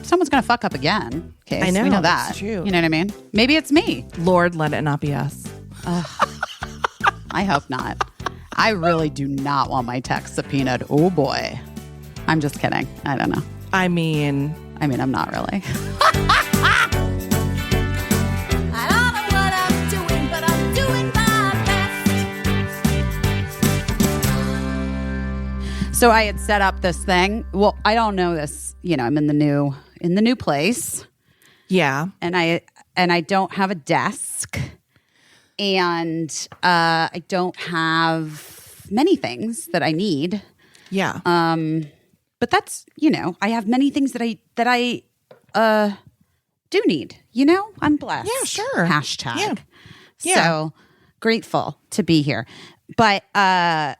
someone's going to fuck up again. Okay, I know. We know that. That's true. You know what I mean? Maybe it's me. Lord, let it not be us. I hope not. I really do not want my text subpoenaed. Oh boy. I'm just kidding. I don't know. I mean, I'm not really. I don't know what I'm doing, but I'm doing my best. So I had set up this thing. Well, I don't know this. I'm in the new place. yeah. And I don't have a desk. And I don't have many things that I need. Yeah. But that's, I have many things that I do need. I'm blessed. Yeah, sure. Hashtag. Yeah. So grateful to be here. But I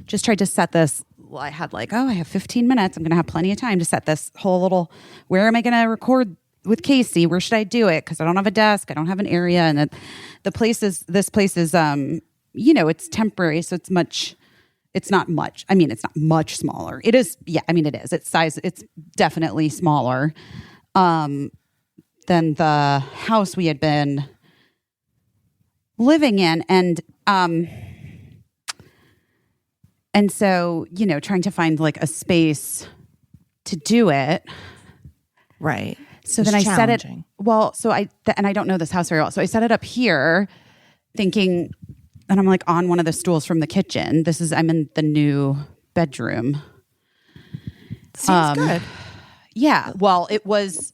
just tried to set this. Well, I had I have 15 minutes. I'm going to have plenty of time to set this whole little, where am I going to record with Casey? Where should I do it? Because I don't have a desk. I don't have an area. And this place is, it's temporary. So it's not much. It's not much smaller. It is. Yeah. It is. It's definitely smaller than the house we had been living in. And so, trying to find a space to do it. Right. So then I set it. Well, so and I don't know this house very well. So I set it up here thinking, and I'm on one of the stools from the kitchen. I'm in the new bedroom. Seems good. Yeah. Well, it was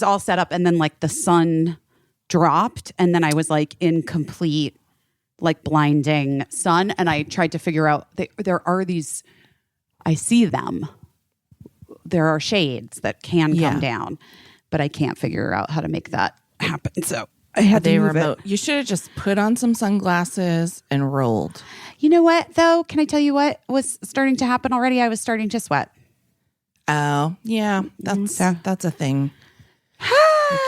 all set up, and then the sun dropped, and then I was in complete blinding sun, and I tried to figure out there are these. I see them. There are shades that can come down, but I can't figure out how to make that happen. So I had to move it. You should have just put on some sunglasses and rolled. You know what, though? Can I tell you what was starting to happen already? I was starting to sweat. Oh, yeah. That's a thing. Hi.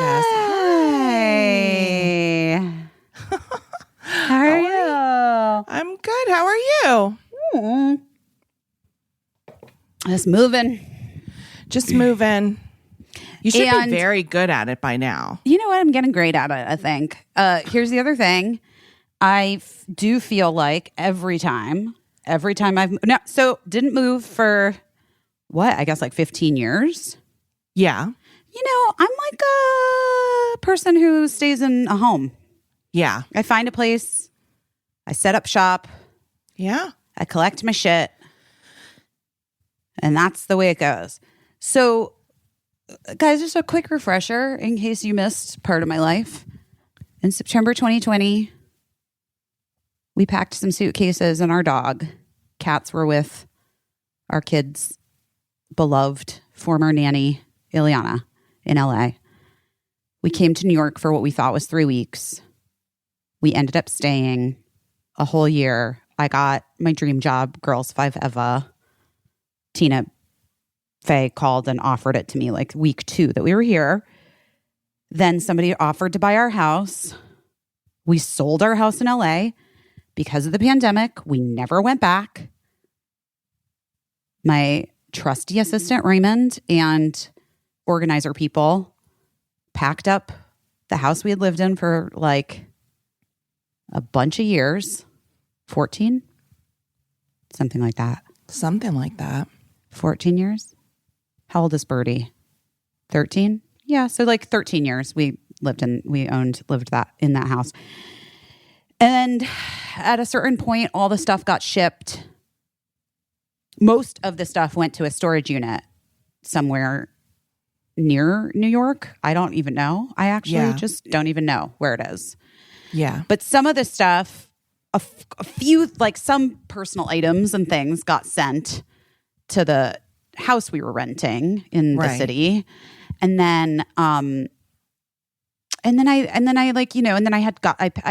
How are you? I'm good. How are you? Just moving. You should be very good at it by now. You know what? I'm getting great at it, I think. Here's the other thing. I do feel like every time so didn't move for what? I guess 15 years. Yeah. I'm a person who stays in a home. Yeah. I find a place. I set up shop. Yeah. I collect my shit. And that's the way it goes. So, guys, just a quick refresher in case you missed part of my life. In September 2020, we packed some suitcases and our dog. Cats were with our kids' beloved former nanny, Ileana, in LA. We came to New York for what we thought was 3 weeks. We ended up staying a whole year. I got my dream job, Girls 5 Eva. Tina Fey called and offered it to me week 2 that we were here. Then somebody offered to buy our house. We sold our house in LA because of the pandemic. We never went back. My trusty assistant, Raymond, and organizer people packed up the house we had lived in for a bunch of years. 14? Something like that. 14 years? How old is Birdie? 13? Yeah, so 13 years we lived in that house. And at a certain point, all the stuff got shipped. Most of the stuff went to a storage unit somewhere near New York. I don't even know. I actually just don't even know where it is. Yeah. But some of the stuff, a few, some personal items and things got sent to the house we were renting in the city. And then I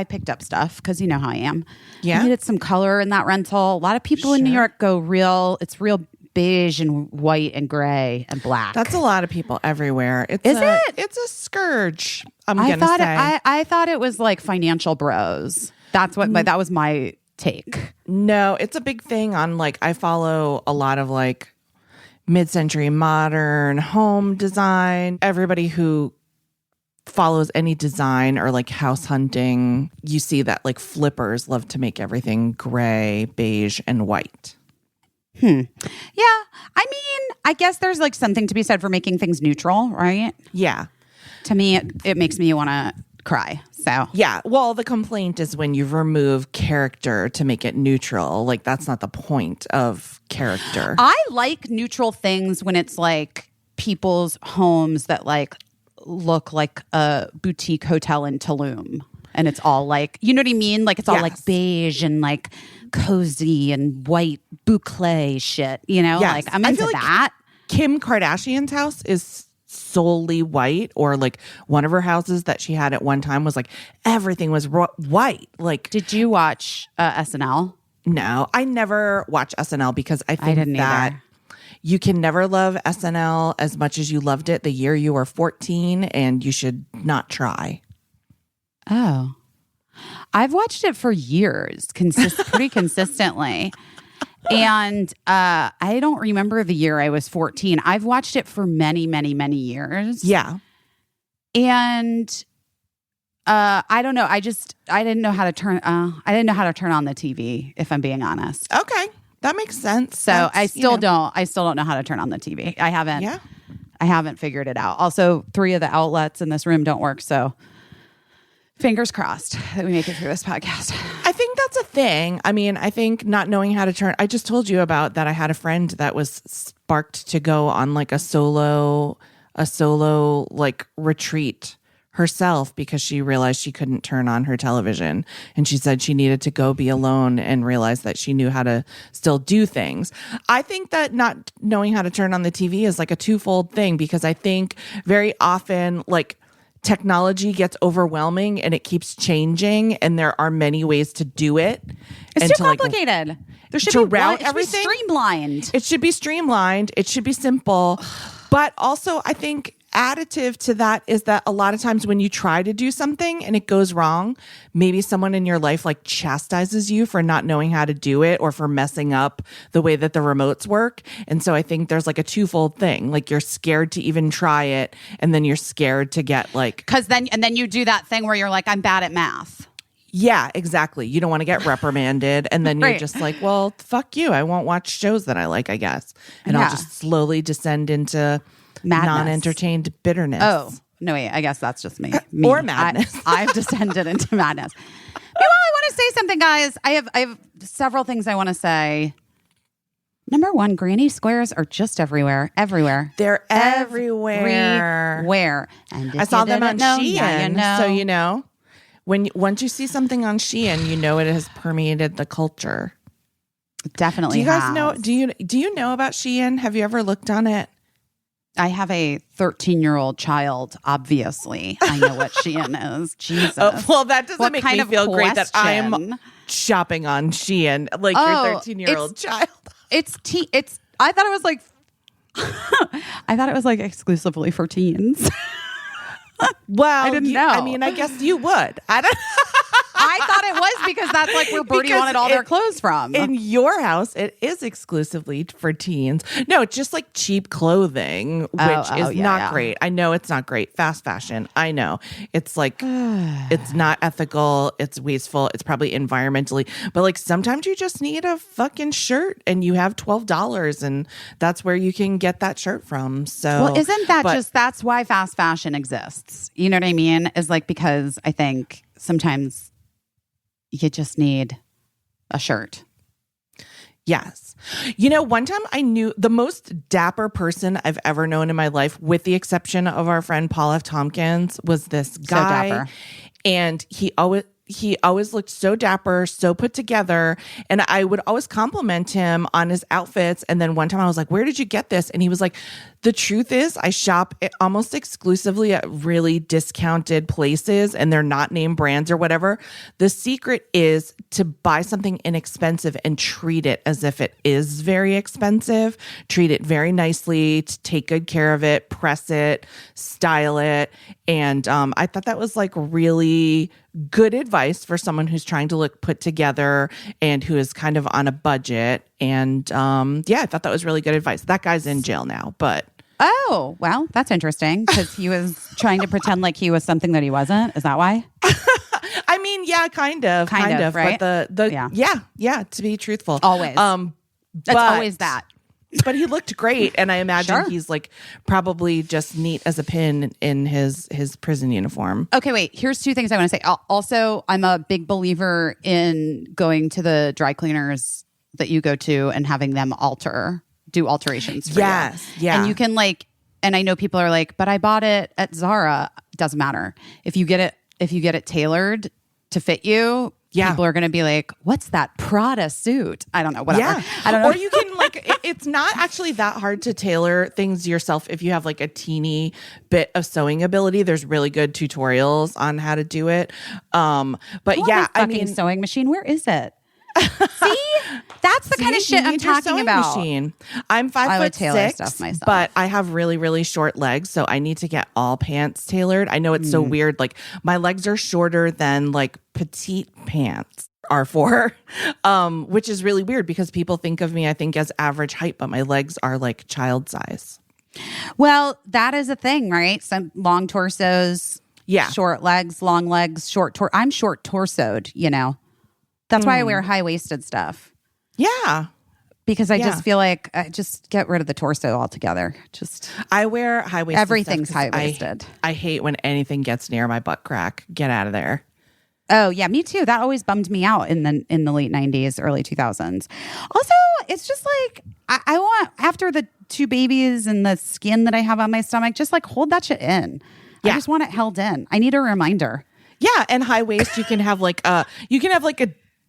picked up stuff because you know how I am. Yeah. I needed some color in that rental. A lot of people in New York go it's real beige and white and gray and black. That's a lot of people everywhere. It's a scourge. I thought it was financial bros. That's what that was my take. No, it's a big thing on I follow a lot of mid-century modern home design. Everybody who follows any design or like house hunting, you see that like flippers love to make everything gray, beige, and white. Yeah. I mean, I guess there's like something to be said for making things neutral, right? Yeah. To me, it makes me want to cry. So Yeah. Well, the complaint is when you remove character to make it neutral. Like, that's not the point of character. I like neutral things when it's like people's homes that like look like a boutique hotel in Tulum. And it's all like, you know what I mean? Like it's all like beige and like cozy and white boucle shit, you know? Yes. Like I'm into that. Kim Kardashian's house is solely white, or like one of her houses that she had at one time was like everything was white. Like, did you watch SNL? No, I never watch SNL because I think didn't that either. you can never love SNL as much as you loved it the year you were 14, and you should not try. Oh, I've watched it for years, pretty consistently. And I don't remember the year I was 14. I've watched it for many, many, many years. Yeah. And I don't know. I didn't know how to turn on the TV, if I'm being honest. Okay. That makes sense. So I still don't know how to turn on the TV. I haven't figured it out. Also, 3 of the outlets in this room don't work. So fingers crossed that we make it through this podcast. I think that's a thing. I mean, I think not knowing how to turn. I just told you about that. I had a friend that was sparked to go on like a solo like retreat herself because she realized she couldn't turn on her television, and she said she needed to go be alone and realize that she knew how to still do things. I think that not knowing how to turn on the TV is like a twofold thing, because I think very often like technology gets overwhelming and it keeps changing, and there are many ways to do it. It's and too complicated. There should be route everything streamlined. It should be streamlined. It should be simple. But also, I think additive to that is that a lot of times when you try to do something and it goes wrong, maybe someone in your life like chastises you for not knowing how to do it or for messing up the way that the remotes work. And so I think there's like a twofold thing. Like you're scared to even try it, and then you're scared to get like, then you do that thing where you're like, I'm bad at math. Yeah, exactly. You don't want to get reprimanded. And then you're Right. just like, well, fuck you. I won't watch shows that I like, I guess. And I'll just slowly descend into Madness. non-entertained bitterness. Oh, no, wait. I guess that's just me. Or madness. I've descended into madness. Meanwhile, I want to say something, guys. I have several things I want to say. Number one, granny squares are just everywhere. Everywhere. They're everywhere. Everywhere. And I saw them on Shein. now you know. So, you know, once you see something on Shein, you know it has permeated the culture. Definitely. Do you guys know? Do you know about Shein? Have you ever looked on it? I have a 13-year-old child, obviously. I know what Shein is. Jesus. Oh, well, that doesn't make me feel great that I'm question? shopping on Shein like your 13-year-old child. It's I thought it was like I thought it was like exclusively for teens. Well, I didn't know. I mean, I guess you would. I thought it was because that's like where Birdie wanted all their clothes from. In your house, it is exclusively for teens. No, it's just like cheap clothing, which is not great. I know it's not great. Fast fashion. I know. It's like, it's not ethical. It's wasteful. It's probably environmentally. But like sometimes you just need a fucking shirt and you have $12 and that's where you can get that shirt from. So, well, isn't that that's why fast fashion exists? You know what I mean? Is like because I think sometimes you just need a shirt. Yes. You know, one time I knew the most dapper person I've ever known in my life, with the exception of our friend Paul F. Tompkins, was this guy. So dapper. And he always looked so dapper, so put together. And I would always compliment him on his outfits. And then one time I was like, where did you get this? And he was like, the truth is I shop almost exclusively at really discounted places and they're not name brands or whatever. The secret is to buy something inexpensive and treat it as if it is very expensive. Treat it very nicely, to take good care of it, press it, style it. And I thought that was like really good advice for someone who's trying to look put together and who is kind of on a budget. And I thought that was really good advice. That guy's in jail now, but. Oh, well, that's interesting because he was trying to pretend like he was something that he wasn't. Is that why? I mean, yeah, kind of, right? But to be truthful, Always. That's always that. But he looked great, and I imagine Sure. he's like probably just neat as a pin in his prison uniform. Okay, wait. Here's two things I want to say. Also, I'm a big believer in going to the dry cleaners that you go to and having them do alterations for you. Yeah. And you can and I know people are like, but I bought it at Zara. Doesn't matter. If you get it tailored to fit you, people are going to be like, what's that Prada suit? I don't know. Whatever. Yeah. I don't know. Or you can it's not actually that hard to tailor things yourself if you have like a teeny bit of sewing ability. There's really good tutorials on how to do it. I mean, sewing machine. Where is it? See, that's the kind of shit I'm talking about. Machine. I'm 5'6", I would tailor stuff myself, but I have really, really short legs, so I need to get all pants tailored. I know it's so weird. Like my legs are shorter than like petite pants are for, which is really weird because people think of me, I think, as average height, but my legs are like child size. Well, that is a thing, right? Some long torsos, short legs, long legs, short I'm short torsoed, you know. That's why I wear high-waisted stuff. Yeah. Because I just feel like I just get rid of the torso altogether. I wear high-waisted everything's stuff 'cause high-waisted. I hate when anything gets near my butt crack. Get out of there. Oh, yeah, me too. That always bummed me out in the late 90s, early 2000s. Also, it's just like I want, after the two babies and the skin that I have on my stomach, just like hold that shit in. I just want it held in. I need a reminder. Yeah, and high waist, you can have like a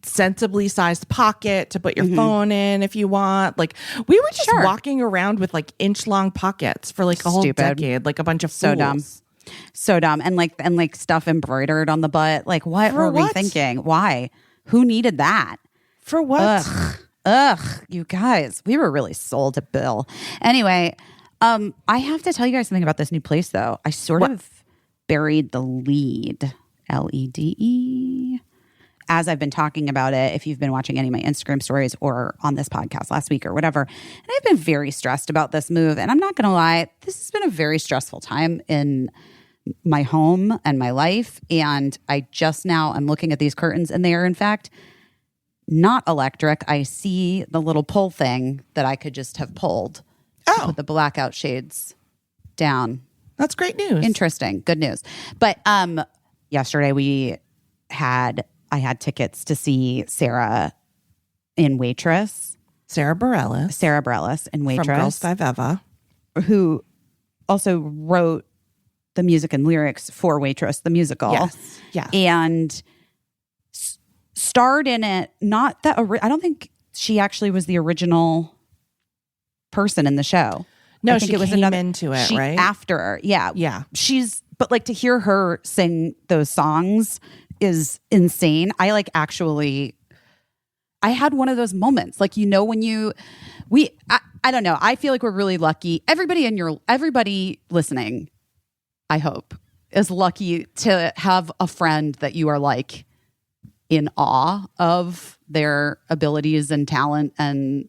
sensibly sized pocket to put your phone in if you want. Like we were just walking around with like inch long pockets for like a whole decade, like a bunch of fools. So dumb. And like stuff embroidered on the butt. Like what were we thinking? Why? Who needed that? For what? Ugh, you guys, we were really sold to Bill. Anyway, I have to tell you guys something about this new place though. I sort of buried the lead, LEDE. As I've been talking about it, if you've been watching any of my Instagram stories or on this podcast last week or whatever, and I've been very stressed about this move. And I'm not going to lie, this has been a very stressful time in my home and my life. And I just now I'm looking at these curtains and they are in fact not electric. I see the little pull thing that I could just have pulled to put the blackout shades down. That's great news. Interesting. Good news. But yesterday I had tickets to see Sarah in Waitress. Sarah Bareilles in Waitress. From Girls 5 Eva. Who also wrote the music and lyrics for Waitress, the musical. Yes. And starred in it. Not that I don't think she actually was the original person in the show. No, she came into it, right? After, yeah. But like to hear her sing those songs is insane. I had one of those moments. Like, you know, when I don't know. I feel like we're really lucky. Everybody listening, I hope, is lucky to have a friend that you are like in awe of their abilities and talent and,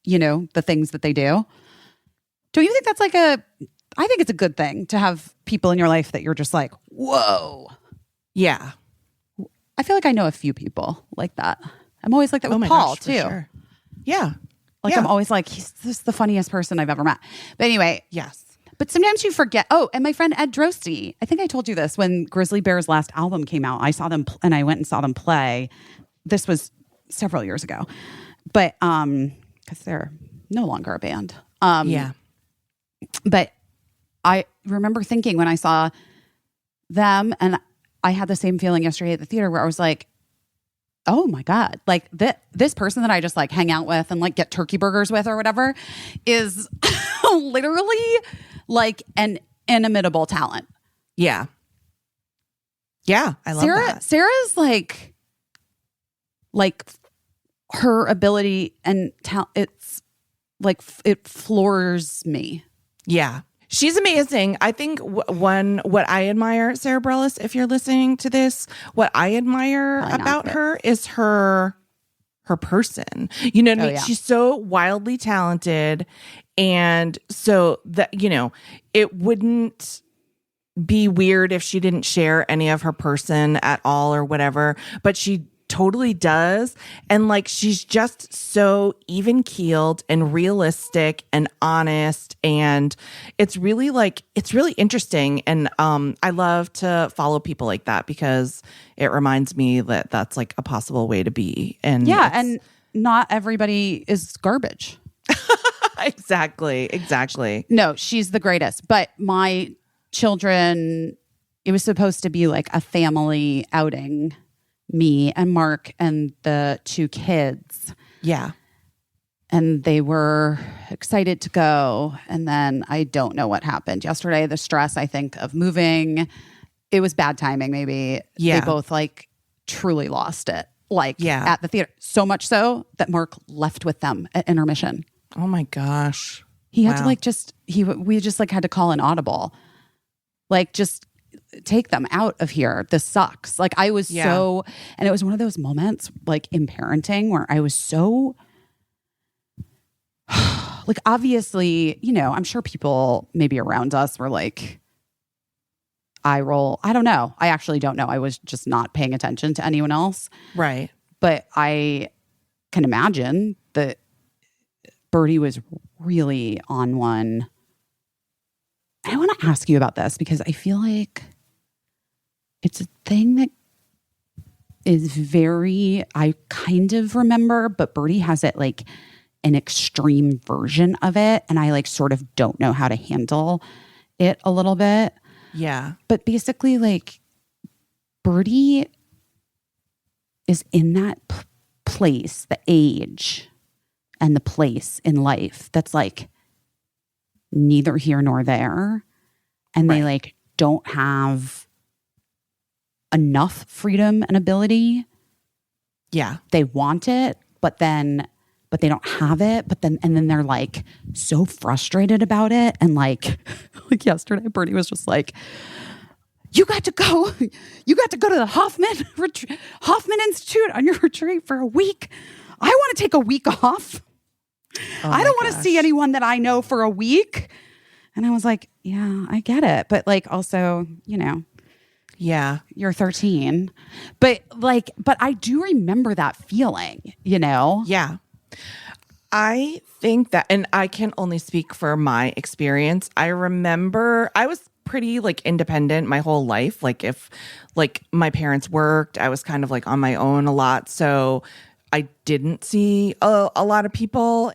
you know, the things that they do. Don't you think that's I think it's a good thing to have people in your life that you're just like, whoa. Yeah. I feel like I know a few people like that. I'm always like that with Paul, too. Sure. Yeah. I'm always like, he's just the funniest person I've ever met. But anyway. Yes. But sometimes you forget. Oh, and my friend Ed Drosty. I think I told you this when Grizzly Bear's last album came out. I saw them and I went and saw them play. This was several years ago. But because they're no longer a band. Yeah. But I remember thinking when I saw them, and I had the same feeling yesterday at the theater where I was like, oh my God, like this person that I just like hang out with and like get turkey burgers with or whatever is literally like an inimitable talent. Yeah. Yeah. I love that. Sarah's like her ability and talent, it's like, it floors me. Yeah. She's amazing. I think what I admire, Sarah Bareilles, if you're listening to this, what I admire Probably not, about but- her is her person. You know what I mean? yeah. She's so wildly talented. And so that, it wouldn't be weird if she didn't share any of her person at all or whatever, but she totally does. And like, she's just so even keeled and realistic and honest. And it's really interesting. And I love to follow people like that because it reminds me that that's like a possible way to be. And Yeah. And not everybody is garbage. Exactly. No, she's the greatest. But my children, it was supposed to be like a family outing, me and Mark and the 2 kids. Yeah. And they were excited to go. And then I don't know what happened yesterday. The stress, I think, of moving, it was bad timing, maybe. Yeah. They both like truly lost it. Yeah. At the theater. So much so that Mark left with them at intermission. Oh my gosh. He had Wow. to we just like had to call an audible. Like, just take them out of here. This sucks. Like, I was and it was one of those moments like in parenting where I was so like, obviously, I'm sure people maybe around us were like, eye roll. I don't know. I actually don't know. I was just not paying attention to anyone else. Right. But I can imagine that Birdie was really on one. I want to ask you about this because I feel like it's a thing that is I kind of remember, but Birdie has it like an extreme version of it. And I like sort of don't know how to handle it a little bit. Yeah. But basically, like, Birdie is in that place, the age and the place in life that's like neither here nor there. And they like don't have enough freedom and ability. Yeah. They want it, but they don't have it. And then they're like so frustrated about it. And like yesterday, Birdie was just like, you got to go to the Hoffman Institute on your retreat for a week. I want to take a week off. I don't want to see anyone that I know for a week. And I was like, yeah, I get it. But like, also, Yeah. you're 13. But I do remember that feeling, Yeah. I think that, and I can only speak for my experience. I remember I was pretty like independent my whole life. Like if like my parents worked, I was kind of like on my own a lot. So I didn't see a lot of people.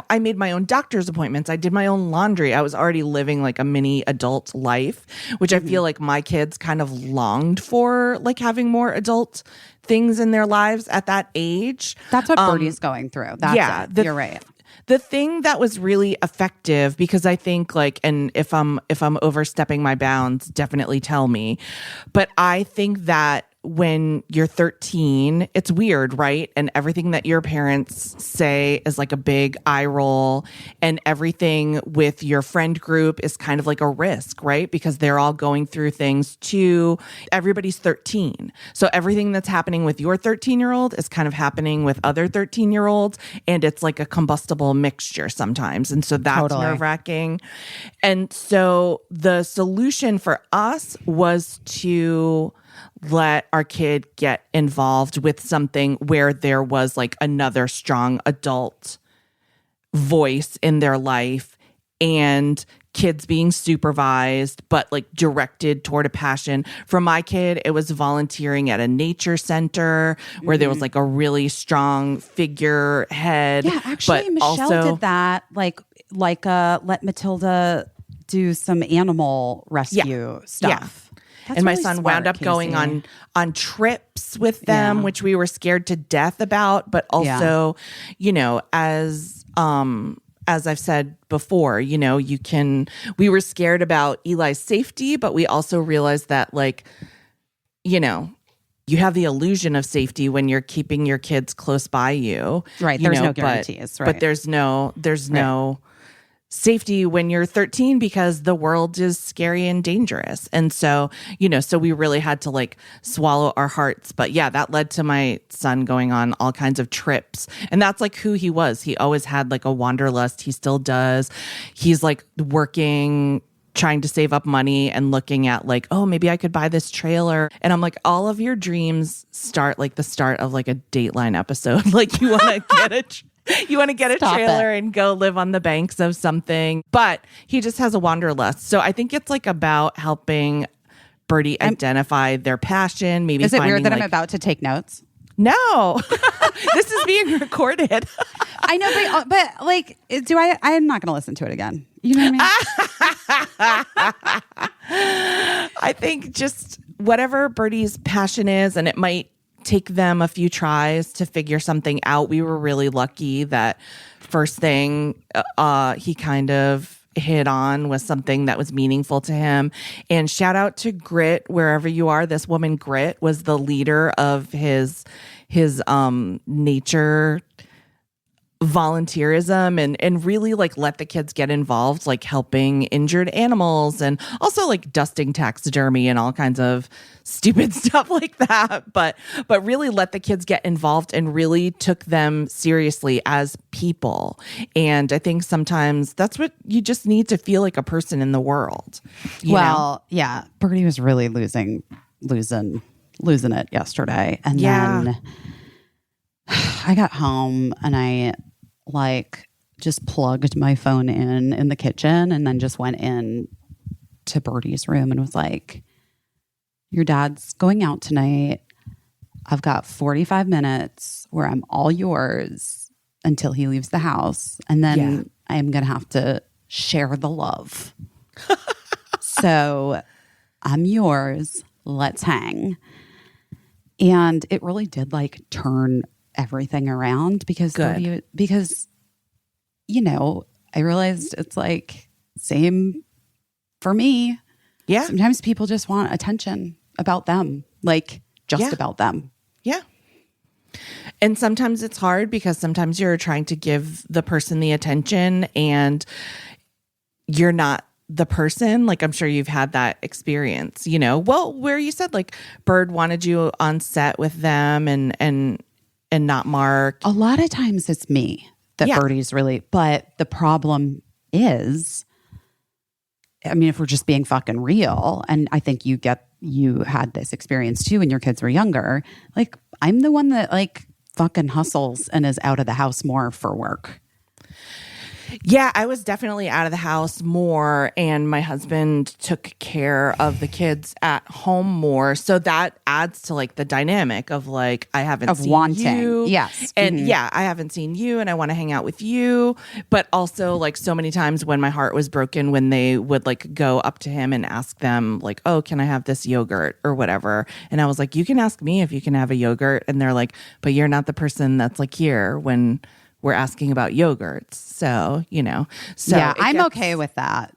I made my own doctor's appointments. I did my own laundry. I was already living like a mini adult life, which I feel like my kids kind of longed for, like having more adult things in their lives at that age. That's what Birdie's going through. That's it. You're right. The thing that was really effective, because I think like, and if I'm overstepping my bounds, definitely tell me. But I think that when you're 13, it's weird, right? And everything that your parents say is like a big eye roll, and everything with your friend group is kind of like a risk, right? Because they're all going through things too. Everybody's 13. So everything that's happening with your 13-year-old is kind of happening with other 13-year-olds, and it's like a combustible mixture sometimes. And so that's Totally. nerve-wracking. And so the solution for us was to let our kid get involved with something where there was like another strong adult voice in their life, and kids being supervised, but like directed toward a passion. For my kid, it was volunteering at a nature center where there was like a really strong figurehead. Yeah, actually, but Michelle also, did that. Like let Matilda do some animal rescue stuff. Yeah. That's and my really son smart, wound up Casey. going on trips with them, Yeah. which we were scared to death about. But also, as I've said before, we were scared about Eli's safety, but we also realized that you have the illusion of safety when you're keeping your kids close by you. Right. There's no guarantees. Right. But there's no safety when you're 13 because the world is scary and dangerous. And so, so we really had to like swallow our hearts. But yeah, that led to my son going on all kinds of trips. And that's like who he was. He always had like a wanderlust. He still does. He's like working, trying to save up money and looking at like, oh, maybe I could buy this trailer. And I'm like, all of your dreams start like the start of like a Dateline episode. Like you want to get a trailer and go live on the banks of something. But he just has a wanderlust. So I think it's like about helping Birdie identify their passion. Maybe is it weird that like, I'm about to take notes? No, this is being recorded. I know, but like, I'm not going to listen to it again. You know what I mean? I think just whatever Birdie's passion is, and it might take them a few tries to figure something out. We were really lucky that first thing he kind of hit on was something that was meaningful to him. And shout out to Grit, wherever you are. This woman, Grit, was the leader of his nature volunteerism and really like let the kids get involved, like helping injured animals and also like dusting taxidermy and all kinds of stupid stuff like that. But really let the kids get involved and really took them seriously as people. And I think sometimes that's what you just need to feel like a person in the world. Yeah, Birdie was really losing it yesterday. And then I got home and I like just plugged my phone in the kitchen and then just went in to Birdie's room and was like, your dad's going out tonight. I've got 45 minutes where I'm all yours until he leaves the house. And then I'm going to have to share the love. So I'm yours. Let's hang. And it really did like turn everything around because I realized it's like same for me. Yeah. Sometimes people just want attention about them, like just about them. Yeah. And sometimes it's hard because sometimes you're trying to give the person the attention and you're not the person. Like I'm sure you've had that experience, where you said like Bird wanted you on set with them and not Mark. A lot of times it's me that Birdie's really, but the problem is, I mean, if we're just being fucking real, and I think you had this experience too when your kids were younger, like I'm the one that like fucking hustles and is out of the house more for work. Yeah, I was definitely out of the house more, and my husband took care of the kids at home more. So that adds to like the dynamic of like I haven't seen wanting. You, yes, and I haven't seen you, and I want to hang out with you. But also like so many times when my heart was broken when they would like go up to him and ask them like, "Oh, can I have this yogurt or whatever?" And I was like, "You can ask me if you can have a yogurt," and they're like, "But you're not the person that's like here when." We're asking about yogurts. So, I'm okay with that.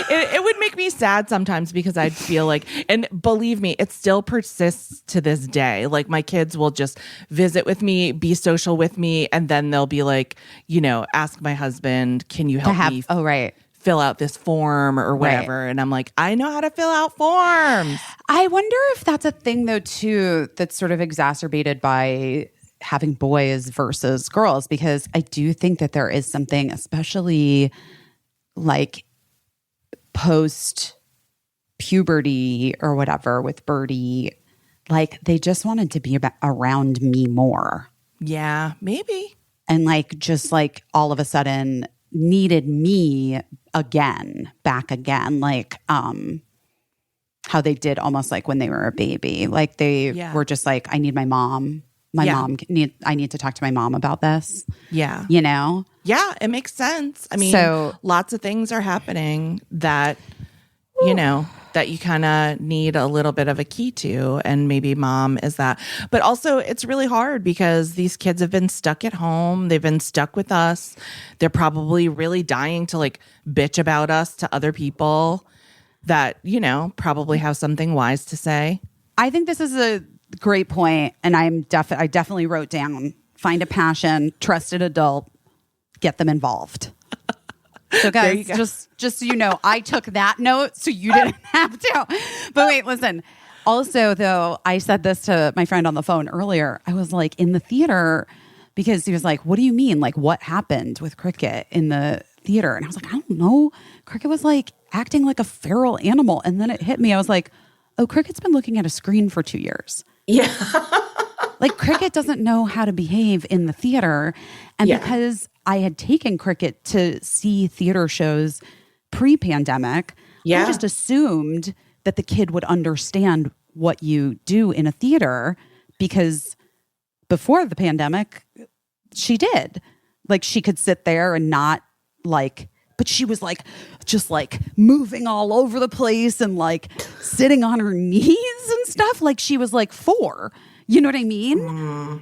It would make me sad sometimes because I'd feel like, and believe me, it still persists to this day. Like my kids will just visit with me, be social with me, and then they'll be like, ask my husband, can you help me fill out this form or whatever? Right. And I'm like, I know how to fill out forms. I wonder if that's a thing though, too, that's sort of exacerbated by having boys versus girls, because I do think that there is something, especially like post puberty or whatever with Birdie, like they just wanted to be around me more. Yeah, maybe. And like just like all of a sudden needed me back again, like how they did almost like when they were a baby. Like they were just like, I need my mom. I need to talk to my mom about this. Yeah. Yeah, it makes sense. I mean, lots of things are happening that, that you kind of need a little bit of a key to. And maybe mom is that. But also it's really hard because these kids have been stuck at home. They've been stuck with us. They're probably really dying to like bitch about us to other people that, probably have something wise to say. I think this is a great point, and I definitely wrote down: find a passion, trusted adult, get them involved. So There you guys, go. just so you know, I took that note so you didn't have to. But wait, listen. Also, though, I said this to my friend on the phone earlier. I was like in the theater because he was like, "What do you mean? Like, what happened with Cricket in the theater?" And I was like, "I don't know. Cricket was like acting like a feral animal." And then it hit me. I was like, "Oh, Cricket's been looking at a screen for 2 years. Yeah. Like, Cricket doesn't know how to behave in the theater." And Yeah. because I had taken Cricket to see theater shows pre-pandemic, Yeah. I just assumed that the kid would understand what you do in a theater because before the pandemic, she did. Like, she could sit there and not like, but she was like, just like moving all over the place and like sitting on her knees and stuff. Like, she was like 4. You know what I mean?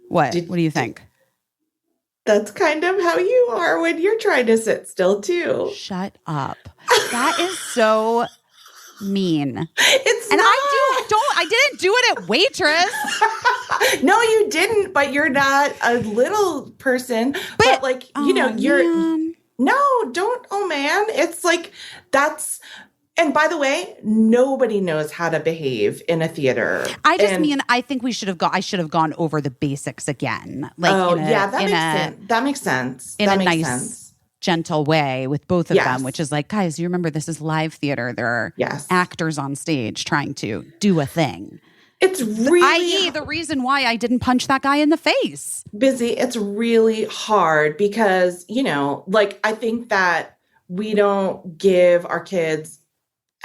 What? What do you think? That's kind of how you are when you're trying to sit still too. Shut up. That is so mean. It's And not. I didn't do it at Waitress. No, you didn't, but you're not a little person. But like, you're Man. no, don't. Oh man. It's like, and by the way, nobody knows how to behave in a theater. I just And- mean, I think I should have gone over the basics again. Like, oh, in a, yeah, that in makes a, sense. That makes sense. in That a makes nice, sense. gentle way with both of Yes. them, which is like, guys, you remember this is live theater. There are Yes. actors on stage trying to do a thing. It's really I.e., the reason why I didn't punch that guy in the face. busy. It's really hard because, like, I think that we don't give our kids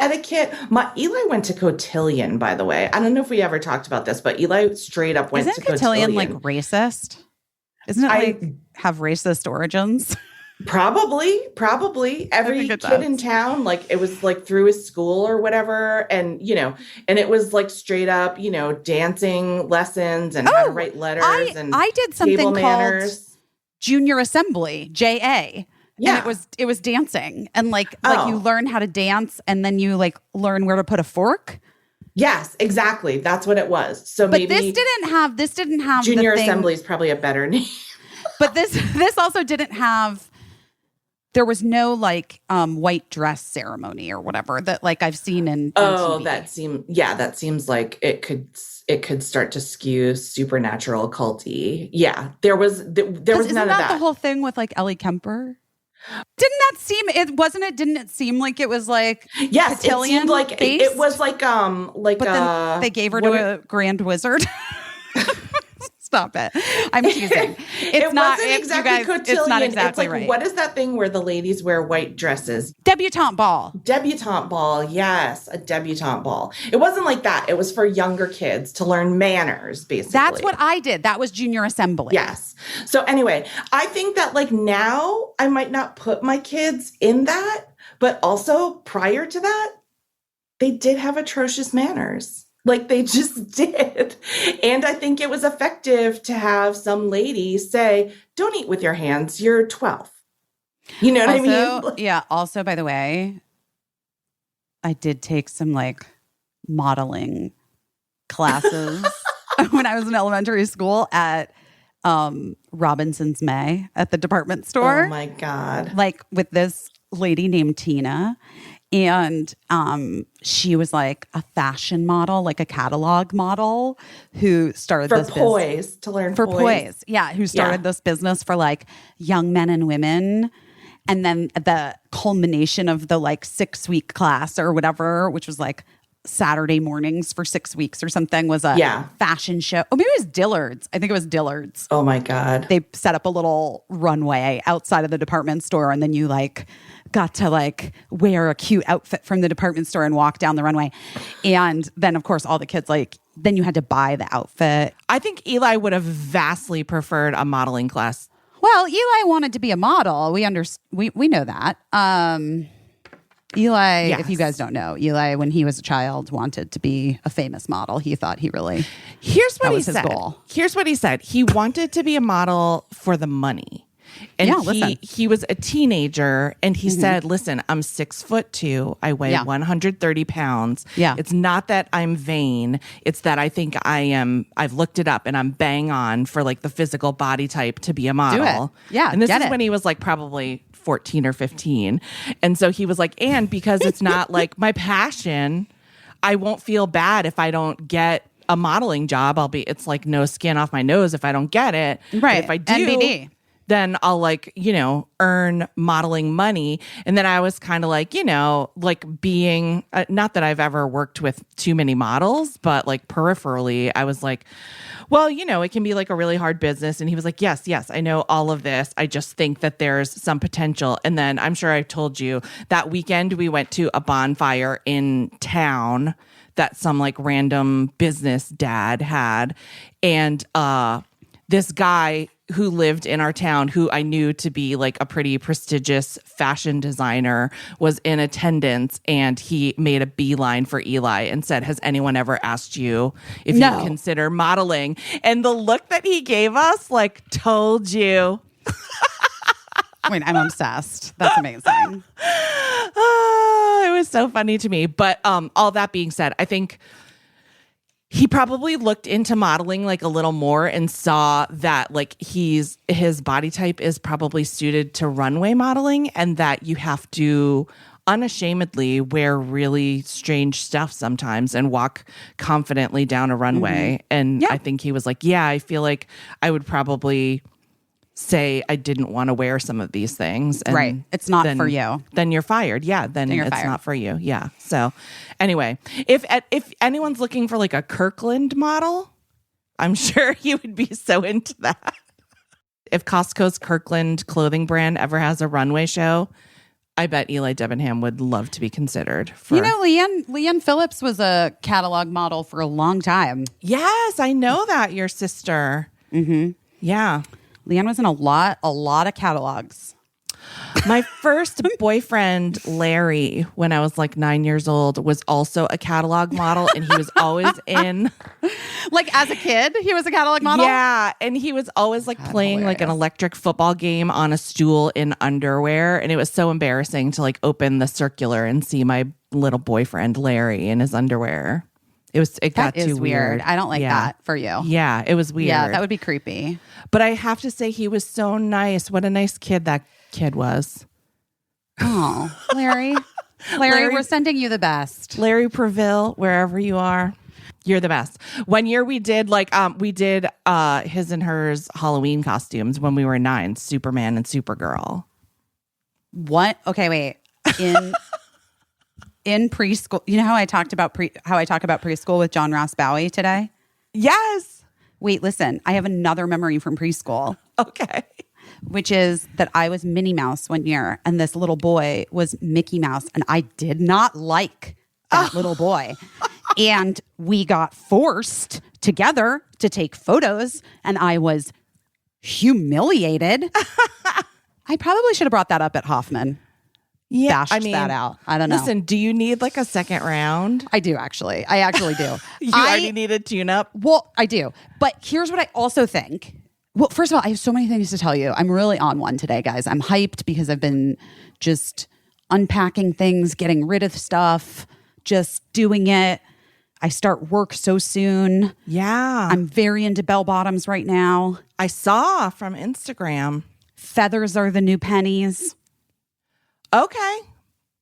etiquette. Eli went to cotillion, by the way. I don't know if we ever talked about this, but Eli straight up went Isn't to cotillion. cotillion like racist? Isn't it like have racist origins? Probably. Every think it kid in does. town, like it was like through his school or whatever. And, and it was like straight up, dancing lessons and how to write letters and I did something table called manners. Junior Assembly, JA. Yeah. And it was dancing. And like Oh. you learn how to dance and then you like learn where to put a fork. Yes, exactly. That's what it was. So But maybe this didn't have Junior the thing, Assembly is probably a better name. But this also didn't have. There was no like white dress ceremony or whatever that like I've seen in. on TV. That seems like it could start to skew supernatural culty. Yeah, there was none of Isn't that. that the whole thing with like Ellie Kemper? Didn't it seem like it was like Yes, it cotillion seemed like based? it was like But then they gave her to a grand wizard. Stop it. I'm teasing. It wasn't exactly cotillion. It's not exactly like, right. What is that thing where the ladies wear white dresses? Debutante ball. Debutante ball. Yes, a debutante ball. It wasn't like that. It was for younger kids to learn manners, basically. That's what I did. That was junior assembly. Yes. So anyway, I think that like now I might not put my kids in that, but also prior to that, they did have atrocious manners. Like they just did. And I think it was effective to have some lady say, don't eat with your hands. You're 12. You know what I mean? Yeah. Also, by the way, I did take some like modeling classes when I was in elementary school at Robinson's May at the department store. Oh my God. Like with this lady named Tina. And she was like a fashion model, like a catalog model who started For this poise, to learn for poise. poise. Yeah, who started this business for like young men and women. And then the culmination of the like 6-week class or whatever, which was like Saturday mornings for 6 weeks or something, was a fashion show. Oh, maybe it was Dillard's. I think it was Dillard's. Oh my God. They set up a little runway outside of the department store, and then you like got to like wear a cute outfit from the department store and walk down the runway. And then of course all the kids like, then you had to buy the outfit. I think Eli would have vastly preferred a modeling class. Well, Eli wanted to be a model. We know that. Eli, if you guys don't know, Eli, when he was a child, wanted to be a famous model. He thought he really Here's what that he was his said. goal. Here's what he said. He wanted to be a model for the money. And Yeah, listen. he was a teenager, and he said, listen, I'm 6'2". I weigh 130 pounds. Yeah. It's not that I'm vain. It's that I think I've looked it up and I'm bang on for like the physical body type to be a model. Yeah, And this get is it. when he was like probably 14 or 15. And so he was like, and because it's not like my passion, I won't feel bad if I don't get a modeling job. It's like no skin off my nose if I don't get it. Right. But if I do, NBD. then I'll like, earn modeling money. And then I was kind of like, like being, not that I've ever worked with too many models, but like peripherally, I was like, well, it can be like a really hard business. And he was like, yes, I know all of this. I just think that there's some potential. And then I'm sure I told you that weekend we went to a bonfire in town that some like random business dad had. And this guy who lived in our town, who I knew to be like a pretty prestigious fashion designer, was in attendance, and he made a beeline for Eli and said, has anyone ever asked you if you consider modeling? And the look that he gave us, like, told you. Wait, I'm obsessed. That's amazing. It was so funny to me. But all that being said, I think he probably looked into modeling like a little more and saw that like his body type is probably suited to runway modeling, and that you have to unashamedly wear really strange stuff sometimes and walk confidently down a runway. And I think he was like, yeah, I feel like I would probably say I didn't want to wear some of these things. And right. It's not for you. Then you're fired. Yeah. Then you're it's fired. not for you. Yeah. So anyway, if anyone's looking for like a Kirkland model, I'm sure you would be so into that. If Costco's Kirkland clothing brand ever has a runway show, I bet Eli Debenham would love to be considered for. Leanne Phillips was a catalog model for a long time. Yes, I know that, your sister. Mm-hmm. Yeah. Leanne was in a lot of catalogs. My first boyfriend, Larry, when I was like 9 years old, was also a catalog model, and he was always in. Like as a kid, he was a catalog model? Yeah, and he was always like playing like an electric football game on a stool in underwear, and it was so embarrassing to like open the circular and see my little boyfriend, Larry, in his underwear. It got too weird. I don't like that for you. Yeah, it was weird. Yeah, that would be creepy. But I have to say, he was so nice. What a nice kid that kid was. Oh, Larry. Larry, we're sending you the best. Larry Preville, wherever you are, you're the best. One year we did his and hers Halloween costumes when we were 9, Superman and Supergirl. What? Okay, wait. In preschool, you know how I talk about preschool with John Ross Bowie today? Yes. Wait, listen. I have another memory from preschool. Okay. Which is that I was Minnie Mouse one year, and this little boy was Mickey Mouse, and I did not like that little boy. And we got forced together to take photos, and I was humiliated. I probably should have brought that up at Hoffman. Yeah, Bashed that out. I don't know. Listen, do you need like a second round? I do, actually. I actually do. You already need a tune-up? Well, I do. But here's what I also think. Well, first of all, I have so many things to tell you. I'm really on one today, guys. I'm hyped because I've been just unpacking things, getting rid of stuff, just doing it. I start work so soon. Yeah. I'm very into bell bottoms right now. I saw from Instagram. Feathers are the new pennies. Okay.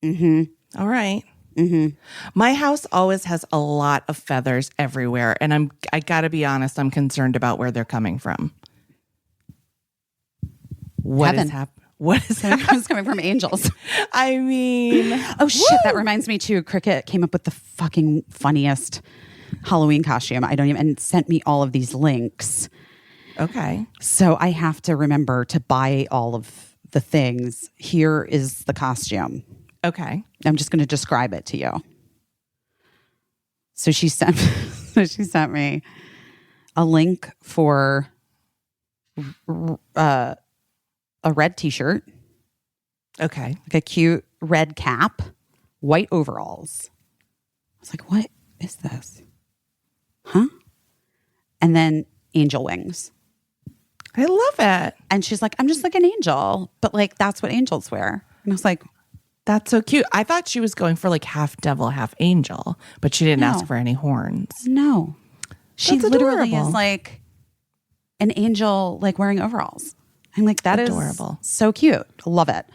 Mm-hmm. All right. Mm-hmm. My house always has a lot of feathers everywhere, and I gotta be honest, I'm concerned about where they're coming from. What is happening? It's coming from angels. I mean, oh shit! That reminds me too. Cricket came up with the fucking funniest Halloween costume. And sent me all of these links. Okay. So I have to remember to buy all of the things. Here is the costume. Okay. I'm just going to describe it to you. So she sent me a link for a red t-shirt. Okay. Like a cute red cap, white overalls. I was like, what is this? Huh? And then angel wings. I love it. And she's like, I'm just like an angel. But like, that's what angels wear. And I was like, That's so cute. I thought she was going for like half devil, half angel, but she didn't No. ask for any horns. no. She That's literally adorable. is like an angel, like wearing overalls. I'm like, that is Adorable. so cute. Love it.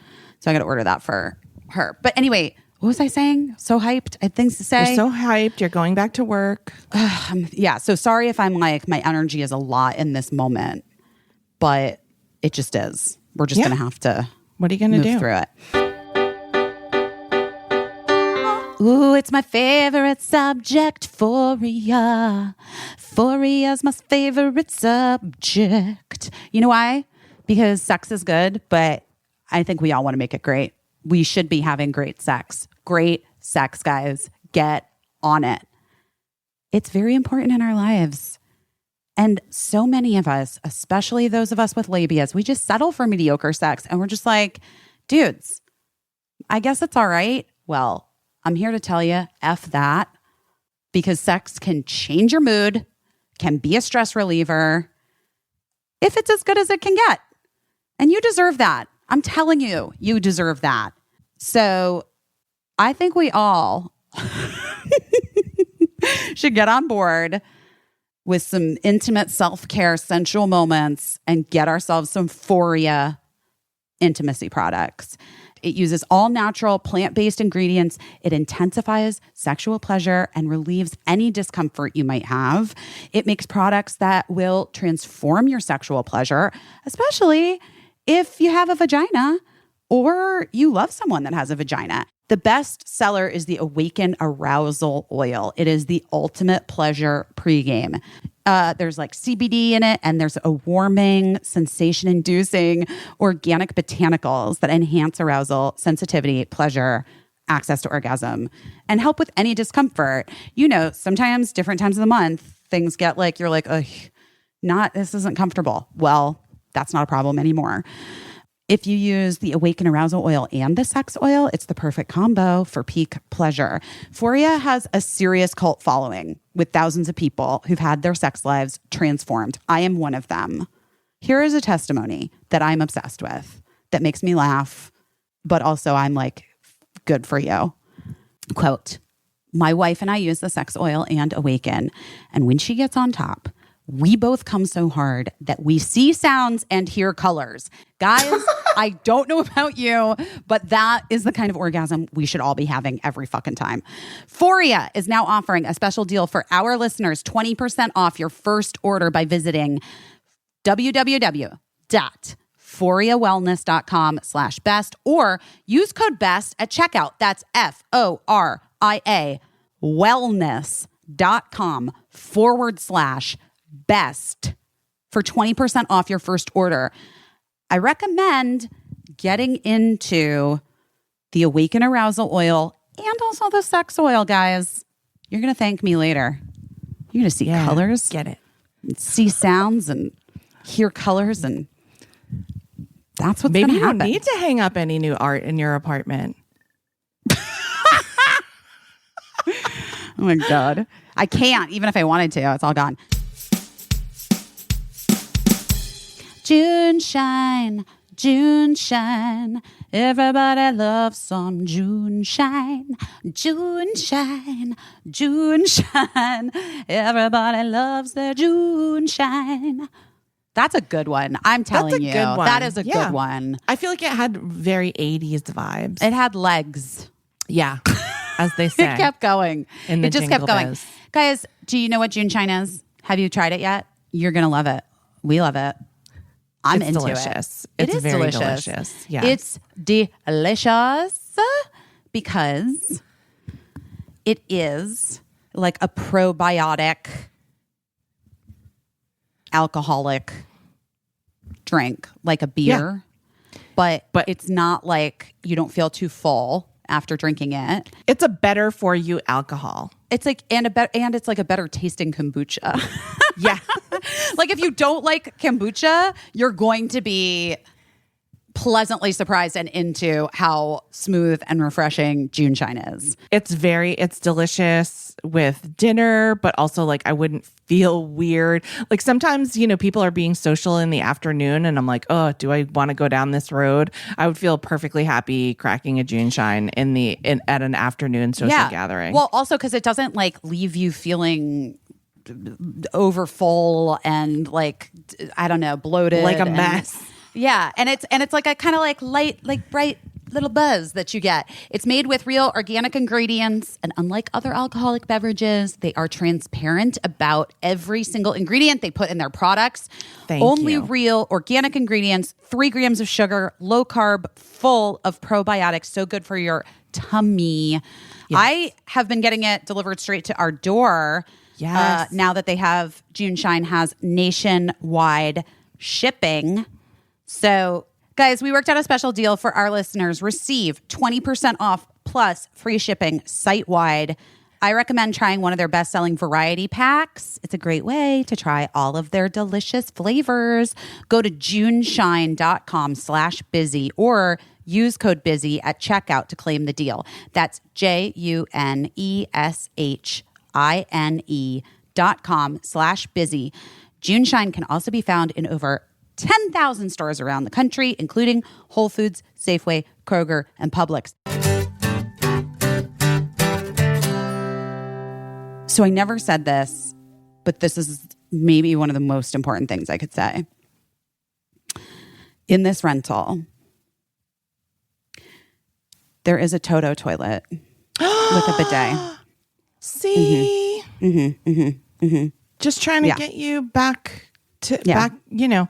So I got to order that for her. But anyway, what was I saying? So hyped. I had things to say. You're so hyped. You're going back to work. Yeah. So sorry if I'm like, my energy is a lot in this moment, but it just is. We're just Yeah. going to have to What are you going to move do? through it. Ooh, it's my favorite subject, Foria. Foria's my favorite subject. You know why? Because sex is good, but I think we all want to make it great. We should be having great sex. Great sex, guys. Get on it. It's very important in our lives. And so many of us, especially those of us with labias, we just settle for mediocre sex. And we're just like, dudes, I guess it's all right. Well, I'm here to tell you, F that, because sex can change your mood, can be a stress reliever, if it's as good as it can get. And you deserve that. I'm telling you, you deserve that. So I think we all should get on board with some intimate self-care, sensual moments, and get ourselves some Foria intimacy products. It uses all natural plant-based ingredients. It intensifies sexual pleasure and relieves any discomfort you might have. It makes products that will transform your sexual pleasure, especially if you have a vagina or you love someone that has a vagina. The best seller is the Awaken Arousal Oil. It is the ultimate pleasure pregame. There's like CBD in it, and there's a warming, sensation-inducing organic botanicals that enhance arousal, sensitivity, pleasure, access to orgasm, and help with any discomfort. You know, sometimes different times of the month, things get like, you're like, ugh, this isn't comfortable. Well, that's not a problem anymore. If you use the Awaken Arousal Oil and the sex oil, it's the perfect combo for peak pleasure. Foria has a serious cult following with thousands of people who've had their sex lives transformed. I am one of them. Here is a testimony that I'm obsessed with, that makes me laugh, but also I'm like, good for you. Quote, my wife and I use the sex oil and Awaken, and when she gets on top, we both come so hard that we see sounds and hear colors. Guys, I don't know about you, but that is the kind of orgasm we should all be having every fucking time. Foria is now offering a special deal for our listeners, 20% off your first order by visiting www.foriawellness.com/best or use code BEST at checkout. That's FORIA wellness.com/best for 20% off your first order. I recommend getting into the Awaken Arousal Oil and also the sex oil, guys. You're going to thank me later. You're going to see colors, Get it. see sounds, and hear colors, and that's what's going Maybe to you don't happen. need to hang up any new art in your apartment. Oh my God. I can't, even if I wanted to. It's all gone. June shine, June shine. Everybody loves some June shine. June shine, June shine. Everybody loves their June shine. That's a good one. I'm telling you. good one. That is a Yeah. good one. I feel like it had very 80s vibes. It had legs. Yeah, as they say. It kept going. In the It just kept Jingle going. Bells. Guys, do you know what June shine is? Have you tried it yet? You're going to love it. We love it. I'm It's into delicious. it. It's It is very delicious. delicious. Yeah. It's delicious because it is like a probiotic alcoholic drink, like a beer. But it's not like you don't feel too full after drinking it. It's a better for you alcohol. It's like and it's like a better tasting kombucha. Yeah. Like if you don't like kombucha, you're going to be pleasantly surprised and into how smooth and refreshing June Shine is. It's delicious with dinner, but also like I wouldn't feel weird. Like sometimes, people are being social in the afternoon and I'm like, oh, do I want to go down this road? I would feel perfectly happy cracking a June Shine at an afternoon social gathering. Well, also because it doesn't like leave you feeling over full and like, I don't know, bloated. Like a mess. Yeah. And it's like a kind of like light, like bright little buzz that you get. It's made with real organic ingredients, and unlike other alcoholic beverages, they are transparent about every single ingredient they put in their products. Only real organic ingredients, 3 grams of sugar, low carb, full of probiotics, so good for your tummy. Yes. I have been getting it delivered straight to our door. Yes. Now that they have June Shine has nationwide shipping. So guys, we worked out a special deal for our listeners. Receive 20% off plus free shipping site-wide. I recommend trying one of their best-selling variety packs. It's a great way to try all of their delicious flavors. Go to juneshine.com/busy or use code busy at checkout to claim the deal. That's JUNESHINE.com/busy. June Shine can also be found in over 10,000 stores around the country, including Whole Foods, Safeway, Kroger, and Publix. So I never said this, but this is maybe one of the most important things I could say. In this rental, there is a Toto toilet with a bidet. See? Just trying to get you back to you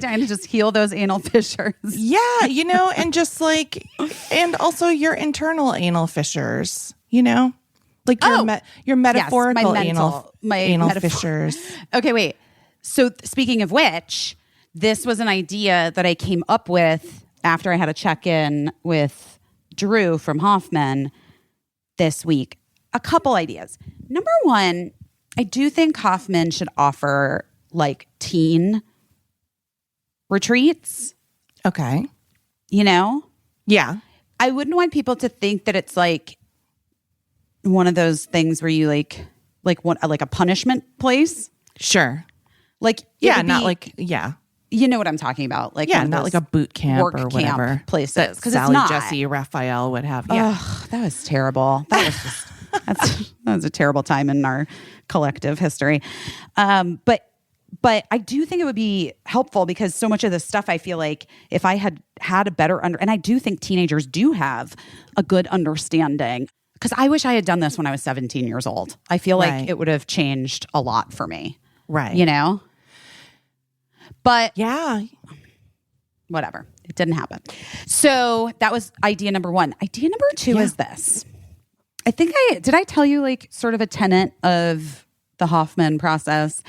trying to just heal those anal fissures. Yeah, and just like, and also your internal anal fissures, like your metaphorical anal fissures. Okay, wait. So speaking of which, this was an idea that I came up with after I had a check-in with Drew from Hoffman this week. A couple ideas. Number one, I do think Hoffman should offer like teen retreats. Okay. Yeah. I wouldn't want people to think that it's like one of those things where you like a punishment place. Sure. Like, yeah, not like, yeah. You know what I'm talking about. Like, yeah, not like a boot camp or whatever. Camp places. Because Sally, Jesse, Raphael would have. Yeah. Ugh, that was terrible. That was just, that was a terrible time in our collective history. But I do think it would be helpful because so much of this stuff, I feel like if I had a better and I do think teenagers do have a good understanding, because I wish I had done this when I was 17 years old. I feel like it would have changed a lot for me. Right. But yeah, whatever. It didn't happen. So that was idea number one. Idea number two is this. I think did I tell you like sort of a tenet of the Hoffman process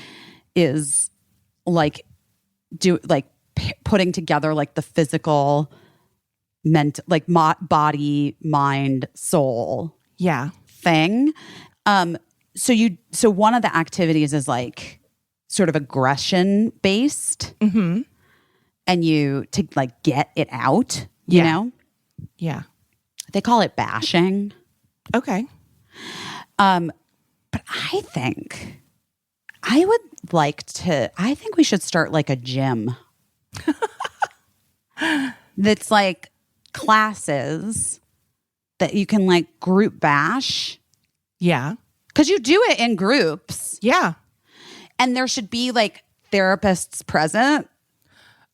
is like putting together like the physical body, mind, soul thing. So one of the activities is like sort of aggression based, and you to like get it out, you know? Yeah. They call it bashing. Okay. But I think I think we should start like a gym. That's like classes that you can like group bash. Yeah. Because you do it in groups. Yeah. And there should be like therapists present.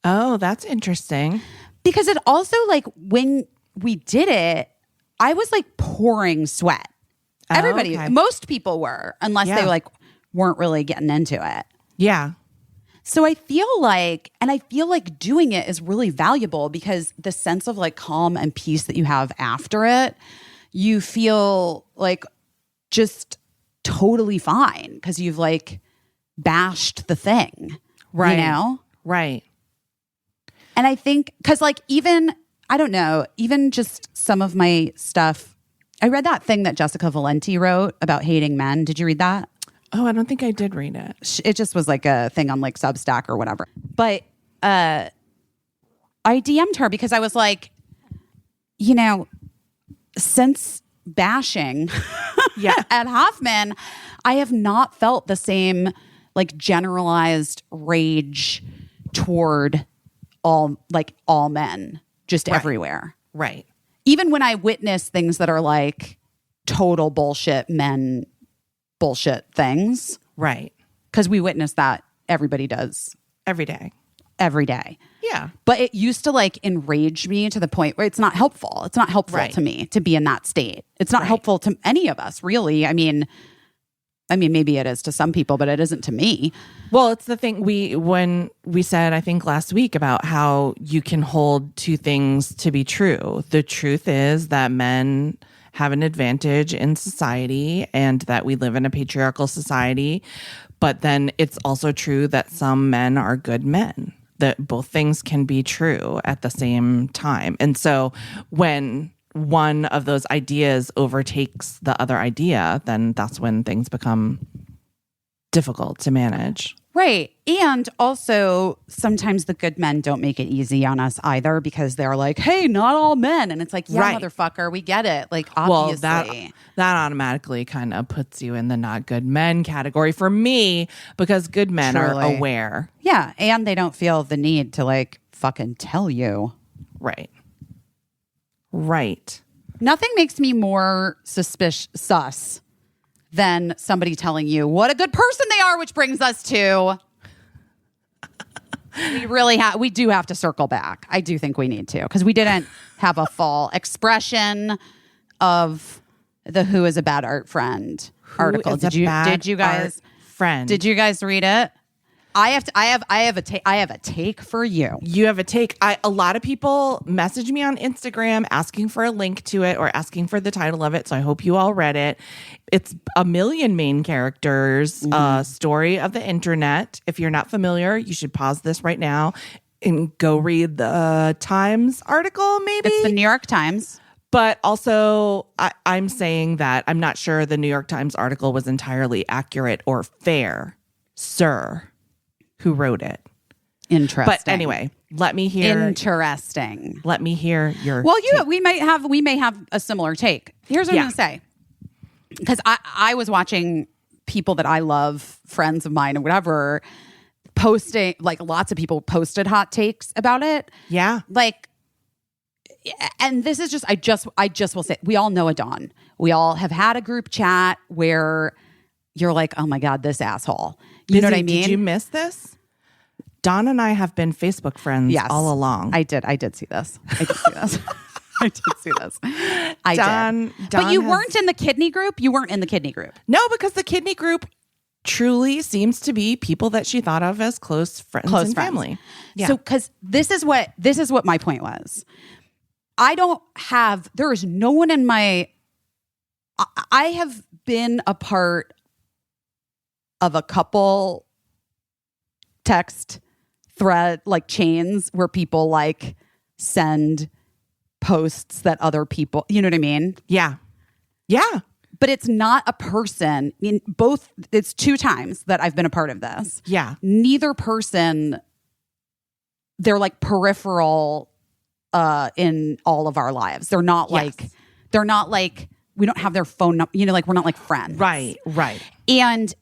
Oh, that's interesting. Because it also like when we did it, I was like pouring sweat. Everybody, most people were, unless they like weren't really getting into it. Yeah. So I feel like doing it is really valuable because the sense of like calm and peace that you have after it, you feel like just totally fine because you've like bashed the thing. Right. You know? Right. And I think, because like even, I don't know, even just some of my stuff, I read that thing that Jessica Valenti wrote about hating men. Did you read that? Oh, I don't think I did read it. It just was like a thing on like Substack or whatever. But I I DM'd her because I was like, you know, since bashing at Hoffman, I have not felt the same like generalized rage toward all men just everywhere. Right. Even when I witness things that are like total bullshit men bullshit things. Right. Because we witness that. Everybody does. Every day. Yeah. But it used to like enrage me to the point where it's not helpful. It's not helpful to me to be in that state. It's not helpful to any of us, really. I mean, maybe it is to some people, but it isn't to me. Well, it's the thing when we said, I think last week, about how you can hold two things to be true. The truth is that men have an advantage in society and that we live in a patriarchal society. But then it's also true that some men are good men, that both things can be true at the same time. And so when one of those ideas overtakes the other idea, then that's when things become difficult to manage. Right. And also sometimes the good men don't make it easy on us either because they're like, hey, not all men. And it's like, yeah, motherfucker, we get it. Like, obviously. Well, that automatically kind of puts you in the not good men category for me because good men are aware. Yeah. And they don't feel the need to like fucking tell you. Right. Right. Nothing makes me more sus than somebody telling you what a good person they are, which brings us to we do have to circle back. I do think we need to, because we didn't have a full expression of the Who is a Bad Art Friend article. Did you guys read it? I have a take for you. You have a take. A lot of people message me on Instagram asking for a link to it or asking for the title of it. So I hope you all read it. It's a million main characters story of the internet. If you're not familiar, you should pause this right now and go read the Times article. Maybe it's the New York Times. But also, I'm saying that I'm not sure the New York Times article was entirely accurate or fair, sir. Who wrote it? Interesting. But anyway, let me hear. Interesting. Let me hear your. Well, take. we may have a similar take. Here's what I'm going to say, because I was watching people that I love, friends of mine or whatever, posting, like lots of people posted hot takes about it. Yeah. Like, and this is just I just will say, we all know a Dawn. We all have had a group chat where you're like, oh my God, this asshole. You know what I mean? Did you miss this? Dawn and I have been Facebook friends all along. I did see this. I did see this. Dawn but you weren't in the kidney group? You weren't in the kidney group. No, because the kidney group truly seems to be people that she thought of as close friends and family. Yeah. So, because this is what my point was. There is no one in my... I have been a part of a couple text thread like chains where people like send posts that other people, you know what I mean? Yeah. Yeah. But it's not a person in both. It's 2 times that I've been a part of this. Yeah. Neither person, they're like peripheral in all of our lives. They're not like, we don't have their phone number, you know, like we're not like friends. Right. And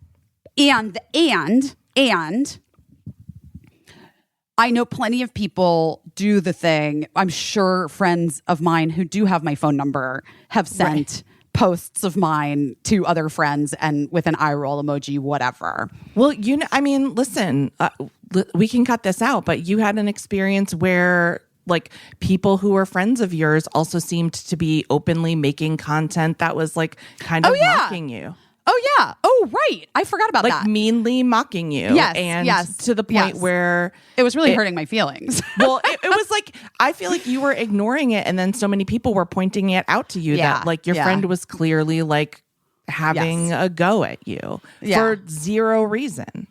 I know plenty of people do the thing. I'm sure friends of mine who do have my phone number have sent posts of mine to other friends and with an eye roll emoji, whatever. Well, listen, we can cut this out, but you had an experience where like people who were friends of yours also seemed to be openly making content that was like kind of mocking you. Oh, yeah. Oh, right. I forgot about that. Like meanly mocking you. Yes. And to the point where... It was really hurting my feelings. Well, it was like, I feel like you were ignoring it. And then so many people were pointing it out to you that like your friend was clearly like having a go at you for zero reason.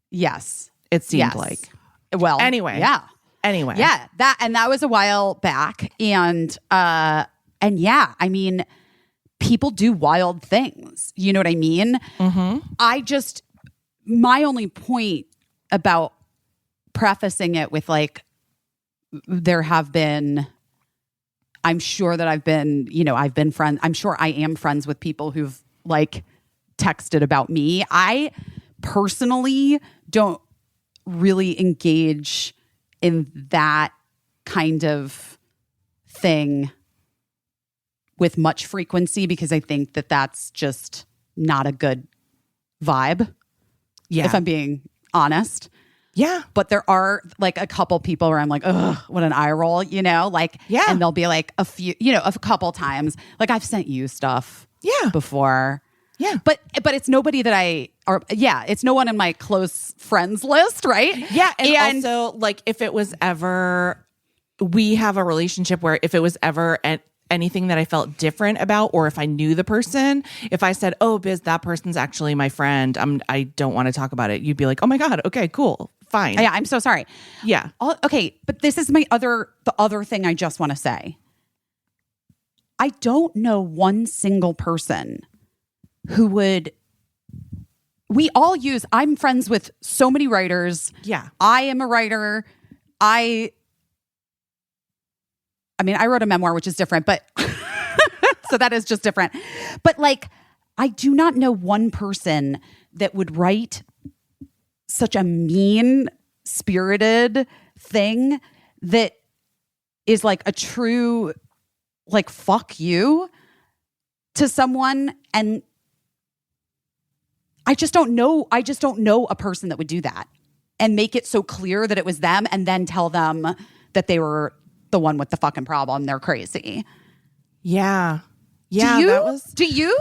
Yes. It seemed like. Well, anyway. Yeah. Anyway. Yeah. That was a while back. And yeah, I mean... people do wild things. You know what I mean? Mm-hmm. My only point about prefacing it with like, there have been, I'm sure that I've been friends. I'm sure I am friends with people who've like texted about me. I personally don't really engage in that kind of thing with much frequency because I think that that's just not a good vibe. Yeah. If I'm being honest. Yeah. But there are like a couple people where I'm like, ugh, what an eye roll, like, Yeah. And there'll be like a few, a couple times, like I've sent you stuff before. Yeah. But it's nobody that it's no one in my close friends list, right? Yeah. And also, like, if it was ever, we have a relationship where if it was ever anything that I felt different about, or if I knew the person, if I said, oh, Biz, that person's actually my friend, I don't want to talk about it, you'd be like, oh my God, okay, cool, fine. Yeah, I'm so sorry. Yeah. Okay, but this is the other thing I just want to say. I don't know one single person who would. I'm friends with so many writers. Yeah. I am a writer. I mean, I wrote a memoir, which is different, but so that is just different. But like, I do not know one person that would write such a mean-spirited thing that is like a true, like, fuck you to someone. And I just don't know a person that would do that and make it so clear that it was them and then tell them that they were the one with the fucking problem. They're crazy. Yeah. Yeah. Do you?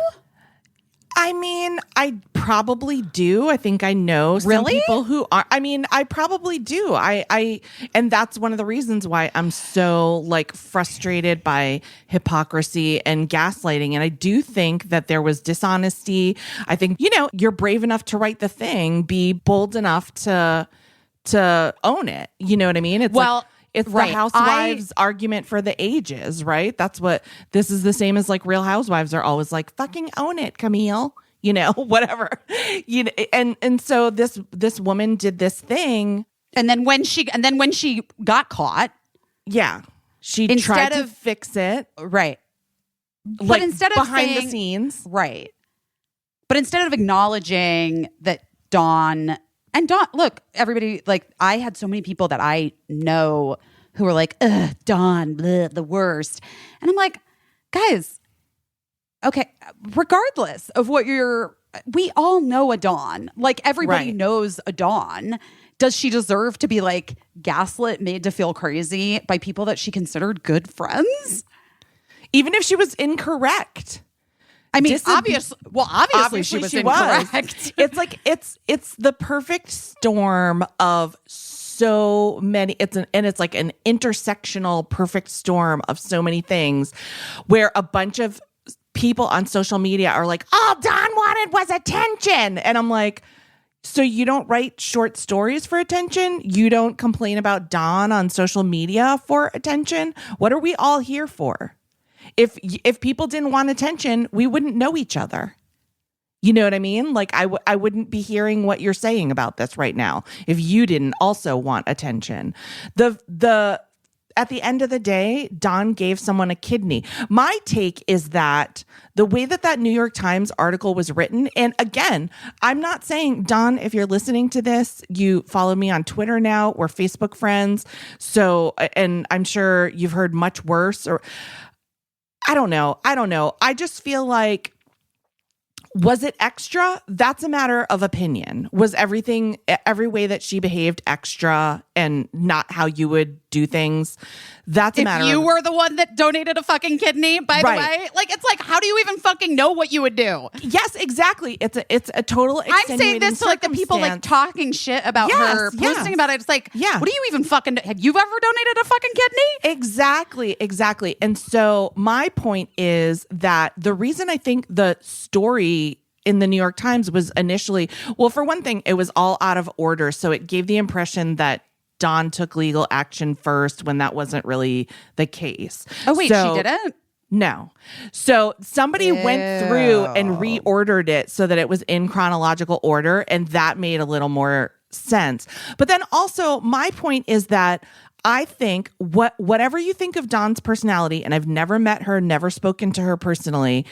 I mean, I probably do. I think I know some people who are. I mean, I probably do. And that's one of the reasons why I'm so like frustrated by hypocrisy and gaslighting. And I do think that there was dishonesty. I think, you're brave enough to write the thing, be bold enough to own it. You know what I mean? It's it's the housewives argument for the ages, right? That's what this is, the same as like Real Housewives are always like, fucking own it, Camille, whatever. And so this woman did this thing. And then when she got caught, she tried to fix it. Right. Like, but instead of behind the scenes. Right. But instead of acknowledging that Dawn, look, everybody, like, I had so many people that I know who were like, ugh, Dawn, bleh, the worst. And I'm like, guys, okay, regardless of what we all know a Dawn. Like, everybody knows a Dawn. Does she deserve to be, like, gaslit, made to feel crazy by people that she considered good friends? Even if she was incorrect. I mean, obviously she was incorrect. It's like it's the perfect storm of so many. It's like an intersectional perfect storm of so many things, where a bunch of people on social media are like, all Dawn wanted was attention, and I'm like, so you don't write short stories for attention? You don't complain about Dawn on social media for attention? What are we all here for? If people didn't want attention, we wouldn't know each other. You know what I mean? Like, I wouldn't be hearing what you're saying about this right now if you didn't also want attention. At the end of the day, Dawn gave someone a kidney. My take is that the way that New York Times article was written, and again, I'm not saying, Dawn, if you're listening to this, you follow me on Twitter now, we're Facebook friends. So, and I'm sure you've heard much worse, or I don't know. I just feel like, was it extra? That's a matter of opinion. Was every way that she behaved extra and not how you would do things? That's a matter of... If you were the one that donated a fucking kidney, by the way, like, it's like, how do you even fucking know what you would do? Yes, exactly. It's a total extenuating I'm saying this to like the people like talking shit about her, posting about it. It's like, what do you even fucking... Have you ever donated a fucking kidney? Exactly. And so my point is that the reason I think the story in the New York Times was initially, well, for one thing, it was all out of order. So it gave the impression that Dawn took legal action first when that wasn't really the case. Oh, wait, she didn't? No. So somebody went through and reordered it so that it was in chronological order, and that made a little more sense. But then also, my point is that I think whatever you think of Dawn's personality, and I've never met her, never spoken to her personally,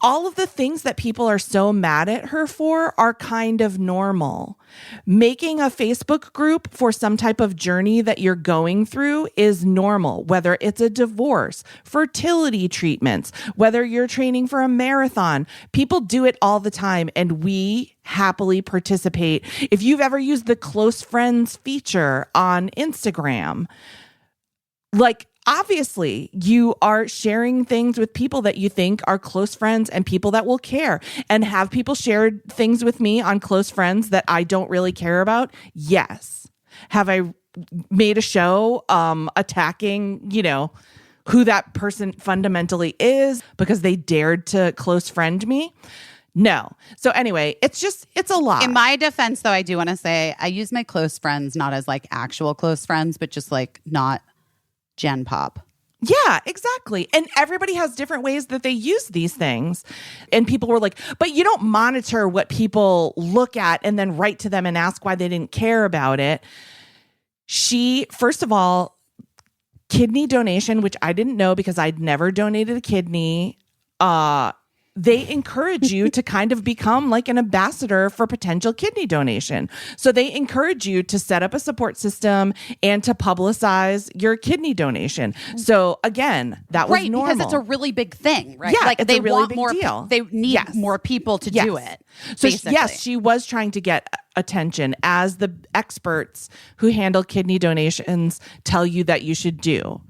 all of the things that people are so mad at her for are kind of normal. Making a Facebook group for some type of journey that you're going through is normal, whether it's a divorce, fertility treatments, whether you're training for a marathon. People do it all the time, and we happily participate. If you've ever used the close friends feature on Instagram, like, obviously, you are sharing things with people that you think are close friends and people that will care. And have people shared things with me on close friends that I don't really care about? Yes. Have I made a show attacking, who that person fundamentally is because they dared to close friend me? No. So anyway, it's a lot. In my defense, though, I do want to say I use my close friends not as like actual close friends, but just like not Gen Pop. Yeah, exactly. And everybody has different ways that they use these things. And people were like, but you don't monitor what people look at and then write to them and ask why they didn't care about it. She, first of all, kidney donation, which I didn't know because I'd never donated a kidney. They encourage you to kind of become like an ambassador for potential kidney donation. So they encourage you to set up a support system and to publicize your kidney donation. So again, that was normal. Because it's a really big thing, right? Yeah, like it's they a really want big more deal. They need more people to do it. So basically. yes, she was trying to get attention, as the experts who handle kidney donations tell you that you should do.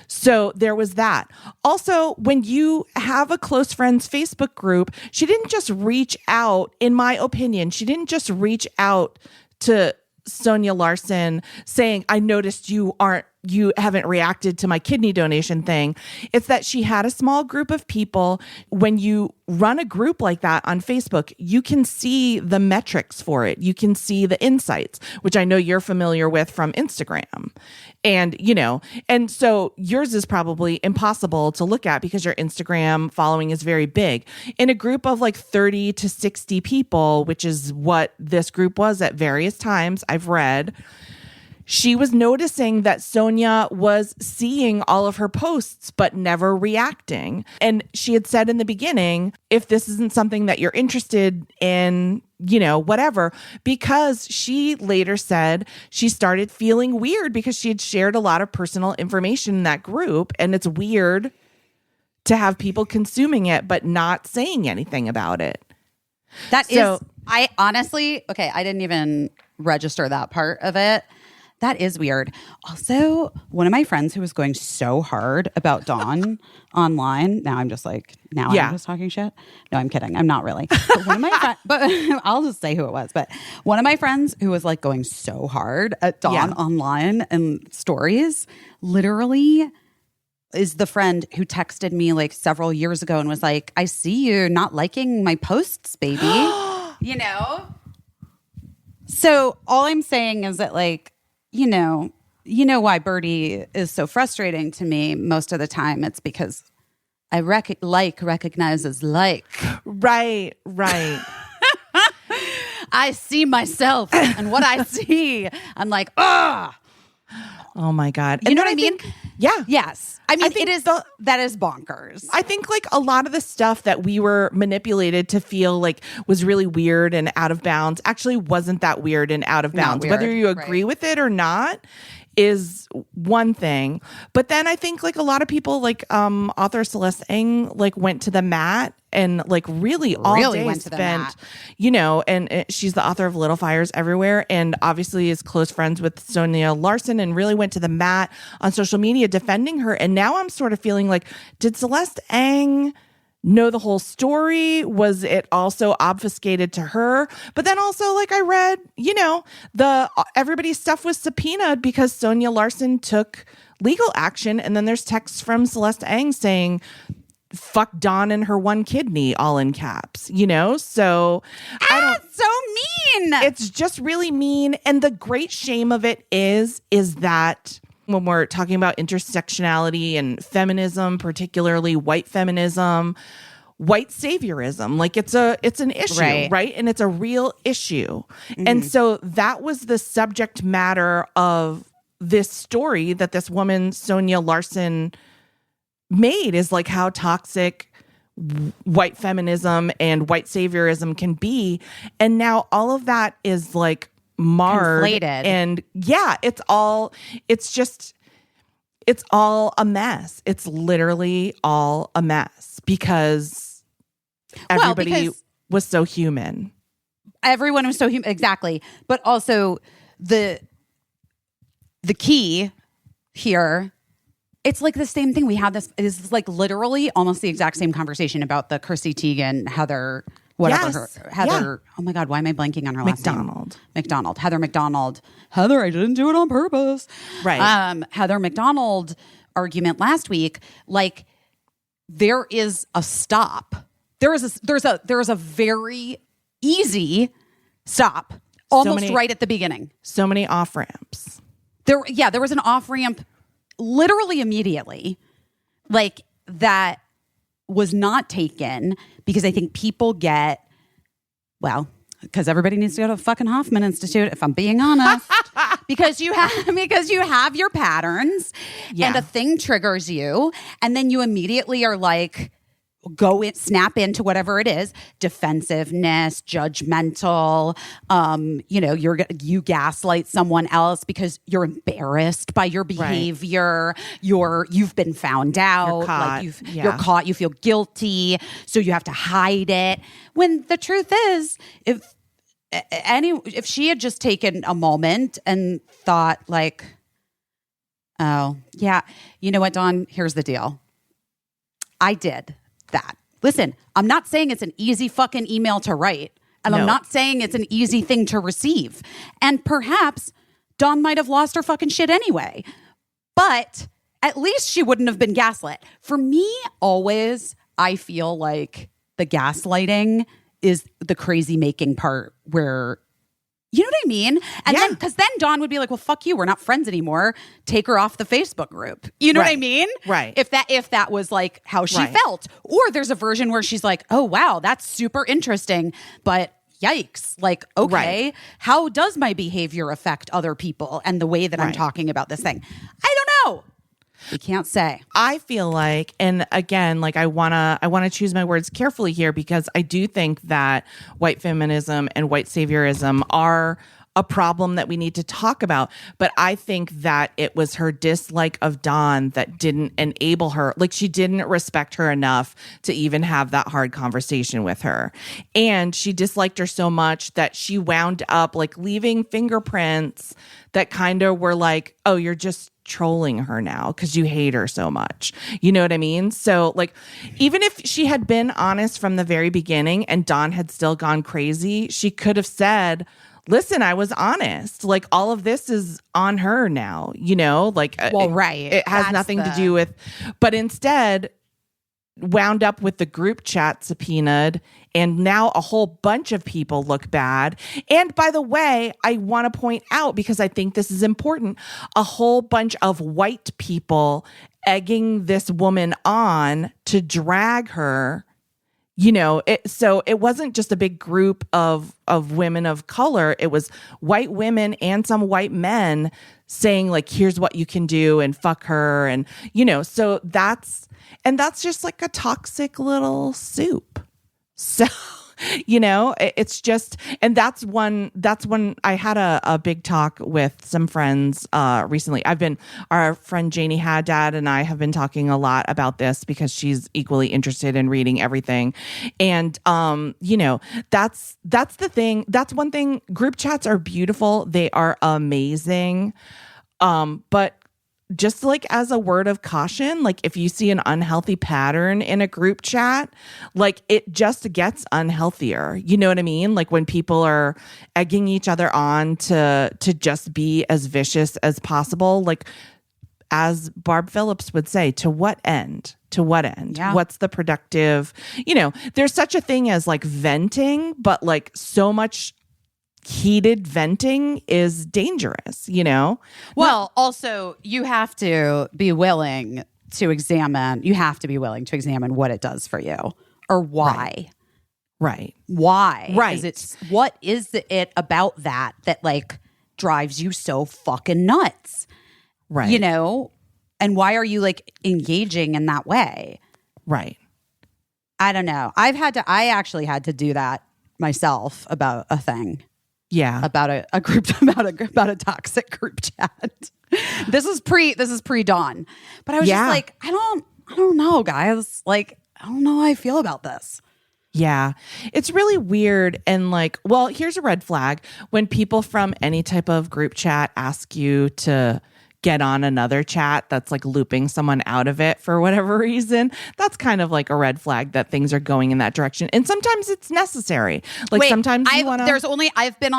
So there was that. Also, when you have a close friends Facebook group, she didn't just reach out, in my opinion, she didn't just reach out to Sonia Larson saying, I noticed you haven't reacted to my kidney donation thing. It's that she had a small group of people. When you run a group like that on Facebook, you can see the metrics for it. You can see the insights, which I know you're familiar with from Instagram. And, and so yours is probably impossible to look at because your Instagram following is very big. In a group of like 30 to 60 people, which is what this group was at various times, I've read, she was noticing that Sonia was seeing all of her posts, but never reacting. And she had said in the beginning, if this isn't something that you're interested in, whatever, because she later said she started feeling weird because she had shared a lot of personal information in that group. And it's weird to have people consuming it, but not saying anything about it. I honestly, I didn't even register that part of it. That is weird. Also, one of my friends who was going so hard about Dawn online. Now I'm just like, I'm just talking shit. No, I'm kidding. I'm not really. But one of my but I'll just say who it was. But one of my friends who was like going so hard at Dawn online and stories, literally is the friend who texted me like several years ago and was like, I see you not liking my posts, baby. So all I'm saying is that like, you know why Birdie is so frustrating to me most of the time. It's because I recognizes like. Right. I see myself and what I see. I'm like, ah. Oh my God. You know what I mean? Yeah. Yes. I mean, that is bonkers. I think like a lot of the stuff that we were manipulated to feel like was really weird and out of bounds actually wasn't that weird and out of bounds. Whether you agree with it or not is one thing. But then I think like a lot of people like author Celeste Ng like went to the mat and like really all day went to the spent, mat. And she's the author of Little Fires Everywhere and obviously is close friends with Sonia Larson and really went to the mat on social media defending her. And now I'm sort of feeling like, did Celeste Ng know the whole story? Was it also obfuscated to her? But then also, like I read, everybody's stuff was subpoenaed because Sonia Larson took legal action. And then there's texts from Celeste Ng saying, fuck Dawn and her one kidney, all in caps, So so mean. It's just really mean. And the great shame of it is that when we're talking about intersectionality and feminism, particularly white feminism, white saviorism, like it's an issue, right? And it's a real issue. Mm-hmm. And so that was the subject matter of this story that this woman, Sonia Larson, made is like how toxic white feminism and white saviorism can be. And now all of that is like marred. Conflated. And yeah, it's all a mess. It's literally all a mess because everybody was so human. Everyone was so human. Exactly. But also the key here, it's like the same thing. We had this is like literally almost the exact same conversation about the Chrissy Teigen, Heather, whatever. Yes. Heather. Yeah. Oh my God. Why am I blanking on her last name? McDonald. Heather McDonald. Heather, I didn't do it on purpose. Right. Heather McDonald argument last week. Like there is a stop. There's a very easy stop almost right at the beginning. So many off ramps. There was an off ramp literally immediately, like that was not taken because I think people get, well, because everybody needs to go to fucking Hoffman Institute, if I'm being honest, because you have your patterns and a thing triggers you, and then you immediately are like, snap into whatever it is, defensive,ness, judgmental, you gaslight someone else because you're embarrassed by your behavior. Right. You've been found out. You're caught. You're caught. You feel guilty. So you have to hide it. When the truth is, if she had just taken a moment and thought like, oh yeah, you know what, Dawn, here's the deal. I did that. Listen, I'm not saying it's an easy fucking email to write. And I'm not saying it's an easy thing to receive. And perhaps Dawn might have lost her fucking shit anyway. But at least she wouldn't have been gaslit. For me, always, I feel like the gaslighting is the crazy making part where, you know what I mean? And then, because then Dawn would be like, well, fuck you. We're not friends anymore. Take her off the Facebook group. You know what I mean? Right. If that was like how she felt. Or there's a version where she's like, oh, wow, that's super interesting. But yikes. Like, okay, how does my behavior affect other people and the way that I'm talking about this thing? I don't know. You can't say. I feel like, and again, like I wanna choose my words carefully here because I do think that white feminism and white saviorism are a problem that we need to talk about. But I think that it was her dislike of Dawn that didn't enable her. Like she didn't respect her enough to even have that hard conversation with her. And she disliked her so much that she wound up like leaving fingerprints that kind of were like, oh, you're just trolling her now because you hate her so much. You know what I mean? So like, even if she had been honest from the very beginning and Dawn had still gone crazy, she could have said, listen, I was honest. Like all of this is on her now, you know, like, it has nothing to do with, but instead wound up with the group chat subpoenaed. And now a whole bunch of people look bad. And by the way, I want to point out, because I think this is important, a whole bunch of white people egging this woman on to drag her. You know, so it wasn't just a big group of women of color. It was white women and some white men saying like, here's what you can do and fuck her. And, you know, so that's just like a toxic little soup. So, you know, it's just, and that's when I had a big talk with some friends recently. Our friend Janie Haddad and I have been talking a lot about this because she's equally interested in reading everything. And, you know, that's the thing. That's one thing. Group chats are beautiful. They are amazing. But just like as a word of caution, like if you see an unhealthy pattern in a group chat, like it just gets unhealthier. You know what I mean? Like when people are egging each other on to just be as vicious as possible, like as Barb Phillips would say, to what end? To what end? Yeah. What's the productive? You know, there's such a thing as like venting, but like so much heated venting is dangerous, you know? Well, also you have to be willing to examine what it does for you or why. Right. Why? Right. What is it about that like drives you so fucking nuts? Right. You know? And why are you like engaging in that way? Right. I don't know. I actually had to do that myself about a thing. Yeah. About a group about a toxic group chat. This is pre-dawn. But I was just like, I don't know, guys. Like, I don't know how I feel about this. Yeah. It's really weird. And like, well, here's a red flag. When people from any type of group chat ask you to get on another chat that's like looping someone out of it for whatever reason, that's kind of like a red flag that things are going in that direction. And sometimes it's necessary. Like sometimes you want to. I've been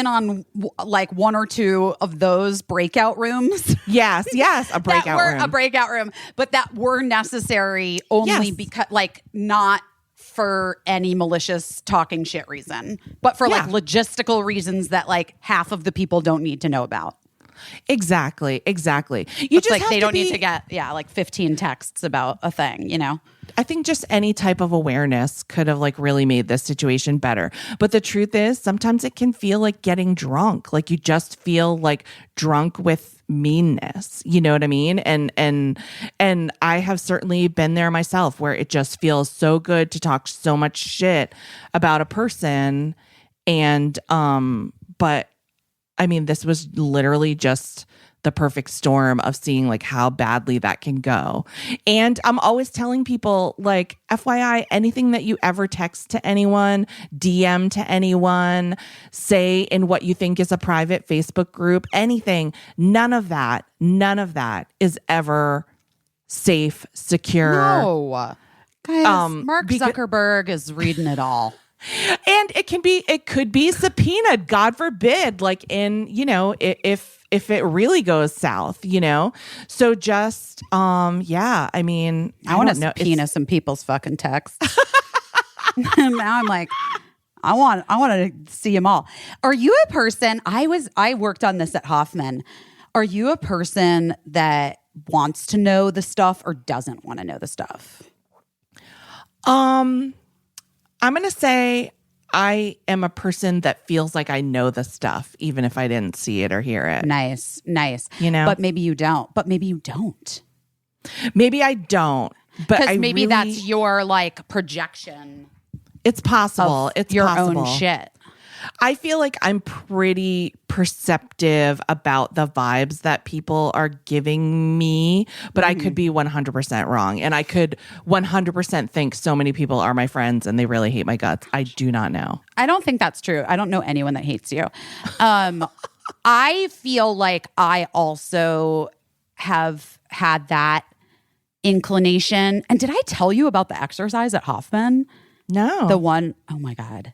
on like one or two of those breakout rooms. Yes, a breakout room. A breakout room, but that were necessary only because like not for any malicious talking shit reason, but for like logistical reasons that like half of the people don't need to know about. Exactly. You it's just like have they to don't be, need to get like 15 texts about a thing, you know? I think just any type of awareness could have like really made this situation better. But the truth is sometimes it can feel like getting drunk. Like you just feel like drunk with meanness. You know what I mean? And I have certainly been there myself where it just feels so good to talk so much shit about a person. And but I mean, this was literally just the perfect storm of seeing like how badly that can go. And I'm always telling people like, FYI, anything that you ever text to anyone, DM to anyone, say in what you think is a private Facebook group, anything, none of that is ever safe, secure. No. Guys, Mark Zuckerberg is reading it all. And it could be subpoenaed, God forbid, like in, you know, if it really goes south, you know? So just, yeah, I mean, I want to subpoena some people's fucking texts. Now I'm like, I want to see them all. Are you a person, I worked on this at Hoffman. Are you a person that wants to know the stuff or doesn't want to know the stuff? I'm going to say I am a person that feels like I know the stuff, even if I didn't see it or hear it. Nice. You know? But maybe you don't. Maybe I don't. But because maybe that's your like projection. It's possible. It's your possible. own shit. I feel like I'm pretty perceptive about the vibes that people are giving me, but I could be 100% wrong. And I could 100% think so many people are my friends and they really hate my guts. I do not know. I don't think that's true. I don't know anyone that hates you. I feel like I also have had that inclination. And did I tell you about the exercise at Hoffman? No. The one, oh my God.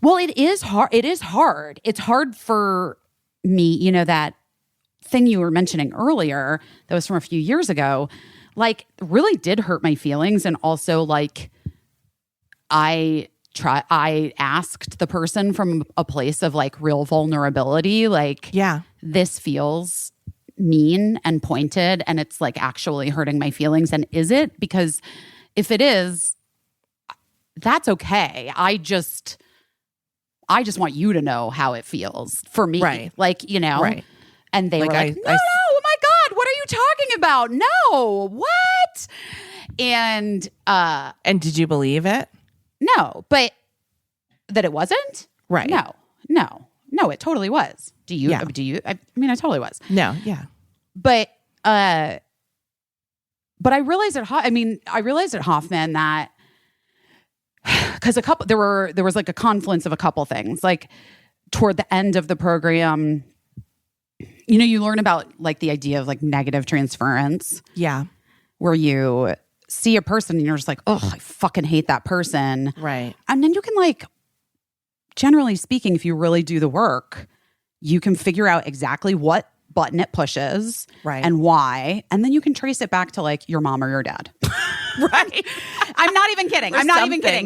Well, it is hard. It's hard for me, you know, that thing you were mentioning earlier that was from a few years ago, like really did hurt my feelings. And also like I asked the person from a place of like real vulnerability, like, yeah, this feels mean and pointed and it's like actually hurting my feelings. And is it? Because if it is, that's okay. I just want you to know how it feels for me. Right. Like, you know, right. And they were like, no, oh my God, what are you talking about? No, what? And did you believe it? No, but that it wasn't? Right. No, it totally was. Do you, I mean, I totally was. No. Yeah. But I realized at Hoffman that, because there was like a confluence of a couple things. Like toward the end of the program, you know, you learn about like the idea of like negative transference. Yeah. Where you see a person and you're just like, oh, I fucking hate that person. Right. And then you can like, generally speaking, if you really do the work, you can figure out exactly what button it pushes, right, and why, and then you can trace it back to like your mom or your dad. Right. I'm not even kidding.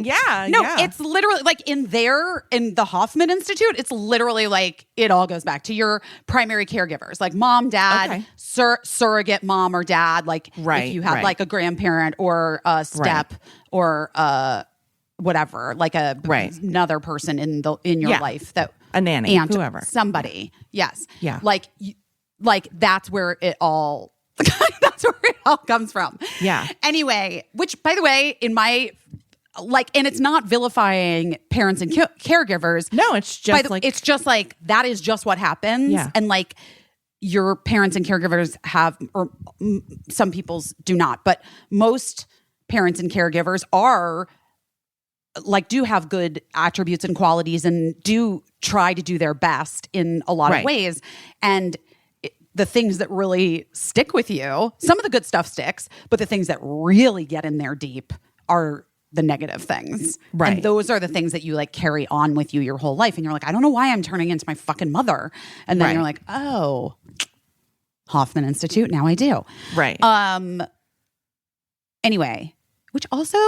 Yeah. No, yeah. It's literally like in the Hoffman Institute, it's literally like it all goes back to your primary caregivers, like mom, dad, surrogate mom or dad, like if you have like a grandparent or a step or whatever, like another person in your life, that a nanny, aunt, whoever, somebody. Yes. Yeah. Like like that's where it all comes from. Yeah. Anyway, which by the way, in my like, and it's not vilifying parents and caregivers. No, it's just it's just like that is just what happens. Yeah. And like your parents and caregivers have, or some people's do not, but most parents and caregivers are like do have good attributes and qualities and do try to do their best in a lot of ways. And the things that really stick with you, some of the good stuff sticks, but the things that really get in there deep are the negative things. Right. And those are the things that you like carry on with you your whole life. And you're like, I don't know why I'm turning into my fucking mother. And then you're like, oh, Hoffman Institute. Now I do. Right. Anyway, which also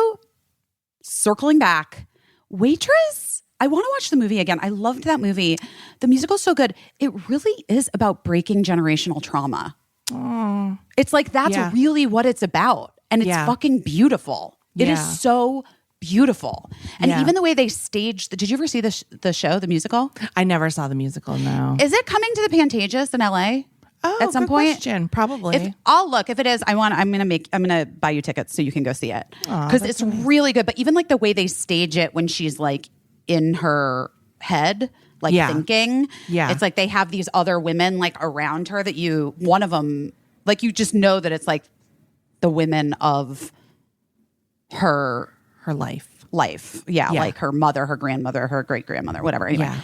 circling back, Waitress. I want to watch the movie again. I loved that movie. The musical's so good. It really is about breaking generational trauma. Oh. It's like that's really what it's about. And it's fucking beautiful. It is so beautiful. And even the way they staged, did you ever see the show, the musical? I never saw the musical, no. Is it coming to the Pantages in LA? Oh, at some good point? question. Probably. I'll look. If it is, I'm gonna buy you tickets so you can go see it. Because it's really good. But even like the way they stage it when she's like in her head, like thinking. Yeah. It's like they have these other women like around her that one of them, like you just know that it's like the women of her life. Yeah. Like her mother, her grandmother, her great grandmother, whatever. Anyway. Yeah.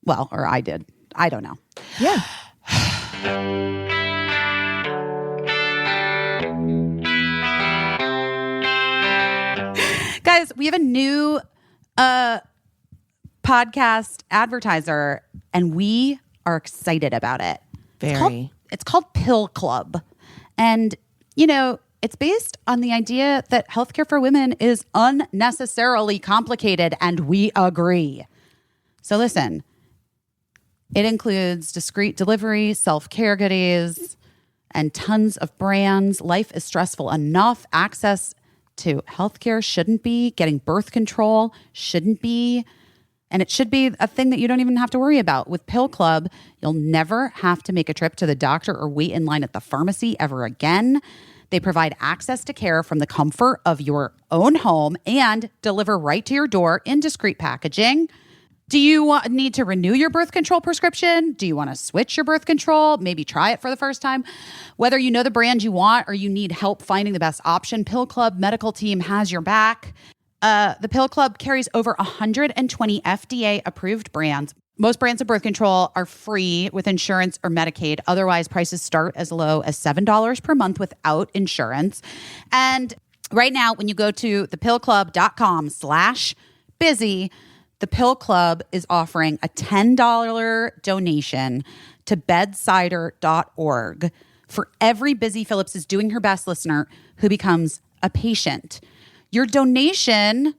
Well, or I did. I don't know. Yeah. Guys, we have a new podcast advertiser and we are excited about it. Very. It's called Pill Club. And, it's based on the idea that healthcare for women is unnecessarily complicated, and we agree. So listen, it includes discreet delivery, self-care goodies, and tons of brands. Life is stressful enough. Access to healthcare shouldn't be. Getting birth control shouldn't be. And it should be a thing that you don't even have to worry about. With Pill Club, you'll never have to make a trip to the doctor or wait in line at the pharmacy ever again. They provide access to care from the comfort of your own home and deliver right to your door in discreet packaging. Do you need to renew your birth control prescription? Do you want to switch your birth control? Maybe try it for the first time? Whether you know the brand you want or you need help finding the best option, Pill Club medical team has your back. The Pill Club carries over 120 FDA-approved brands. Most brands of birth control are free with insurance or Medicaid. Otherwise, prices start as low as $7 per month without insurance. And right now, when you go to thepillclub.com/busy, the Pill Club is offering a $10 donation to bedsider.org for every Busy Phillips is Doing Her Best listener who becomes a patient. Your donation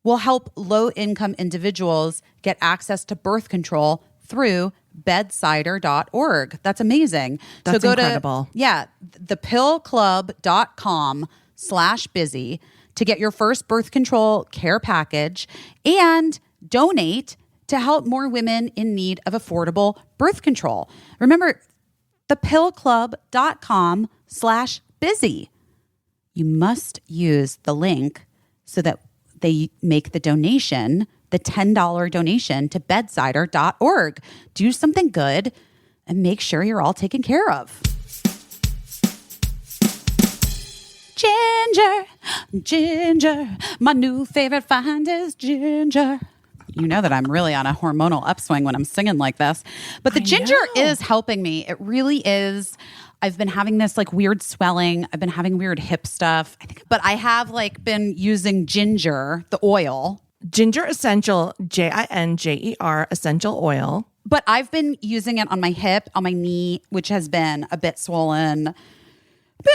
will help low-income individuals get access to birth control through bedsider.org. That's amazing. That's incredible. thepillclub.com/busy to get your first birth control care package and donate to help more women in need of affordable birth control. Remember, thepillclub.com/busy. You must use the link so that they make the donation, the $10 donation to bedsider.org. Do something good and make sure you're all taken care of. Ginger, my new favorite find is ginger. You know that I'm really on a hormonal upswing when I'm singing like this. But the ginger is helping me. It really is. I've been having this like weird swelling. I've been having weird hip stuff. But I have like been using ginger, the oil. Ginger Essential, Ginger Essential Oil. But I've been using it on my hip, on my knee, which has been a bit swollen.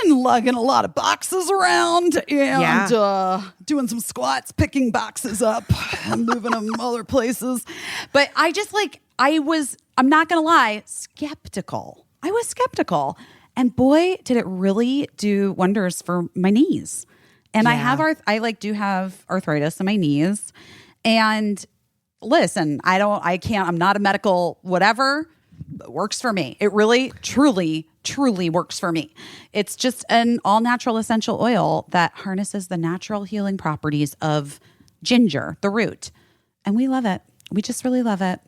Been lugging a lot of boxes around and doing some squats, picking boxes up and moving them other places. But I just I'm not going to lie, skeptical. I was skeptical. And boy, did it really do wonders for my knees. And I do have arthritis in my knees. And listen, I'm not a medical whatever, works for me. It really, truly, truly works for me. It's just an all natural essential oil that harnesses the natural healing properties of ginger, the root. And we love it. We just really love it.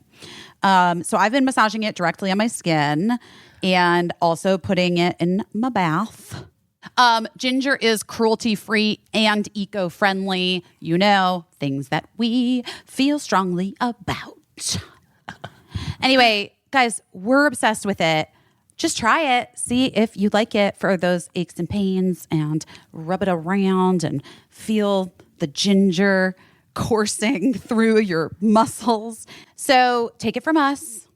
So I've been massaging it directly on my skin and also putting it in my bath. Ginger is cruelty-free and eco-friendly. You know, things that we feel strongly about. Anyway, guys, we're obsessed with it. Just try it. See if you like it for those aches and pains and rub it around and feel the ginger coursing through your muscles. So take it from us.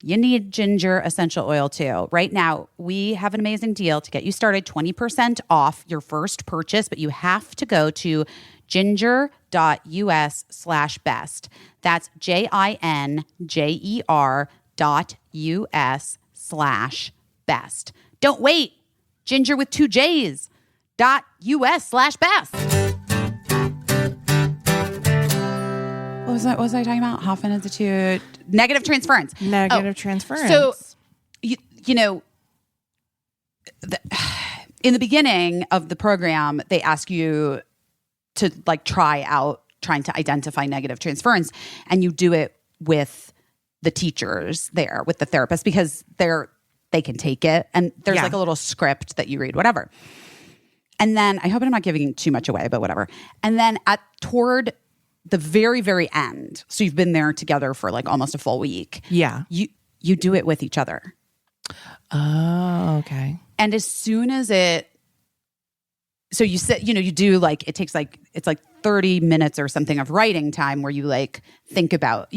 You need ginger essential oil too. Right now, we have an amazing deal to get you started, 20% off your first purchase, but you have to go to ginger.us/best. That's JINGER.US/best. Don't wait. Ginger with 2 J's. .us/best. What was I talking about? Hoffman Institute. Negative transference. Negative transference. So, you know, in the beginning of the program, they ask you to like try out trying to identify negative transference, and you do it with the teachers there, with the therapist, because they can take it, and there's like a little script that you read, whatever. And then I hope I'm not giving too much away, but whatever. And then toward the very, very end, so you've been there together for like almost a full week. Yeah. You do it with each other. Oh, okay. And as soon as so you said, you do like, it's like 30 minutes or something of writing time where you have to think about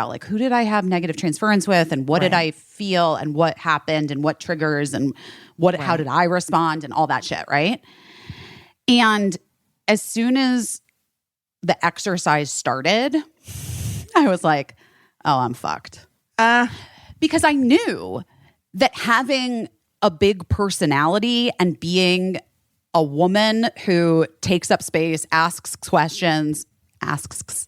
like, who did I have negative transference with, and what did I feel, and what happened, and what triggers, and how did I respond, and all that shit. Right. And as soon as the exercise started, I was like, oh, I'm fucked. Because I knew that having a big personality and being a woman who takes up space, asks questions, asks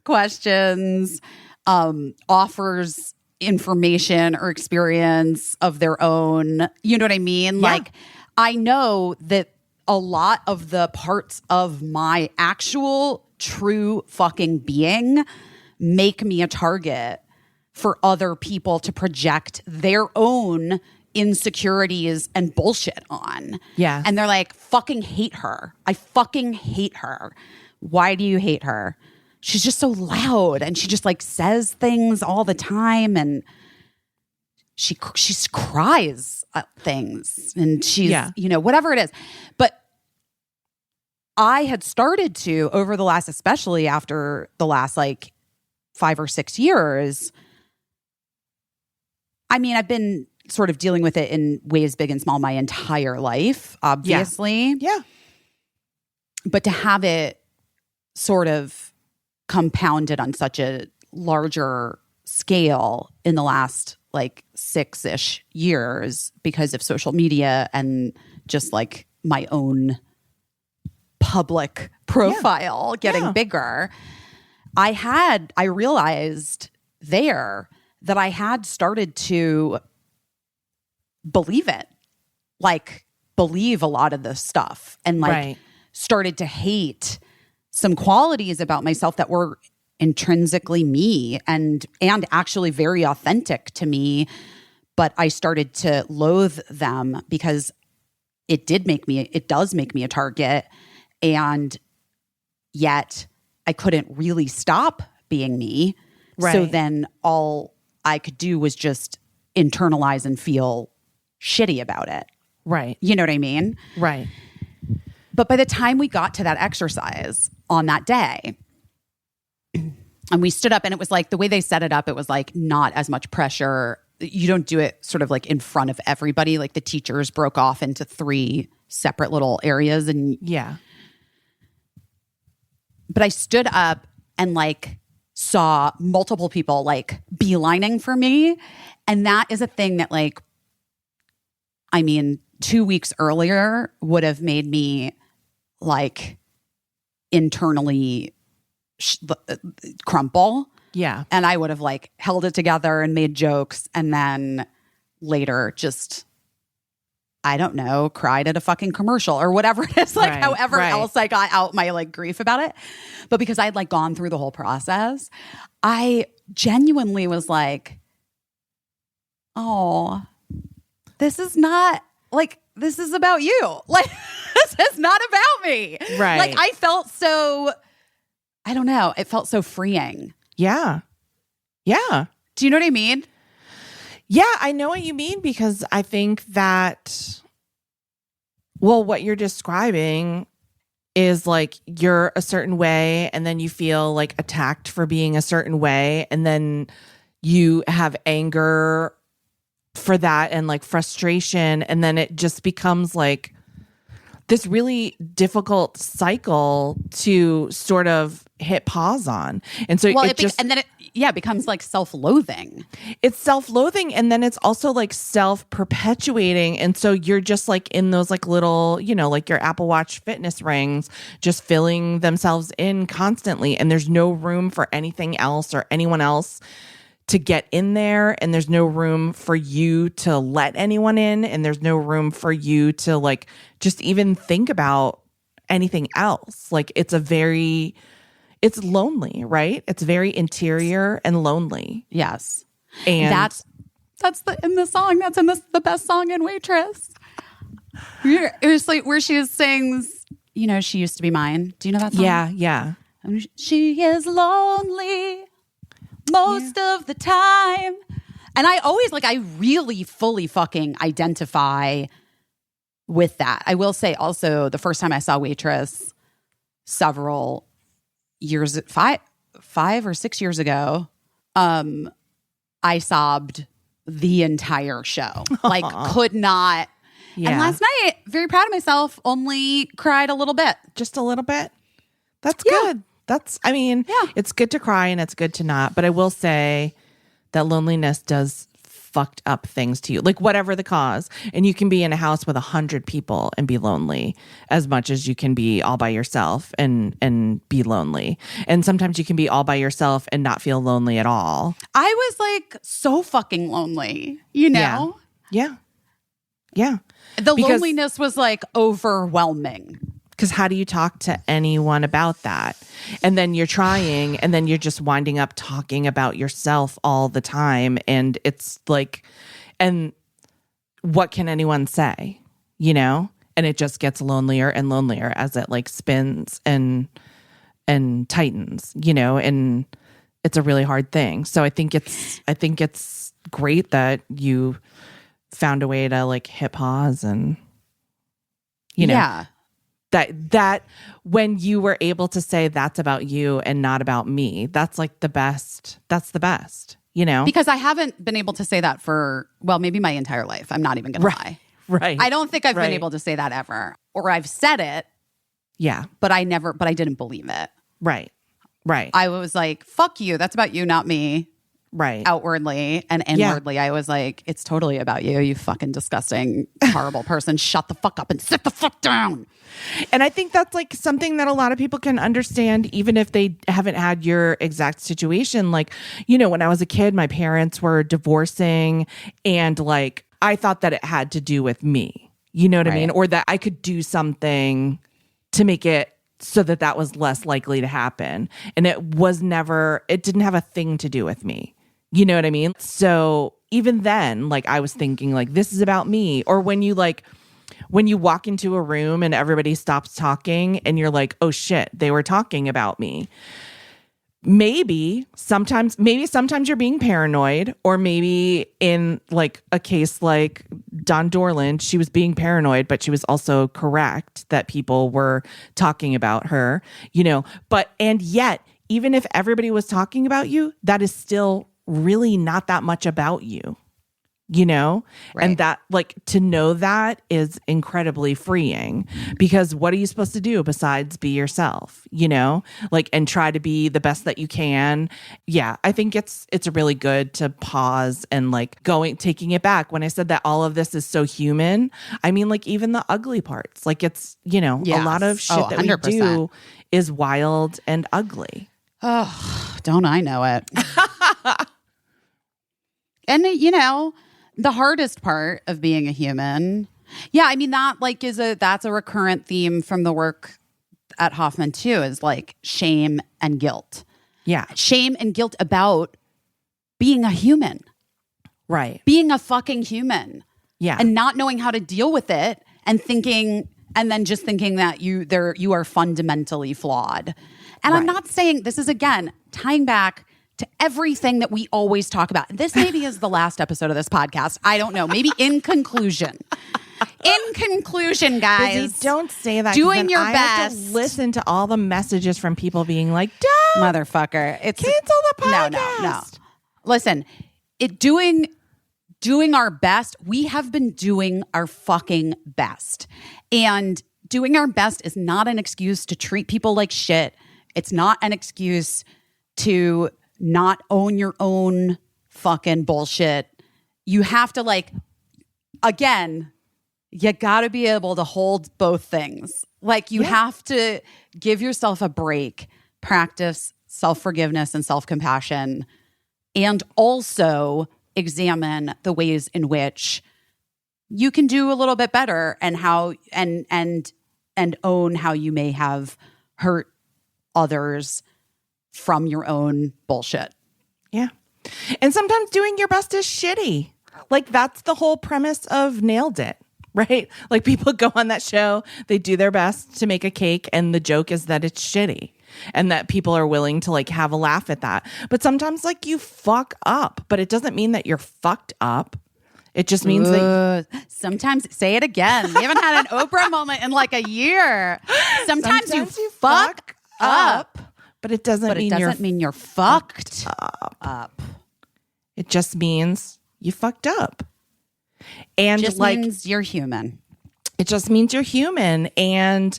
questions, offers information or experience of their own. You know what I mean? Yeah. Like, I know that a lot of the parts of my actual true fucking being make me a target for other people to project their own insecurities and bullshit on. Yeah. And they're like, fucking hate her. I fucking hate her. Why do you hate her? She's just so loud, and she just like says things all the time, and she cries at things, and she's, whatever it is. But I had started to, over the last, especially after the last like 5 or 6 years, I mean, I've been sort of dealing with it in ways big and small my entire life, obviously. Yeah. But to have it sort of compounded on such a larger scale in the last like 6-ish years because of social media and just like my own public profile getting bigger, I realized there that I had started to believe it, like believe a lot of this stuff, and like started to hate some qualities about myself that were intrinsically me and actually very authentic to me. But I started to loathe them because it does make me a target. And yet I couldn't really stop being me. Right. So then all I could do was just internalize and feel shitty about it. Right. You know what I mean? Right. But by the time we got to that exercise on that day, and we stood up, and it was like the way they set it up, it was like not as much pressure. You don't do it sort of like in front of everybody. Like the teachers broke off into 3 separate little areas. And but I stood up and like saw multiple people like beelining for me. And that is a thing that like, I mean, 2 weeks earlier would have made me like internally crumple. Yeah. And I would have like held it together and made jokes, and then later just, I don't know, cried at a fucking commercial or whatever it is, like however else I got out my like grief about it. But because I'd like gone through the whole process, I genuinely was like, oh, this is not like, this is about you. Like, this is not about me. Right. Like, I felt so, I don't know, it felt so freeing. Yeah. Yeah. Do you know what I mean? Yeah, I know what you mean, because I think that, well, what you're describing is like you're a certain way and then you feel like attacked for being a certain way, and then you have anger for that and like frustration, and then it just becomes like this really difficult cycle to sort of hit pause on. And so it becomes like self-loathing. It's self-loathing, and then it's also like self-perpetuating. And so you're just like in those like little, you know, like your Apple Watch fitness rings, just filling themselves in constantly. And there's no room for anything else or anyone else to get in there. And there's no room for you to let anyone in. And there's no room for you to like just even think about anything else. Like it's lonely, right? It's very interior and lonely. Yes. And that's in the song. That's in the best song in Waitress. It was like where she sings, you know, she used to be mine. Do you know that song? Yeah. She is lonely most of the time. And I really fully fucking identify with that. I will say also the first time I saw Waitress several years, 5 or 6 years ago, I sobbed the entire show. Like could not. Yeah. And last night, very proud of myself, only cried a little bit. Just a little bit. That's good. It's good to cry and it's good to not. But I will say that loneliness does fucked up things to you, like whatever the cause. And you can be in a house with 100 people and be lonely as much as you can be all by yourself and be lonely. And sometimes you can be all by yourself and not feel lonely at all. I was like so fucking lonely, you know? Yeah. Loneliness was like overwhelming. Because how do you talk to anyone about that? And then you're trying, and then you're just winding up talking about yourself all the time. And it's like, and what can anyone say, you know? And it just gets lonelier and lonelier as it like spins and tightens, you know? And it's a really hard thing. So I think it's great that you found a way to like hit pause and, you know. Yeah. That when you were able to say that's about you and not about me, that's like the best. That's the best, you know? Because I haven't been able to say that for, well, maybe my entire life. I'm not even going to lie. Right. I don't think I've been able to say that ever. Or I've said it. Yeah. But I didn't believe it. Right. I was like, fuck you. That's about you, not me. Right. Outwardly and inwardly, I was like, it's totally about you, you fucking disgusting, horrible person. Shut the fuck up and sit the fuck down. And I think that's like something that a lot of people can understand, even if they haven't had your exact situation. Like, you know, when I was a kid, my parents were divorcing, and like, I thought that it had to do with me, you know what I mean? Or that I could do something to make it so that was less likely to happen. And it didn't have a thing to do with me. You know what I mean? So even then, like I was thinking like, this is about me. Or when you walk into a room and everybody stops talking and you're like, oh shit, they were talking about me. Maybe sometimes you're being paranoid, or maybe in like a case like Don Dorland, she was being paranoid, but she was also correct that people were talking about her, you know, and yet, even if everybody was talking about you, that is still really not that much about you, you know? Right. And that, like, to know that is incredibly freeing, because what are you supposed to do besides be yourself, you know? Like, and try to be the best that you can. Yeah, I think it's really good to pause and like taking it back. When I said that all of this is so human, I mean, like, even the ugly parts, like, it's, you know, a lot of shit that we do is wild and ugly. Oh, don't I know it? And the hardest part of being a human, yeah, I mean that like that's a recurrent theme from the work at Hoffman too, is like shame and guilt. Yeah. Shame and guilt about being a human. Right. Being a fucking human. Yeah. And not knowing how to deal with it and then just thinking that you are fundamentally flawed. And I'm not saying, this is again tying back to everything that we always talk about. This maybe is the last episode of this podcast. I don't know. Maybe in conclusion. In conclusion, guys. Busy, don't say that. Doing your I have to best. listen to all the messages from people being like, "Don't Motherfucker. It's cancel the podcast." No. Listen, doing our best. We have been doing our fucking best. And doing our best is not an excuse to treat people like shit. It's not an excuse to not own your own fucking bullshit. You have to again, you got to be able to hold both things. Like you have to give yourself a break, practice self-forgiveness and self-compassion, and also examine the ways in which you can do a little bit better and how and own how you may have hurt others from your own bullshit. Yeah. And sometimes doing your best is shitty. Like that's the whole premise of Nailed It, right? Like people go on that show, they do their best to make a cake, and the joke is that it's shitty and that people are willing to have a laugh at that. But sometimes you fuck up, but it doesn't mean that you're fucked up. It just means that sometimes, say it again. We haven't had an Oprah moment in a year. Sometimes you fuck up. But it doesn't mean you're fucked up. It just means you fucked up. And just means you're human. It just means you're human. And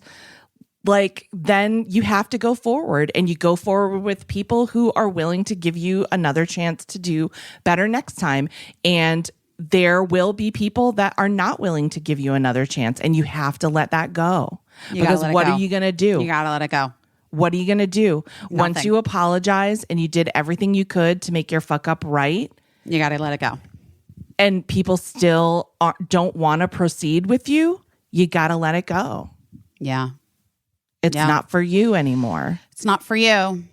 then you have to go forward, and you go forward with people who are willing to give you another chance to do better next time. And there will be people that are not willing to give you another chance, and you have to let that go. Because what are you going to do? You got to let it go. What are you going to do? Nothing. Once you apologize and you did everything you could to make your fuck up right, you got to let it go. And people still don't want to proceed with you, you got to let it go. Yeah. It's not for you anymore. It's not for you.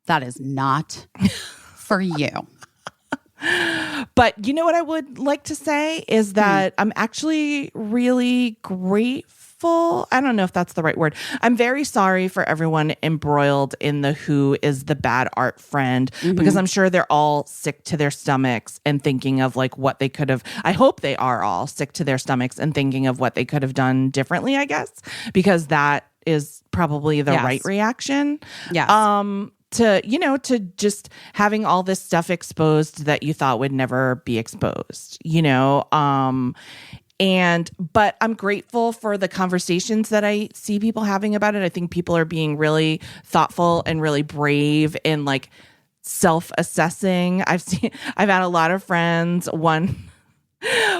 That is not for you. But you know what I would like to say is that I'm actually really grateful. I don't know if that's the right word. I'm very sorry for everyone embroiled in the who is the bad art friend, because I'm sure they're all sick to their stomachs and thinking of what they could have. I hope they are all sick to their stomachs and thinking of what they could have done differently, I guess, because that is probably the right reaction. Yes. To just having all this stuff exposed that you thought would never be exposed, but I'm grateful for the conversations that I see people having about it. I think people are being really thoughtful and really brave in self-assessing. I've had a lot of friends.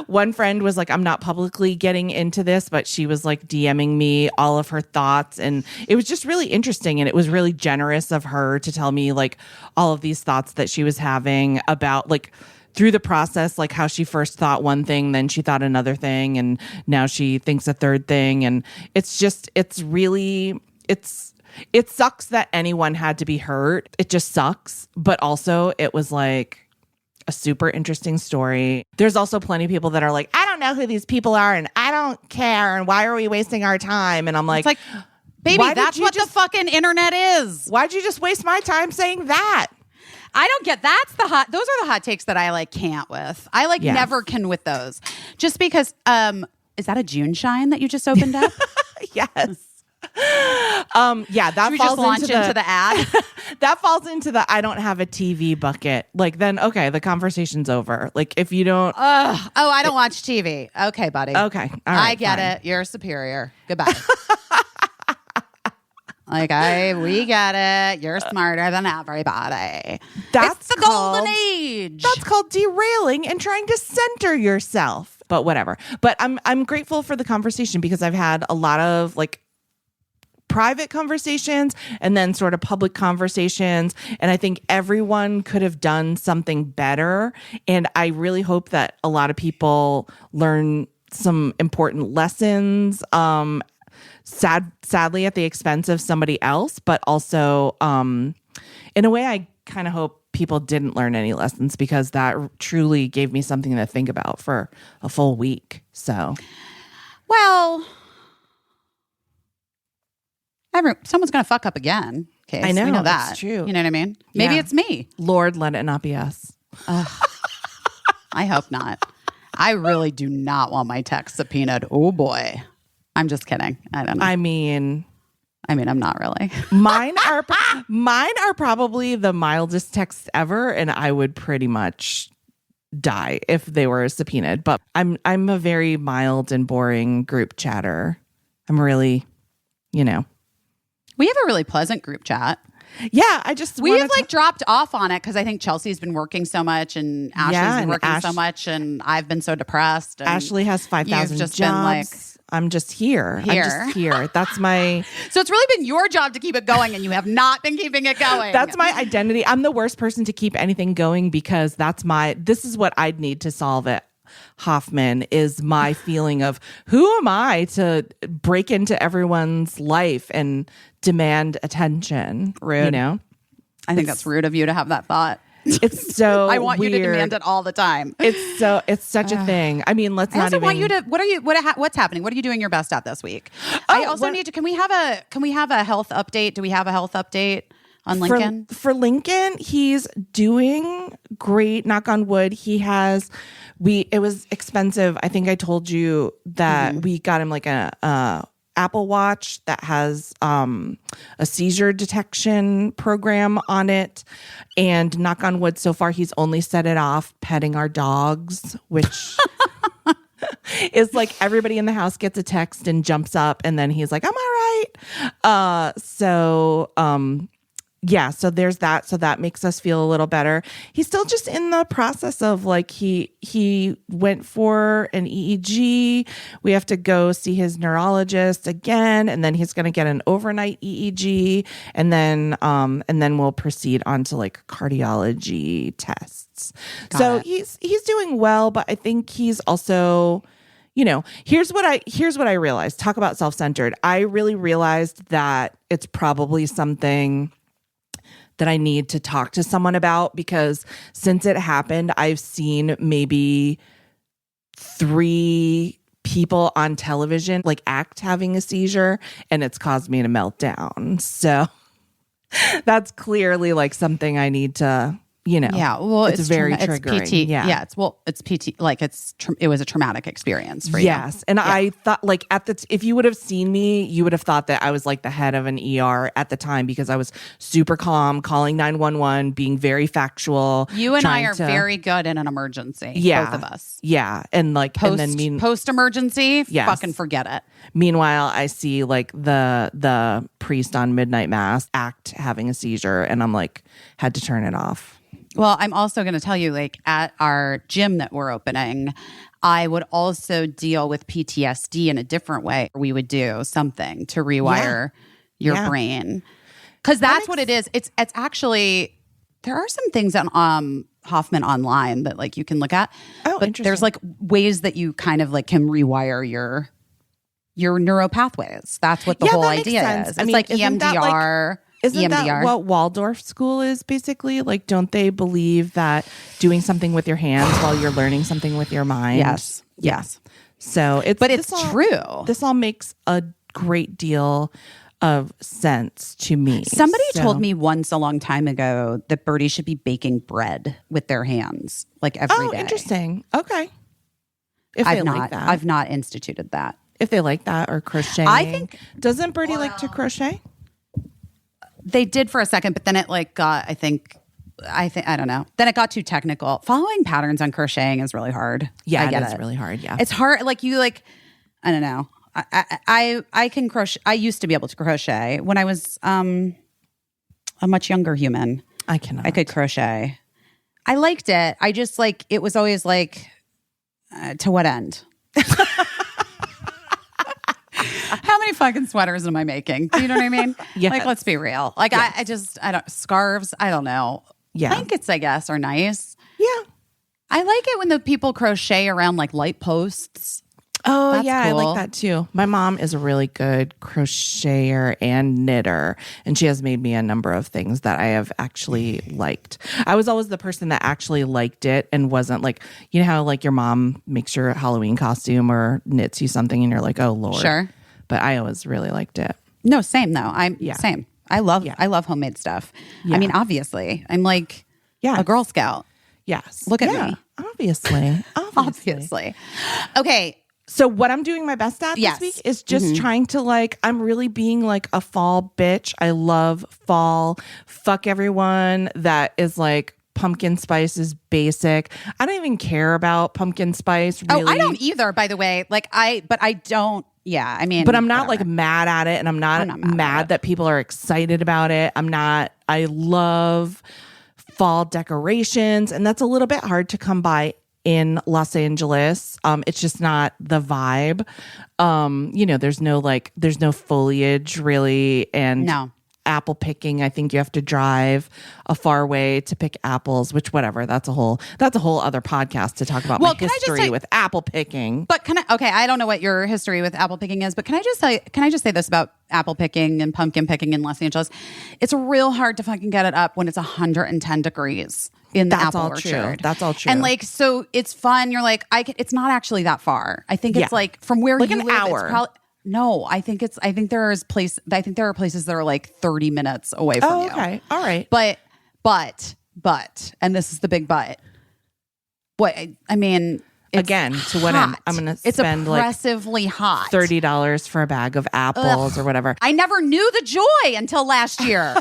One friend was like, I'm not publicly getting into this, but she was DMing me all of her thoughts. And it was just really interesting. And it was really generous of her to tell me all of these thoughts that she was having about through the process, how she first thought one thing, then she thought another thing. And now she thinks a third thing. And it sucks that anyone had to be hurt. It just sucks. But also it was a super interesting story. There's also plenty of people that are I don't know who these people are and I don't care and why are we wasting our time? And I'm baby, that's what the fucking internet is. Why'd you just waste my time saying that? I don't get those are the hot takes that I can't with. I never can with those. Just because is that a June shine that you just opened up? Yes. That falls into the ad. That falls into the I don't have a TV bucket. Then okay, the conversation's over. If you don't I don't watch TV. Okay, buddy. Okay. All right, I get it. You're superior. Goodbye. We get it. You're smarter than everybody. It's the golden age. That's called derailing and trying to center yourself. But whatever. But I'm grateful for the conversation because I've had a lot of private conversations and then sort of public conversations. And I think everyone could have done something better. And I really hope that a lot of people learn some important lessons, sadly at the expense of somebody else, but also in a way I kind of hope people didn't learn any lessons, because that truly gave me something to think about for a full week. So, well, someone's going to fuck up again. Okay, I know, we know that's that. true. You know what I mean? Maybe Yeah. it's me. Lord, let it not be us. I hope not. I really do not want my text subpoenaed. Oh boy. I'm just kidding. I don't know. I mean, I'm not really. mine are probably the mildest texts ever, and I would pretty much die if they were subpoenaed. But I'm a very mild and boring group chatter. I'm really, We have a really pleasant group chat. yeah. I just We wanna have dropped off on it because I think Chelsea's been working so much and Ashley's been working so much, and I've been so depressed. And Ashley has 5,000 you've just jobs. been like, I'm just here. I'm just here. That's my so it's really been your job to keep it going, and you have not been keeping it going. that's my identity. I'm the worst person to keep anything going, because this is what I'd need to solve it. Hoffman is my feeling of who am I to break into everyone's life and demand attention. Rude. I think that's rude of you to have that thought. It's so I want you to weird. demand it all the time. It's such a thing. I mean, let's I not also even want you to. What's happening? What are you doing your best at this week? I also need to. Can we have a health update? Do we have a health update on Lincoln? For Lincoln, he's doing great. Knock on wood. It was expensive. I think I told you that we got him like a Apple Watch that has a seizure detection program on it. And knock on wood, so far he's only set it off petting our dogs, which is like everybody in the house gets a text and jumps up, and then he's like, I'm all right. Yeah, so there's that. So that makes us feel a little better. He's still just in the process of he went for an EEG. We have to go see his neurologist again, and then he's going to get an overnight EEG, and then we'll proceed on to cardiology tests. So he's doing well, but I think he's also, here's what I realized. Talk about self-centered. I really realized that it's probably something that I need to talk to someone about, because since it happened, I've seen maybe 3 people on television act having a seizure, and it's caused me to melt down. So that's clearly something I need to, Yeah, well, it's very triggering. It's PT. Yeah, it's PT. It was a traumatic experience for you. Yes, and I thought if you would have seen me, you would have thought that I was the head of an ER at the time, because I was super calm, calling 911, being very factual. You and I are very good in an emergency. Yeah, both of us. Yeah, and post emergency, yes. Fucking forget it. Meanwhile, I see the priest on midnight mass act having a seizure, and I'm had to turn it off. Well, I'm also going to tell you, at our gym that we're opening, I would also deal with PTSD in a different way. We would do something to rewire your brain, because that's what it is. It's actually, there are some things on Hoffman online that you can look at. Oh, but interesting. there's ways that you kind of can rewire your neural pathways. That's what the whole idea is. It's EMDR. Isn't EMDR. that what Waldorf school is basically? Don't they believe that doing something with your hands while you're learning something with your mind? Yes. Yes. So it's true. This all makes a great deal of sense to me. Somebody told me once a long time ago that birdies should be baking bread with their hands every day. Oh, interesting. Okay. If they like that. I've not instituted that. If they like that, or crocheting. I think, doesn't Birdie like to crochet? They did for a second, but then it got, I don't know. Then it got too technical. Following patterns on crocheting is really hard. Yeah, I get it's really hard. Yeah. It's hard. I don't know. I can crochet. I used to be able to crochet when I was a much younger human. I cannot. I could crochet. I liked it. I just it was always to what end? How many fucking sweaters am I making? Do you know what I mean? Yes. Like, let's be real. Like, Yes. I don't, scarves, I don't know. Yeah. Blankets, I guess, are nice. Yeah. I like it when the people crochet around like light posts. Oh, That's yeah. I cool. like that too. My mom is a really good crocheter and knitter, and she has made me a number of things that I have actually liked. I was always the person that actually liked it and wasn't like, you know how like your mom makes your Halloween costume or knits you something and you're like, oh, Lord. Sure. But I always really liked it. No, same though. Yeah. Same. I love homemade stuff. Yeah. I mean, obviously, I'm like Yes. a Girl Scout. Yes. Look at Yeah, me. Obviously. Obviously. Okay. So what I'm doing my best at Yes. this week is just trying to like, I'm really being like a fall bitch. I love fall. Fuck everyone that is like pumpkin spice is basic. I don't even care about pumpkin spice. Really. Oh, I don't either, by the way. But I don't. Yeah. I mean, But I'm not whatever. like mad at it, and I'm not not mad at mad it. that people are excited about it. I love fall decorations, and that's a little bit hard to come by in Los Angeles. It's just not the vibe. There's no foliage really, and No. apple picking. I think you have to drive a far way to pick apples, which whatever. That's a whole other podcast to talk about Well, my can I just history say- with apple picking. But I don't know what your history with apple picking is, but can I just say this about apple picking and pumpkin picking in Los Angeles? It's real hard to fucking get it up when it's 110 degrees in the That's apple all orchard. true. That's all true. And like, so it's fun. You're like, it's not actually that far. I think it's Yeah. like from where Like you an live, hour. it's probably. No, I think there are places that are like 30 minutes away from Oh, you. okay. All right. But, and this is the big but. What I mean, it's Again, to what end? hot. I'm gonna It's spend like oppressively hot. $30 for a bag of apples or whatever. I never knew the joy until last year.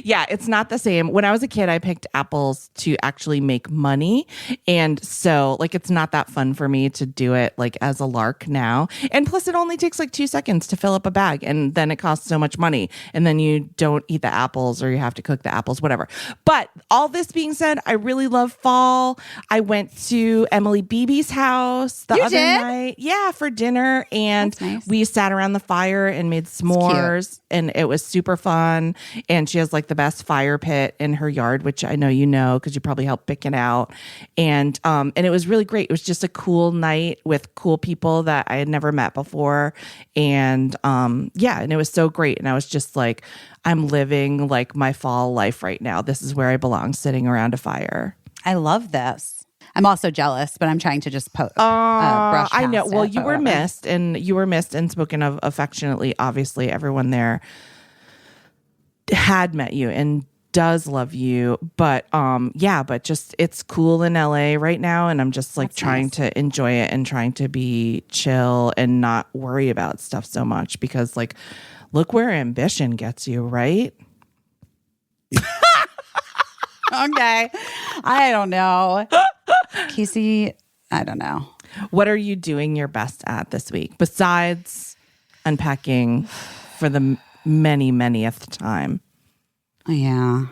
Yeah, it's not the same. When I was a kid, I picked apples to actually make money. And so like it's not that fun for me to do it like as a lark now. And plus it only takes like 2 seconds to fill up a bag, and then it costs so much money. And then you don't eat the apples, or you have to cook the apples, whatever. But all this being said, I really love fall. I went to Emily Beebe's house the You other did? night. Yeah, for dinner. And That's nice. we sat around the fire and made s'mores, and it was super fun. And she has like the best fire pit in her yard, which I know you know because you probably helped pick it out. And it was really great. It was just a cool night with cool people that I had never met before. And and it was so great. And I was just like, I'm living like my fall life right now. This is where I belong, sitting around a fire. I love this. I'm also jealous, but I'm trying to just brush past I know. Well, it, you but were whatever. you were missed and spoken of affectionately. Obviously, everyone there had met you and does love you. But but just it's cool in LA right now, and I'm just like That's trying nice. to enjoy it and trying to be chill and not worry about stuff so much, because like look where ambition gets you, right? Okay. I don't know. Casey, I don't know. What are you doing your best at this week besides unpacking for the manyth time? Yeah.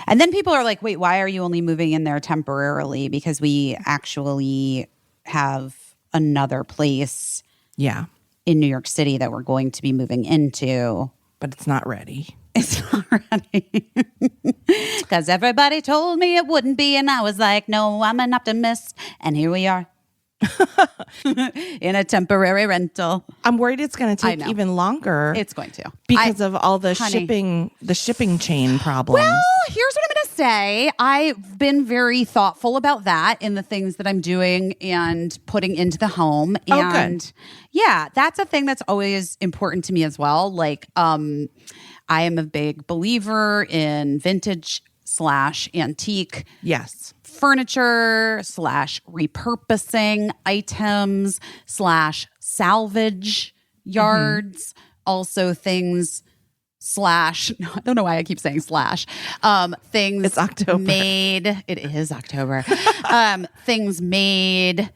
And then people are like, wait, why are you only moving in there temporarily? Because we actually have another place Yeah, in New York City that we're going to be moving into. but it's not ready. It's already because everybody told me it wouldn't be, and I was like, no, I'm an optimist, and here we are in a temporary rental. I'm worried it's going to I take know. even longer. It's going to because of all the honey. shipping chain problems. Well, here's what I'm going to say. I've been very thoughtful about that in the things that I'm doing and putting into the home. Oh, And good. yeah, that's a thing that's always important to me as well. Like, I am a big believer in vintage / antique Yes. furniture / repurposing items / salvage yards. Also things / no, I don't know why I keep saying / things It's October. made. It is October. Things made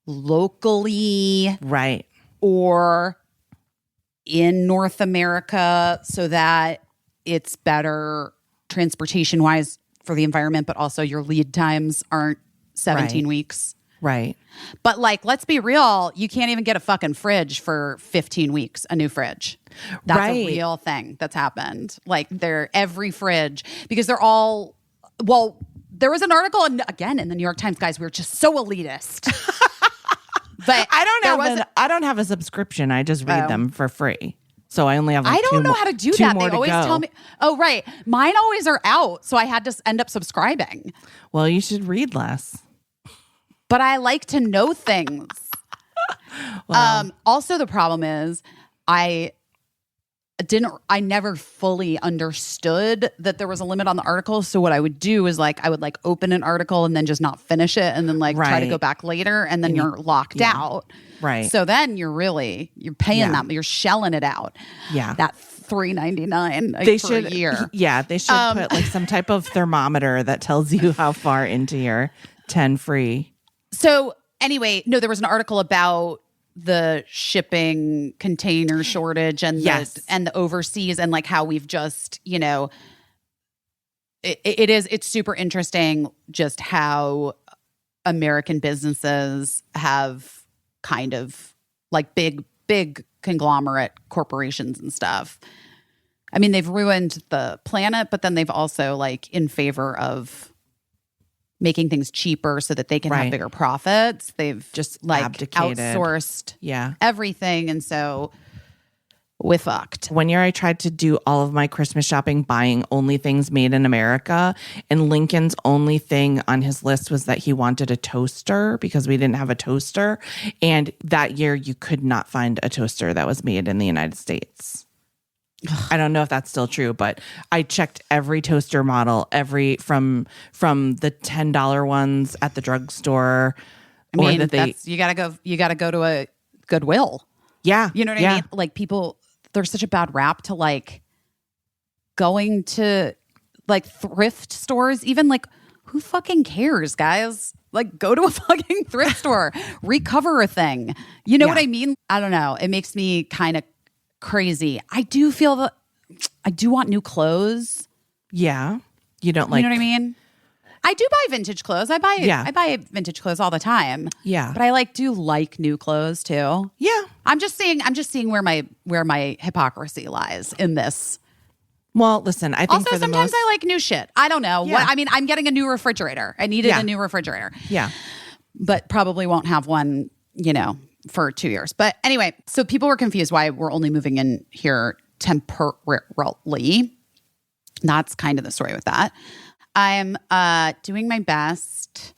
locally Right. or in North America so that it's better transportation wise for the environment, but also your lead times aren't 17 Right. weeks. Right. But like, let's be real, you can't even get a fucking fridge for 15 weeks, a new fridge. That's a Right. real thing that's happened. Like every fridge, because they're all, well, there was an article, and again, in the New York Times, guys, we were just so elitist. But I don't have a subscription. I just read them for free. So I only have like I don't know how to do that. They always tell me, oh, right. Mine always are out. So I had to end up subscribing. Well, you should read less. But I like to know things. Also, the problem is I never fully understood that there was a limit on the article. So what I would do is like, I would like open an article and then just not finish it and then like try to go back later, and then you're locked out. Right. So then you're paying that, you're shelling it out. Yeah. That $3.99 for a year. Yeah. They should put like some type of thermometer that tells you how far into your 10 free. So anyway, no, there was an article about the shipping container shortage and the overseas, and like how we've just, it's super interesting just how American businesses have kind of like big conglomerate corporations and stuff. I mean, they've ruined the planet, but then they've also like in favor of making things cheaper so that they can have bigger profits. They've just like abdicated. Outsourced everything. And so we fucked. 1 year I tried to do all of my Christmas shopping buying only things made in America. And Lincoln's only thing on his list was that he wanted a toaster because we didn't have a toaster. And that year you could not find a toaster that was made in the United States. I don't know if that's still true, but I checked every toaster model, from the $10 ones at the drugstore. I mean, you gotta go to a Goodwill. Yeah. You know what I mean? Like people, there's such a bad rap to like going to like thrift stores, even like who fucking cares, guys? Like go to a fucking thrift store, recover a thing. You know what I mean? I don't know. It makes me kind of crazy. I do feel that I do want new clothes. Yeah. You don't like, you know what I mean? I do buy vintage clothes. I buy vintage clothes all the time. Yeah. But I do like new clothes too. Yeah. I'm just seeing where my hypocrisy lies in this. Well, listen, I think also sometimes I like new shit. I don't know. Yeah. I'm getting a new refrigerator. I needed a new refrigerator. Yeah. But probably won't have one, for 2 years. But anyway, so people were confused why we're only moving in here temporarily. That's kind of the story with that. I'm doing my best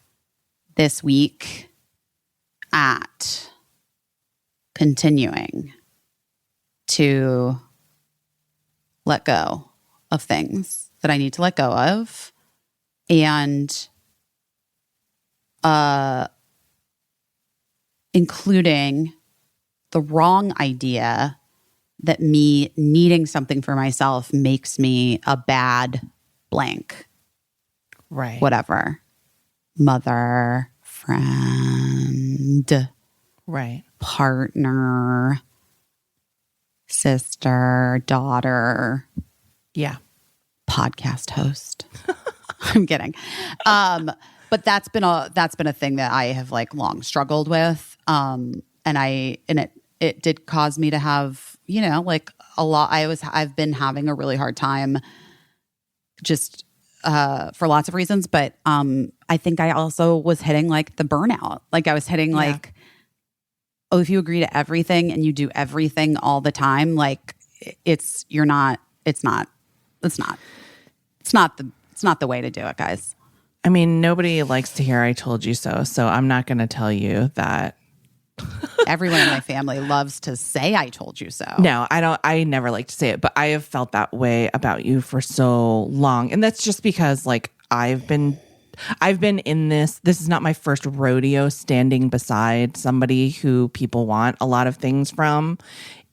this week at continuing to let go of things that I need to let go of, and including the wrong idea that me needing something for myself makes me a bad blank. Right. Whatever. Mother, friend, right, partner, sister, daughter. Yeah. Podcast host. I'm kidding. But that's been a thing that I have like long struggled with. And it did cause me to have, like a lot. I've been having a really hard time just for lots of reasons, but I think I also was hitting like the burnout. Like I was hitting like, oh, if you agree to everything and you do everything all the time, like it's not the way to do it, guys. I mean, nobody likes to hear I told you so. So I'm not going to tell you that. Everyone in my family loves to say I told you so. No, I don't. I never like to say it, but I have felt that way about you for so long. And that's just because like I've been in this is not my first rodeo standing beside somebody who people want a lot of things from.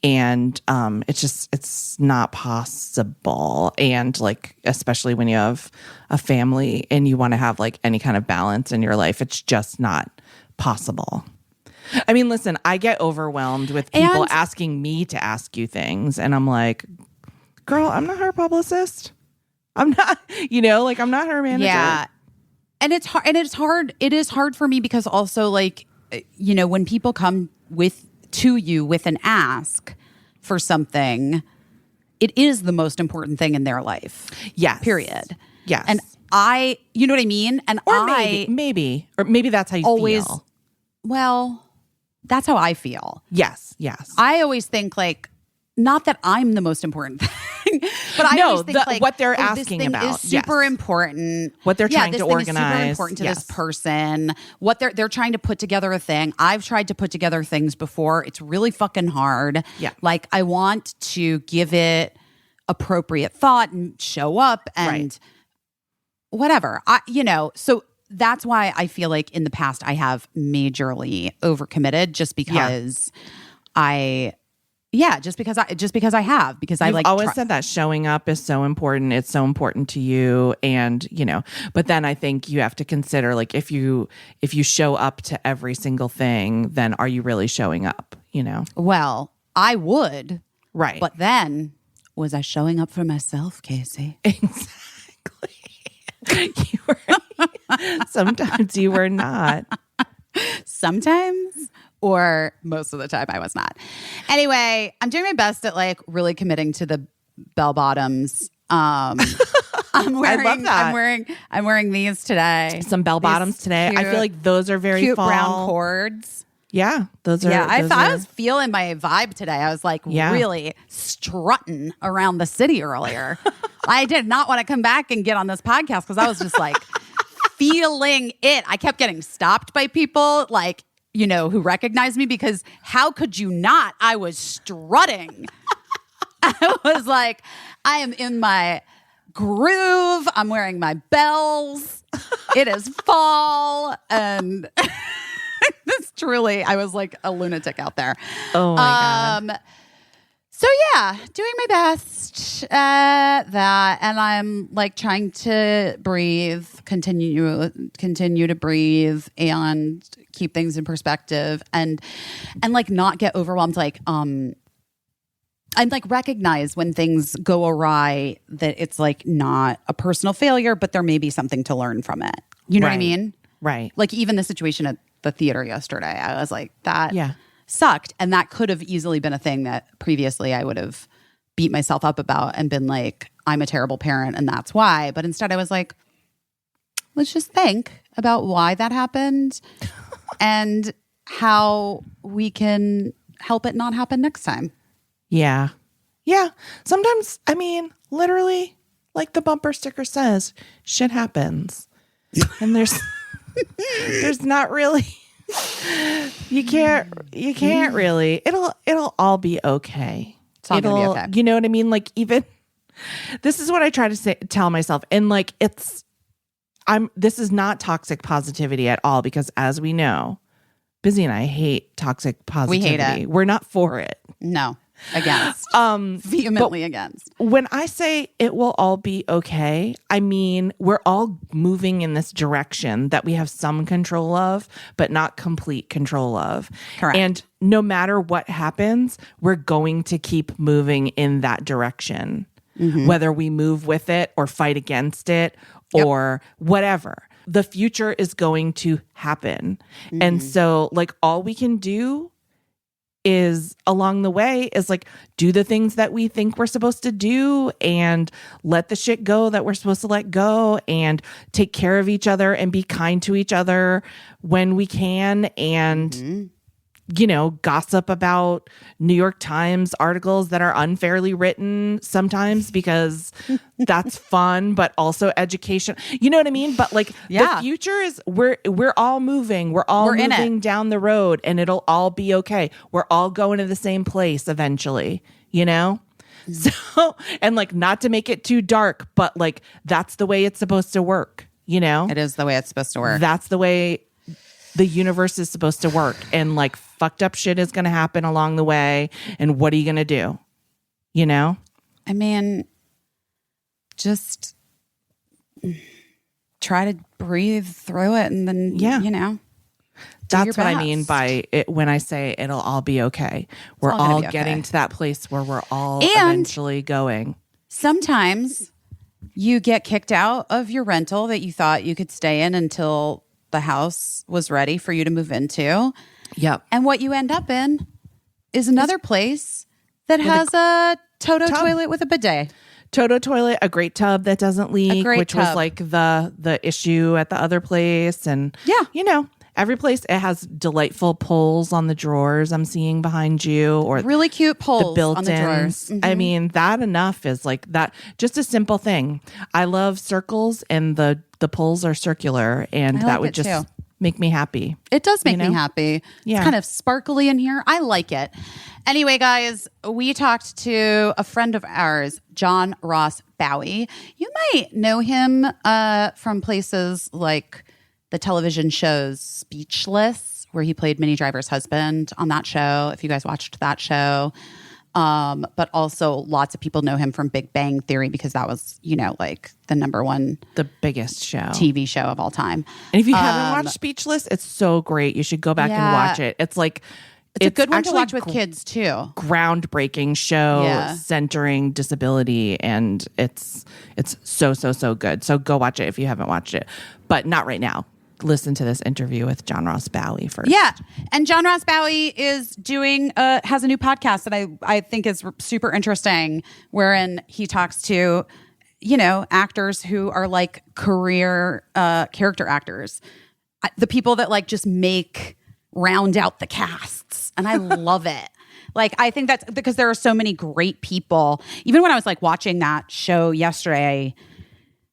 And it's not possible. And like, especially when you have a family and you want to have like any kind of balance in your life, it's just not possible. I mean, listen, I get overwhelmed with people asking me to ask you things. And I'm like, girl, I'm not her publicist. I'm not, I'm not her manager. Yeah. And it's hard. And it's hard. It is hard for me because also, like, you know, when people come to you with an ask for something, it is the most important thing in their life. Yes. Period. Yes. And you know what I mean? And or maybe that's how you always feel. Well, that's how I feel. Yes. I always think like, not that I'm the most important thing, but I always think like what they're this asking thing about is super important. What they're trying this to thing organize. is super important to Yes. this person. What they're trying to put together a thing. I've tried to put together things before. It's really fucking hard. Yeah. Like I want to give it appropriate thought and show up and Right. whatever. So that's why I feel like in the past I have majorly overcommitted just because just because I have You've I like always said that showing up is so important. It's so important to you, and But then I think you have to consider, like, if you show up to every single thing, then are you really showing up? Well, I would, Right? but then was I showing up for myself, Casey? Exactly. Sometimes you were not. Sometimes. Or most of the time I was not. Anyway, I'm doing my best at like really committing to the bell bottoms. I'm wearing, I love that. I'm wearing these today. Some bell bottoms today. I feel like those are very cute fall. brown cords. Yeah, those are. Yeah, those I are- was feeling my vibe today. I was like Yeah. really strutting around the city earlier. I did not want to come back and get on this podcast because I was just like feeling it. I kept getting stopped by people like, who recognized me because how could you not? I was strutting. I was like, I am in my groove. I'm wearing my bells. It is fall. And this truly, I was like a lunatic out there. Oh my God. So yeah, doing my best at that, and I'm like trying to breathe, continue to breathe, and keep things in perspective, and like not get overwhelmed. Like and like recognize when things go awry that it's like not a personal failure, but there may be something to learn from it. You know what I Right. mean? Right. Like even the situation at the theater yesterday, I was like that. Yeah. Sucked. And that could have easily been a thing that previously I would have beat myself up about and been like, I'm a terrible parent and that's why. But instead I was like, let's just think about why that happened and how we can help it not happen next time. Yeah. Yeah. Sometimes, I mean, literally, like the bumper sticker says, shit happens. And there's not really you can't really. It'll all be okay. It's all gonna be okay. You know what I mean? Like, even this is what I try to tell myself. And like this is not toxic positivity at all, because as we know, Busy and I hate toxic positivity. We hate it. We're not for it. No. Against. Vehemently against. When I say it will all be okay, I mean we're all moving in this direction that we have some control of, but not complete control of. Correct. And no matter what happens, we're going to keep moving in that direction, whether we move with it or fight against it or whatever. The future is going to happen. And so, like, all we can do is along the way is like do the things that we think we're supposed to do and let the shit go that we're supposed to let go and take care of each other and be kind to each other when we can, and gossip about New York Times articles that are unfairly written sometimes because that's fun, but also education. You know what I mean? But like the future is we're all moving. We're in it. moving down the road, and it'll all be okay. We're all going to the same place eventually, So, and like, not to make it too dark, but like that's the way it's supposed to work, It is the way it's supposed to work. That's the way the universe is supposed to work, and like fucked up shit is going to happen along the way. And what are you going to do? I mean, just try to breathe through it and then, That's what I best. mean by it when I say it'll all be okay. We're all gonna all be okay. getting to that place where we're all And- eventually going. Sometimes You get kicked out of your rental that you thought you could stay in until the house was ready for you to move into. Yep. And what you end up in is another place that has a Toto toilet with a bidet. Toto toilet, a great tub that doesn't leak, which was tub. like the issue at the other place. And every place, it has delightful pulls on the drawers I'm seeing behind you, or really cute the pulls built-ins. on the drawers. I mean, that enough is like that. Just a simple thing. I love circles, and the pulls are circular, and that would just make me happy. It does make me happy. Yeah. It's kind of sparkly in here. I like it. Anyway, guys, we talked to a friend of ours, John Ross Bowie. You might know him from places like the television shows Speechless, where he played Minnie Driver's husband on that show, if you guys watched that show. But also lots of people know him from Big Bang Theory, because that was, like the number one, the biggest show TV show of all time. And if you haven't watched Speechless, it's so great. You should go back and watch it. It's like, it's a good one to watch with kids too. Groundbreaking show centering disability, and it's so good. So go watch it if you haven't watched it, but not right now. Listen to this interview with John Ross Bowie first. Yeah. And John Ross Bowie is has a new podcast that I think is super interesting, wherein he talks to, actors who are like career character actors, the people that like just round out the casts. And I love it. Like, I think that's because there are so many great people. Even when I was like watching that show yesterday,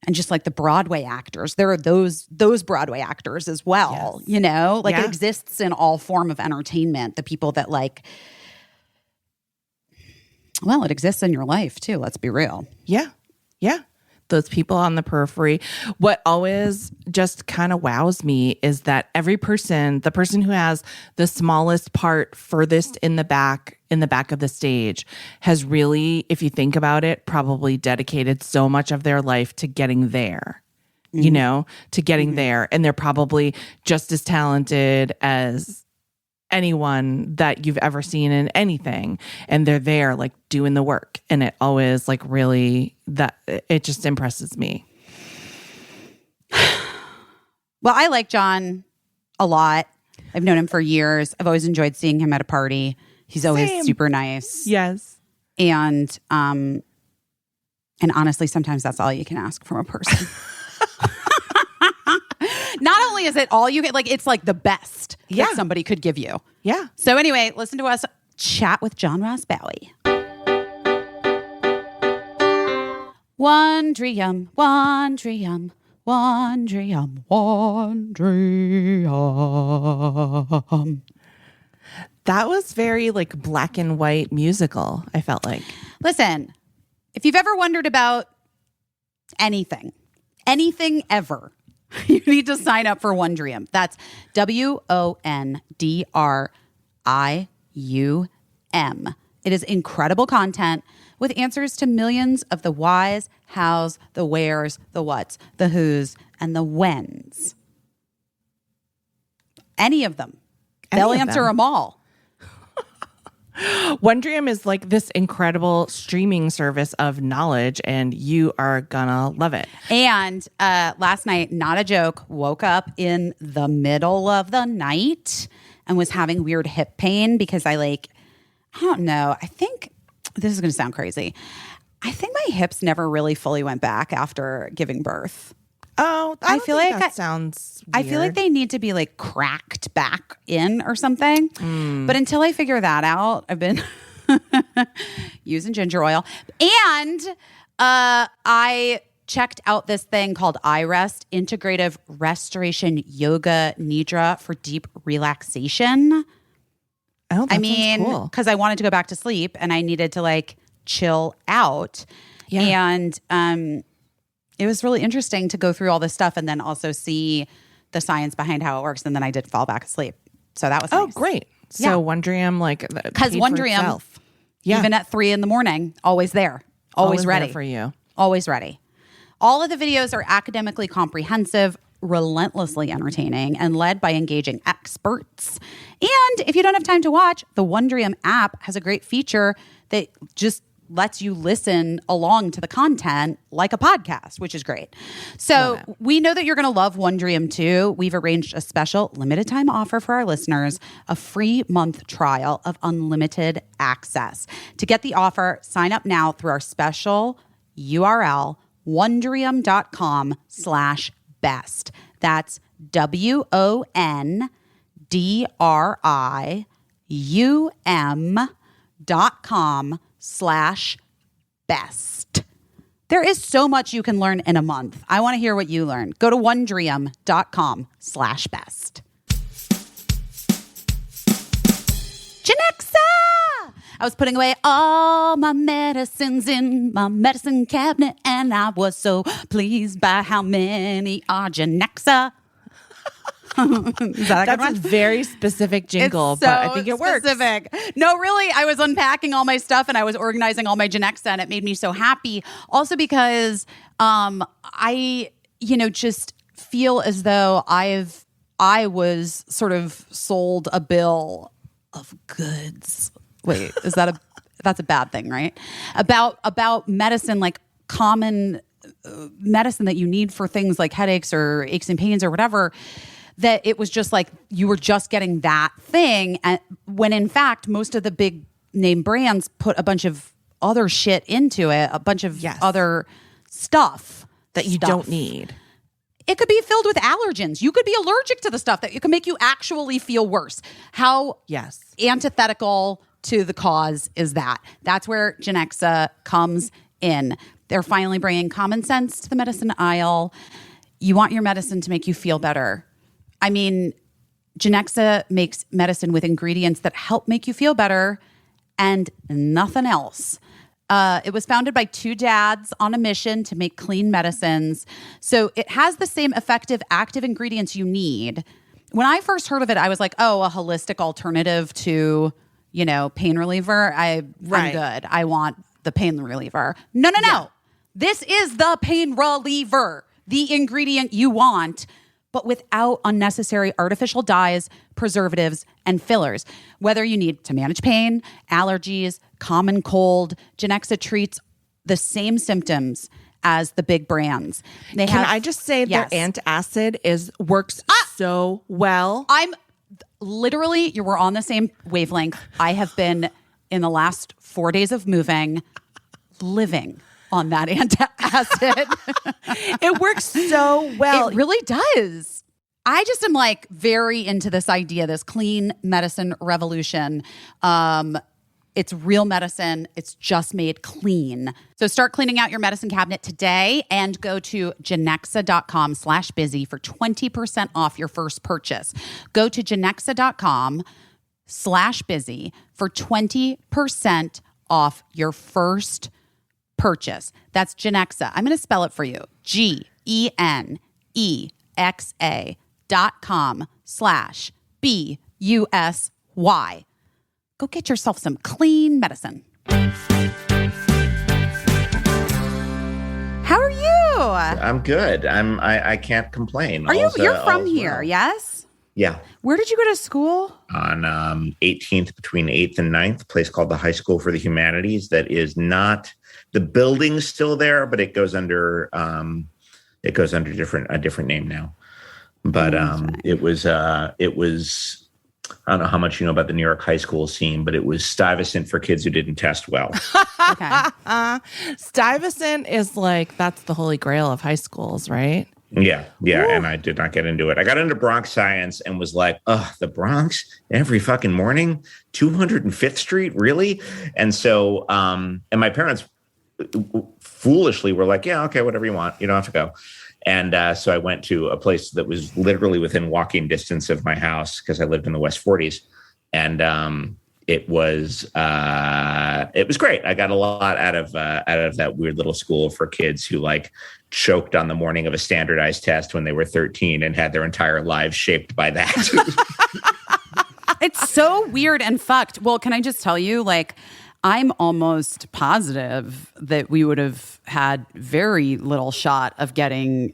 and just like the Broadway actors, there are those Broadway actors as well, Like it exists in all form of entertainment. The people that it exists in your life too. Let's be real. Yeah. Yeah. Those people on the periphery. What always just kind of wows me is that the person who has the smallest part furthest in the back of the stage has really, if you think about it, probably dedicated so much of their life to getting there, to getting there. And they're probably just as talented as anyone that you've ever seen in anything, and they're there like doing the work, and it always like really, that it just impresses me. Well, I like John a lot. I've known him for years. I've always enjoyed seeing him at a party. He's always super nice. Yes. And honestly, sometimes that's all you can ask from a person. Not only is it all you get, like it's like the best that somebody could give you. Yeah. So anyway, listen to us chat with John Ross Bowie. Wondrium, Wondrium, Wondrium, Wondrium. That was very like black and white musical, I felt like. Listen, if you've ever wondered about anything ever, you need to sign up for Wondrium. That's WONDRIUM. It is incredible content with answers to millions of the whys, hows, the wheres, the whats, the whos, and the whens. Any of them. They'll answer them all. Wondrium is like this incredible streaming service of knowledge, and you are gonna love it. And last night, not a joke, woke up in the middle of the night and was having weird hip pain because I don't know. I think this is going to sound crazy. I think my hips never really fully went back after giving birth. Oh, I feel like that sounds weird. I feel like they need to be like cracked back in or something. But until I figure that out, I've been using ginger oil. And I checked out this thing called iRest, Integrative Restoration Yoga Nidra for deep relaxation. Oh, that sounds cool. Because I wanted to go back to sleep and I needed to like chill out. Yeah. And it was really interesting to go through all this stuff and then also see the science behind how it works. And then I did fall back asleep. So that was nice. Oh, great. So Wondrium, because Wondrium, even at 3 a.m, always there, always ready there for you. Always ready. All of the videos are academically comprehensive, relentlessly entertaining, and led by engaging experts. And if you don't have time to watch, the Wondrium app has a great feature that just lets you listen along to the content like a podcast, which is great. So we know that you're going to love Wondrium too. We've arranged a special limited time offer for our listeners, a free month trial of unlimited access. To get the offer, sign up now through our special URL, wondrium.com/best. That's WONDRIUM.com/best. There is so much you can learn in a month. I want to hear what you learned. Go to wondrium.com/best. Genexa! I was putting away all my medicines in my medicine cabinet, and I was so pleased by how many are Genexa. Is that a good That's one? a very specific jingle, It's but I so think it works. specific. No, really, I was unpacking all my stuff and I was organizing all my Genexa, and it made me so happy. Also because I, just feel as though I was sort of sold a bill of goods. Wait, that's a bad thing, right? About medicine, like common medicine that you need for things like headaches or aches and pains or whatever, that it was just like you were just getting that thing. And when in fact, most of the big name brands put a bunch of other shit into it, a bunch of other stuff that you don't need. It could be filled with allergens. You could be allergic to the stuff that it could make you actually feel worse. How antithetical to the cause is that? That's where Genexa comes in. They're finally bringing common sense to the medicine aisle. You want your medicine to make you feel better. I mean, Genexa makes medicine with ingredients that help make you feel better and nothing else. It was founded by two dads on a mission to make clean medicines. So it has the same effective active ingredients you need. When I first heard of it, I was like, oh, a holistic alternative to, pain reliever. I'm good. I want the pain reliever. No. Yeah. This is the pain reliever, the ingredient you want, but without unnecessary artificial dyes, preservatives, and fillers. Whether you need to manage pain, allergies, common cold, Genexa treats the same symptoms as the big brands. Can I just say their antacid works so well? I'm literally, you were on the same wavelength. I have been, in the last 4 days of moving, living on that antacid. It works so well. It really does. I just am very into this idea, this clean medicine revolution. It's real medicine. It's just made clean. So start cleaning out your medicine cabinet today and go to genexa.com/busy for 20% off your first purchase. Go to genexa.com/busy for 20% off your first purchase. That's Genexa. I'm going to spell it for you. GENEXA.com/BUSY. Go get yourself some clean medicine. How are you? I'm good. I can't complain. You're from here, yes? Yeah. Where did you go to school? On 18th, between 8th and 9th, a place called the High School for the Humanities. That is not, the building's still there, but it goes under a different name now. But it was I don't know how much you know about the New York high school scene, but it was Stuyvesant for kids who didn't test well. Okay. Stuyvesant is that's the holy grail of high schools, right? Yeah. Ooh. And I did not get into it. I got into Bronx science and was like, the Bronx every fucking morning, 205th Street, really? And so, and my parents foolishly were like, yeah, okay, whatever you want. You don't have to go. And so I went to a place that was literally within walking distance of my house because I lived in the West 40s. And it was great. I got a lot out of that weird little school for kids who choked on the morning of a standardized test when they were 13 and had their entire lives shaped by that. It's so weird and fucked. Well, can I just tell you, I'm almost positive that we would have had very little shot of getting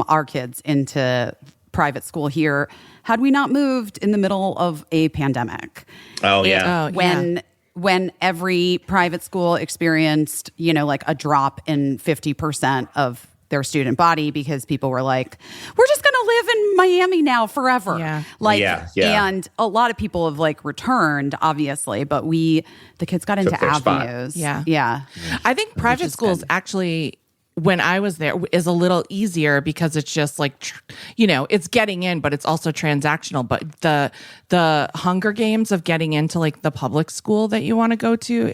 our kids into private school here had we not moved in the middle of a pandemic. Oh, yeah. When when every private school experienced, like a drop in 50% of their student body because people were like, we're just going to live in Miami now forever. Yeah. And a lot of people have like returned, obviously, but the kids got into their spot. avenues. Yeah. I think private schools actually, when I was there, is a little easier because it's just like, it's getting in, but it's also transactional. But the Hunger Games of getting into like the public school that you want to go to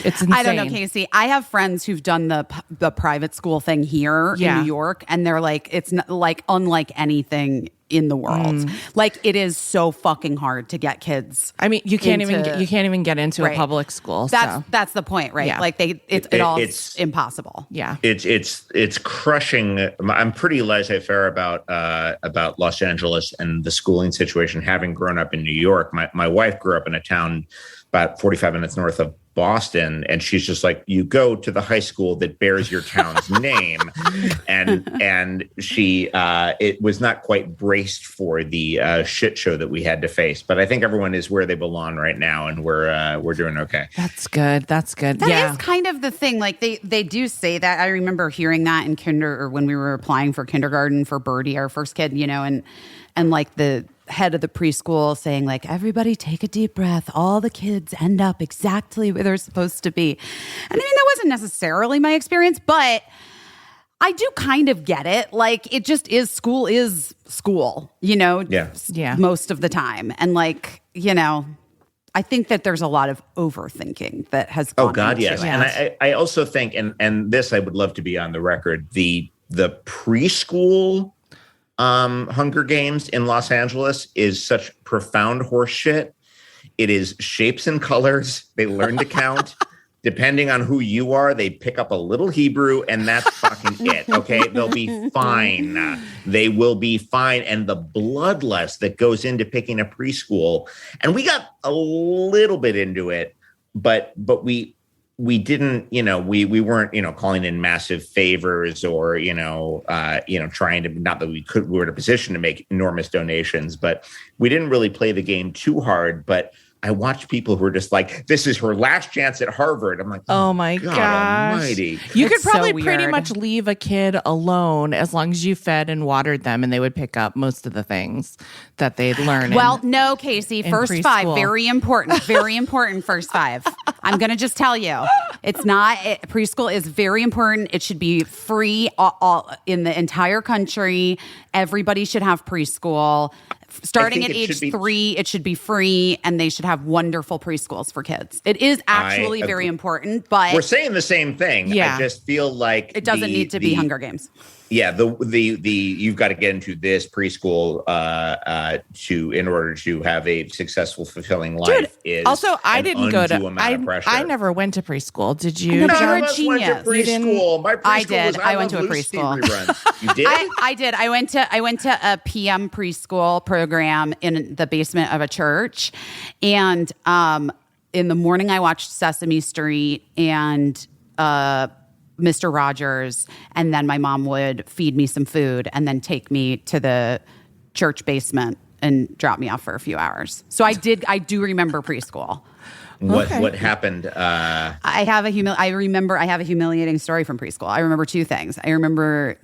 it's insane. I don't know, Casey. I have friends who've done the private school thing here in New York, and they're like, it's not like unlike anything in the world. Like, it is so fucking hard to get kids. I mean, you can't even get into a public school. That's the point, right? Yeah. Like it's impossible. Yeah, it's crushing. I'm pretty laissez-faire about Los Angeles and the schooling situation. Having grown up in New York, my wife grew up in a town about 45 minutes north of Boston, and she's just like, you go to the high school that bears your town's name, and she it was not quite braced for the shit show that we had to face, but I think everyone is where they belong right now, and we're doing okay. That's good. That is kind of the thing. Like they do say that. I remember hearing that in or when we were applying for kindergarten for Birdie, our first kid, and like the head of the preschool saying like, everybody take a deep breath. All the kids end up exactly where they're supposed to be. And I mean, that wasn't necessarily my experience, but I do kind of get it. Like, it just is school, most of the time. And like, I think that there's a lot of overthinking that has gone into yes. it. And I also think, and this I would love to be on the record, the preschool Hunger Games in Los Angeles is such profound horse shit. It is shapes and colors. They learn to count. Depending on who you are, they pick up a little Hebrew, and that's fucking it. Okay, they'll be fine. They will be fine. And the bloodlust that goes into picking a preschool, and we got a little bit into it, but we didn't, we weren't, calling in massive favors or, trying to, not that we were in a position to make enormous donations, but we didn't really play the game too hard. But I watched people who were just like, this is her last chance at Harvard. I'm like, oh my God gosh. Almighty. You could probably so pretty weird. much leave a kid alone as long as you fed and watered them, and they would pick up most of the things that they'd learn. Well, no, Casey, first preschool. 5, very important, first 5. I'm going to just tell you, preschool is very important. It should be free all in the entire country. Everybody should have preschool. Starting at age 3, it should be free, and they should have wonderful preschools for kids. It is actually very important, but we're saying the same thing. Yeah. I just feel like it doesn't need to be Hunger Games. Yeah, the you've got to get into this preschool in order to have a successful, fulfilling life. Dude, also, I didn't go to. I never went to preschool. Did you? No, you're a Went to genius. preschool. My preschool I did. was I went to a Love Lucy preschool. reruns. You did? I did. I went to a PM preschool program in the basement of a church, and in the morning I watched Sesame Street and Mr. Rogers, and then my mom would feed me some food and then take me to the church basement and drop me off for a few hours. So I do remember preschool. What happened? I have a humiliating story from preschool. I remember 2 things. I remember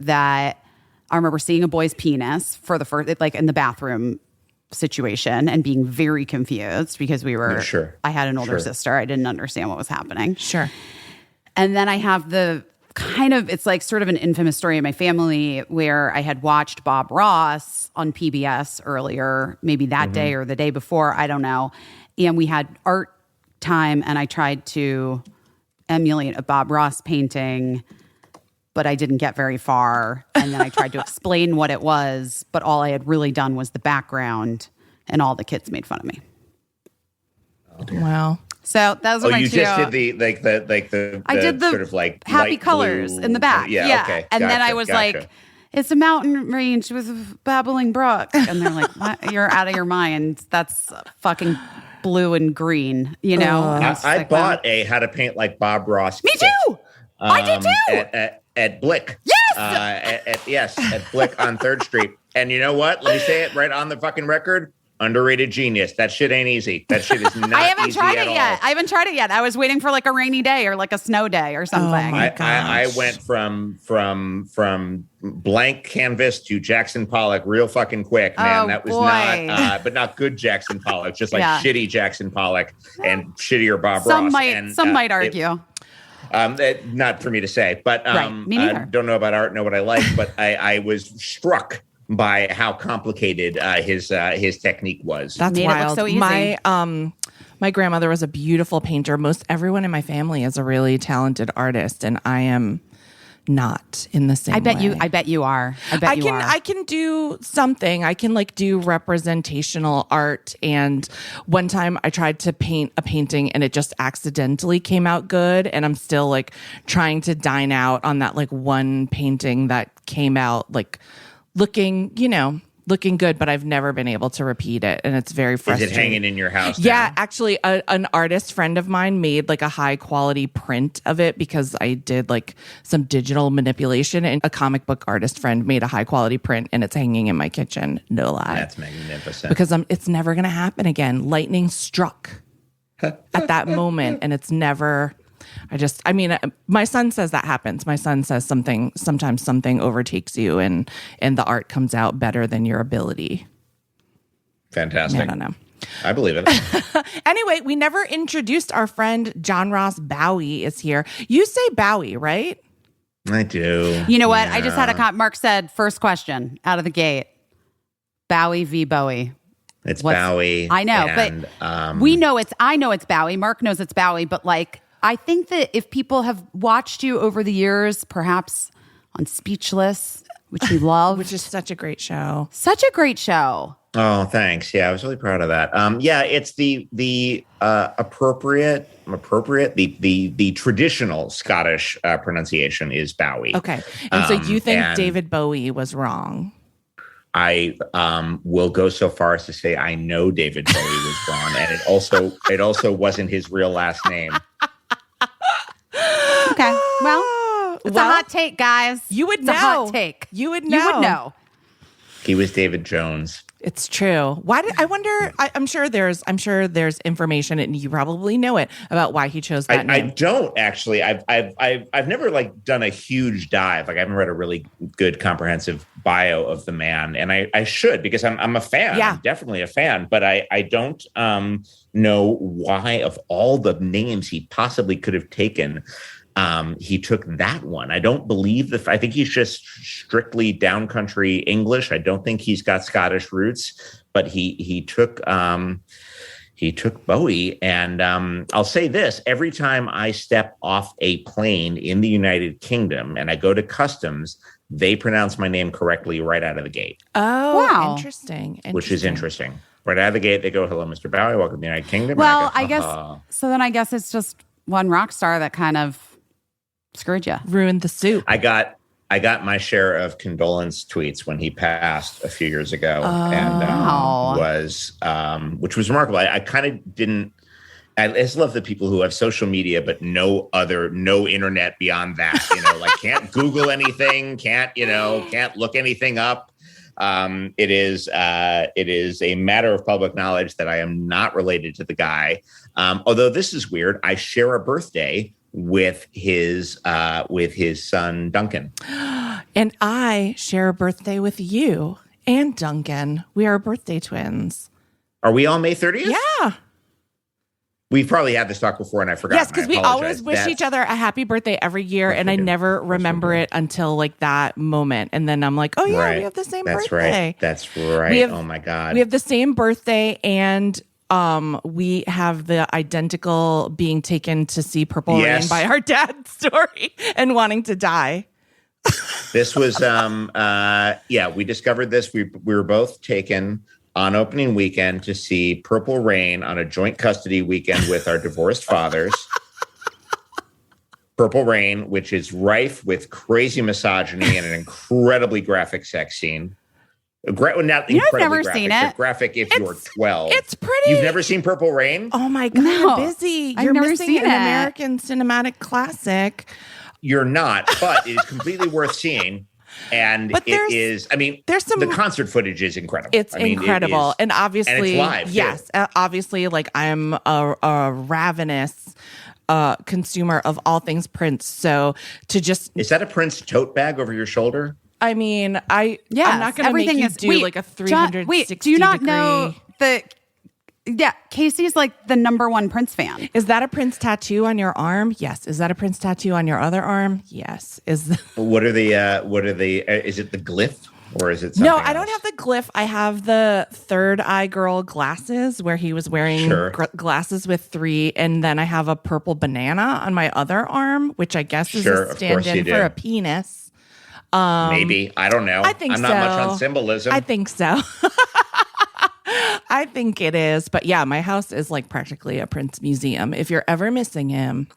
seeing a boy's penis for the first, like in the bathroom situation, and being very confused because I had an older sister. I didn't understand what was happening. Sure. And then I have it's like sort of an infamous story in my family where I had watched Bob Ross on PBS earlier, maybe that day or the day before, I don't know. And we had art time, and I tried to emulate a Bob Ross painting, but I didn't get very far. And then I tried to explain what it was, but all I had really done was the background, and all the kids made fun of me. Wow. So those are my 2. You just did the I did the sort of like happy light colors blue. in the back. Yeah. Okay. And then I was gotcha. like, it's a mountain range with a babbling brook. And they're like, what? You're out of your mind. That's fucking blue and green, And I bought a How to Paint Like Bob Ross. Me too. I did too. At Blick. Yes. At Blick on 3rd Street. And you know what? Let me say it right on the fucking record. Underrated genius. That shit ain't easy. That shit is not I haven't easy tried at it yet. all. I haven't tried it yet. I was waiting for like a rainy day or like a snow day or something. my I gosh. went from blank canvas to Jackson Pollock real fucking quick, man. Oh, that was boy. not, but not good Jackson Pollock, just like Yeah. shitty Jackson Pollock and shittier Bob Some Ross. might And, might argue. not for me to say, but Right. Me neither. don't know about art, know what I like, but I was struck by how complicated his technique was. That's Made it look wild. so easy. My grandmother was a beautiful painter. Most everyone in my family is a really talented artist, and I am not in the same I bet way. you. I bet you are. I bet you are. I can do something. I can like do representational art. And one time I tried to paint a painting and it just accidentally came out good. And I'm still like trying to dine out on that like one painting that came out like looking good, but I've never been able to repeat it. And it's very Is frustrating. it hanging in your house? Yeah, now? actually, an artist friend of mine made like a high quality print of it because I did like some digital manipulation, and a comic book artist friend made a high quality print, and it's hanging in my kitchen. No lie, That's magnificent. because it's never gonna happen again. Lightning struck at that moment, and it's never. My son says that happens. My son says sometimes something overtakes you, and the art comes out better than your ability. Fantastic. I don't know. I believe it. Anyway, we never introduced our friend John Ross Bowie is here. You say Bowie, right? I do. You know what? I just had a Mark said first question out of the gate. Bowie v. Bowie. It's What's- Bowie. I know, and, but I know it's Bowie. Mark knows it's Bowie, but like I think that if people have watched you over the years, perhaps on Speechless, which we love, Which is such a great show. such a great show. Oh, thanks. Yeah, I was really proud of that. It's the appropriate, the traditional Scottish pronunciation is Bowie. Okay. And so you think and David Bowie was wrong? I will go so far as to say I know David Bowie was wrong, and it also wasn't his real last name. Okay, well, it's a hot take, guys. You would It's know. a hot take. You would You would know. know. He was David Jones. It's true. Why did I wonder? I'm sure there's information, and you probably know it about why he chose that I name. don't actually. I've never like done a huge dive. Like I haven't read a really good comprehensive bio of the man, and I should because I'm a fan. Yeah. I'm definitely a fan, but I don't know why of all the names he possibly could have taken. He took that one. I don't believe I think he's just strictly downcountry English. I don't think he's got Scottish roots, but he took Bowie. And I'll say this: every time I step off a plane in the United Kingdom and I go to customs, they pronounce my name correctly right out of the gate, Oh, Wow. interesting. which is interesting. Right out of the gate, they go, "Hello, Mr. Bowie. Welcome to the United Kingdom." Well, And I guess "Ha-ha." so. Then I guess it's just one rock star that kind of screwed you. Ruined the soup. I got my share of condolence tweets when he passed a few years ago, and Wow. which was remarkable. I kind of didn't. I just love the people who have social media but no internet beyond that. Like can't Google anything, can't look anything up. It is a matter of public knowledge that I am not related to the guy. Although this is weird, I share a birthday with his son Duncan. And I share a birthday with you and Duncan. We are birthday twins. Are we all May 30th? Yeah. We've probably had this talk before and I forgot. Yes, because we always wish each other a happy birthday every year, and I never remember it until like that moment. And then I'm like, oh yeah, Right. we have the same That's birthday. right. That's right. We have- Oh my God. We have the same birthday, and we have the identical being taken to see Purple Rain Yes. by our dad's story and wanting to die. This was we discovered this. We were both taken on opening weekend to see Purple Rain on a joint custody weekend with our divorced fathers. Purple Rain, which is rife with crazy misogyny and an incredibly graphic sex scene. Not incredibly never graphic, seen but it. graphic if you're 12. It's pretty. You've never seen Purple Rain? Oh my God, No, busy. I've You're never missing seen an it. American cinematic classic. You're not, but it is completely worth seeing. And But it is, I mean, there's some- the concert footage is incredible. It's I mean, incredible. it is, and obviously, and it's live, too. yes, obviously, like I'm a ravenous consumer of all things Prince. So to just, Is that a Prince tote bag over your shoulder? I mean, I'm Yes, not going to make you do like a 360 Wait, do you not degree. know that? Yeah, Casey's like the number one Prince fan. Is that a Prince tattoo on your arm? Yes. Is that a Prince tattoo on your other arm? Yes. Is is it the glyph or is it something No, I don't else? have the glyph. I have the Third Eye Girl glasses where he was wearing glasses with 3. And then I have a purple banana on my other arm, which I guess is Sure, a of course stand-in you for do. a penis. Maybe. I don't know. I think I'm not much on symbolism. I think so. I think it is. But yeah, my house is like practically a Prince museum. If you're ever missing him,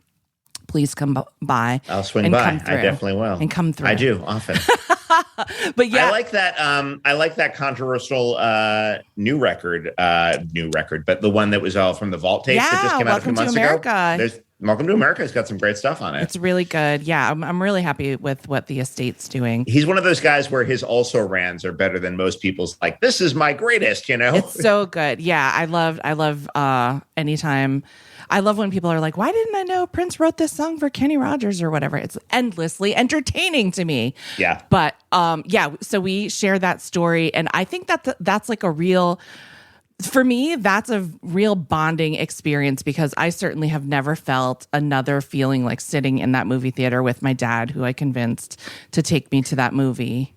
please come by. I'll swing and by. come through. I definitely will. And come through. I do often. But yeah. I like that controversial new record, but the one that was all from the Vault tapes that just came out a few Welcome to months America. ago. There's Welcome to America has got some great stuff on it. It's really good. Yeah, I'm really happy with what the estate's doing. He's one of those guys where his also rans are better than most people's. Like, this is my greatest, you know? It's so good. Yeah, I love anytime. I love when people are like, why didn't I know Prince wrote this song for Kenny Rogers or whatever? It's endlessly entertaining to me. Yeah. But so we share that story. And I think that's like a real, for me, that's a real bonding experience because I certainly have never felt another feeling like sitting in that movie theater with my dad, who I convinced to take me to that movie.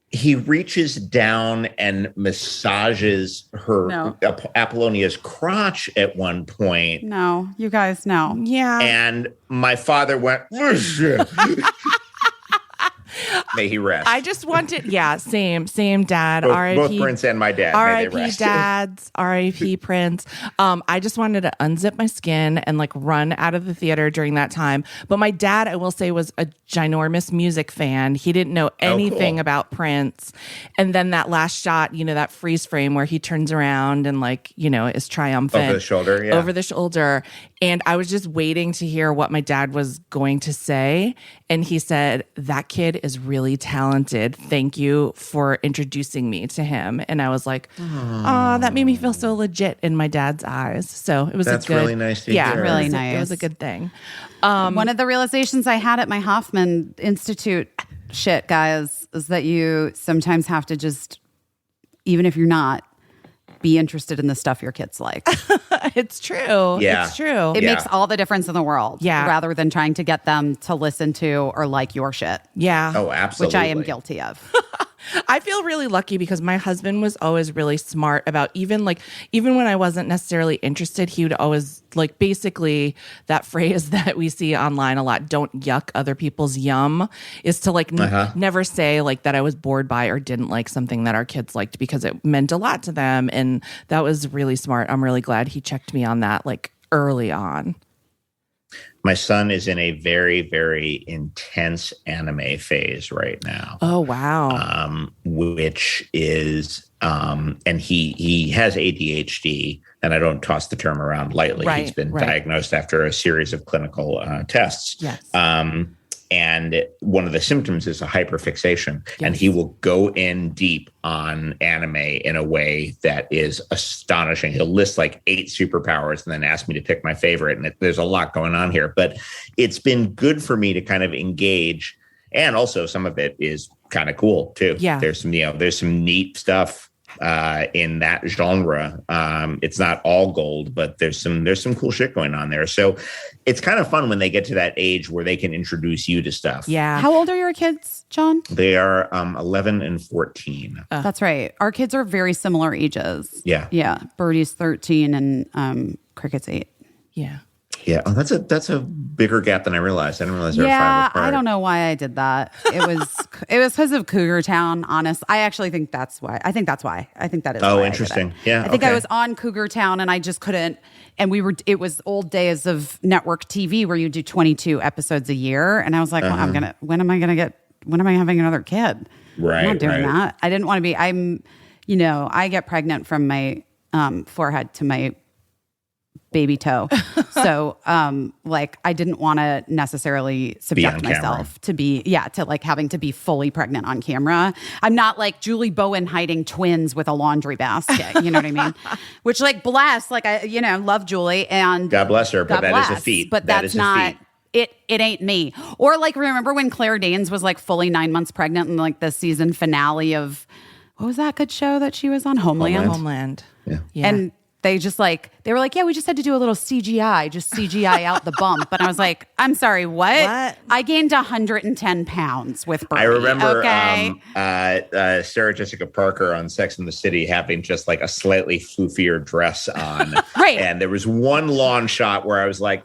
He reaches down and massages her Apollonia's crotch at one point. No, you guys know. Yeah. And my father went, may he rest. I just wanted, same dad. both R.I.P. Prince and my dad. May they R.I.P. rest. dads. R.I.P. Prince. I just wanted to unzip my skin and like run out of the theater during that time. But my dad, I will say, was a ginormous music fan. He didn't know anything about Prince. And then that last shot, that freeze frame where he turns around and like, is triumphant. Over the shoulder, yeah. Over the shoulder. And I was just waiting to hear what my dad was going to say. And he said, that kid is really talented. Thank you for introducing me to him. And I was like, oh, that made me feel so legit in my dad's eyes. So it was That's a good, really nice to hear. Really It nice. was a good thing. One of the realizations I had at my Hoffman Institute shit, guys, is that you sometimes have to just, even if you're not, be interested in the stuff your kids like. It's true. Yeah. It's true. It Yeah. makes all the difference in the world. Yeah. Rather than trying to get them to listen to or like your shit, Yeah. Oh, absolutely. which I am guilty of. I feel really lucky because my husband was always really smart about even when I wasn't necessarily interested, he would always like basically that phrase that we see online a lot, don't yuck other people's yum, is to like never say like that I was bored by or didn't like something that our kids liked because it meant a lot to them. And that was really smart. I'm really glad he checked me on that like early on. My son is in a very, very intense anime phase right now. Oh, wow. Which is, and he has ADHD, and I don't toss the term around lightly. Right, He's been right. diagnosed after a series of clinical tests. Yes. And one of the symptoms is a hyperfixation, and he will go in deep on anime in a way that is astonishing. He'll list like 8 superpowers and then ask me to pick my favorite. And there's a lot going on here, but it's been good for me to kind of engage. And also some of it is kind of cool too. Yeah. There's some neat stuff in that genre. It's not all gold, but there's some cool shit going on there. So it's kind of fun when they get to that age where they can introduce you to stuff. Yeah. How old are your kids, John? They are 11 and 14. That's right. Our kids are very similar ages. Yeah. Yeah. Birdie's 13 and Cricket's 8. Yeah. Yeah. Oh, that's a bigger gap than I realized. I didn't realize they were 5 Yeah, apart. I don't know why I did that. It was because of Cougar Town. Honest, I actually think that's why. I think that's why. I think that is. Oh, why interesting. I did it. Yeah, I think I okay. was on Cougar Town and I just couldn't. And it was old days of network TV where you do 22 episodes a year, and I was like, well, when am I having another kid? Right, I'm not doing right. that. I didn't want to be. I get pregnant from my forehead to my baby toe. So, like, I didn't want to necessarily subject myself to like having to be fully pregnant on camera. I'm not like Julie Bowen hiding twins with a laundry basket. You know what I mean? Which, like, bless, like, I, love Julie, and God bless her, but that is a feat. But that's not. It ain't me. Or like, remember when Claire Danes was like fully 9 months pregnant in like the season finale of, what was that good show that she was on? Homeland. Yeah. And they were like, yeah, we just had to do a little CGI, just CGI out the bump. And I was like, I'm sorry, what? I gained 110 pounds with Bernie. I remember okay? Sarah Jessica Parker on Sex and the City having just like a slightly floofier dress on. Right. And there was one long shot where I was like,